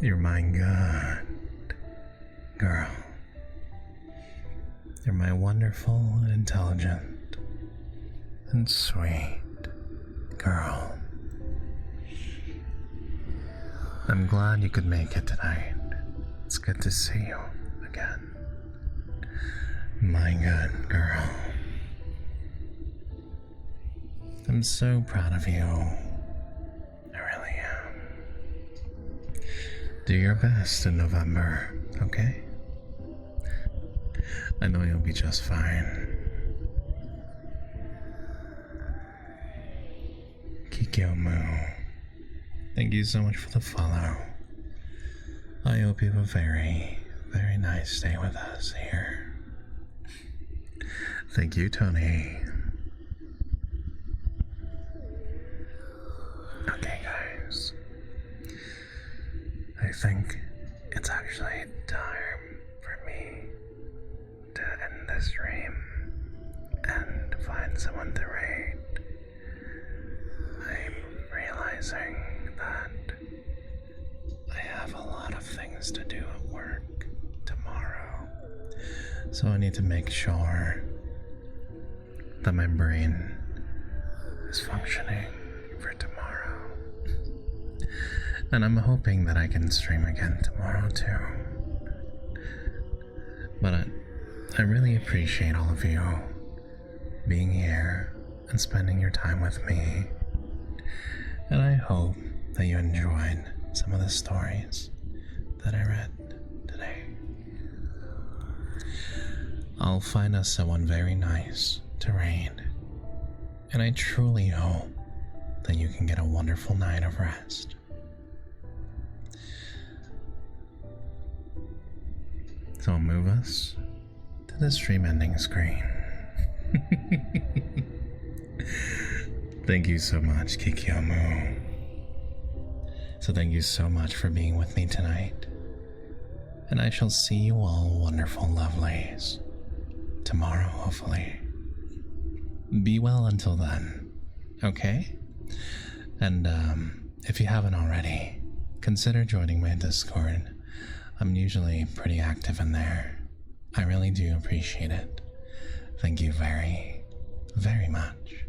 You're my good girl. You're my wonderful and intelligent and sweet girl. I'm glad you could make it tonight. It's good to see you again. My good girl. I'm so proud of you. I really am. Do your best in November, okay? I know you'll be just fine. Kikyomu, thank you so much for the follow. I hope you have a very, very nice day with us here. Thank you, Tony. Okay, guys. I think it's actually time for me to end this stream and find someone to raid. I'm realizing that I have a lot of things to do at work tomorrow, so I need to make sure that my brain is functioning for tomorrow. And I'm hoping that I can stream again tomorrow too. But I really appreciate all of you being here and spending your time with me. And I hope that you enjoyed some of the stories that I read today. I'll find us someone very nice to raid, and I truly hope that you can get a wonderful night of rest. So I'll move us to the stream ending screen. Thank you so much, Kikyomu. So thank you so much for being with me tonight. And I shall see you all wonderful lovelies tomorrow, hopefully. Be well until then, okay? And if you haven't already, consider joining my Discord. I'm usually pretty active in there. I really do appreciate it. Thank you very, very much.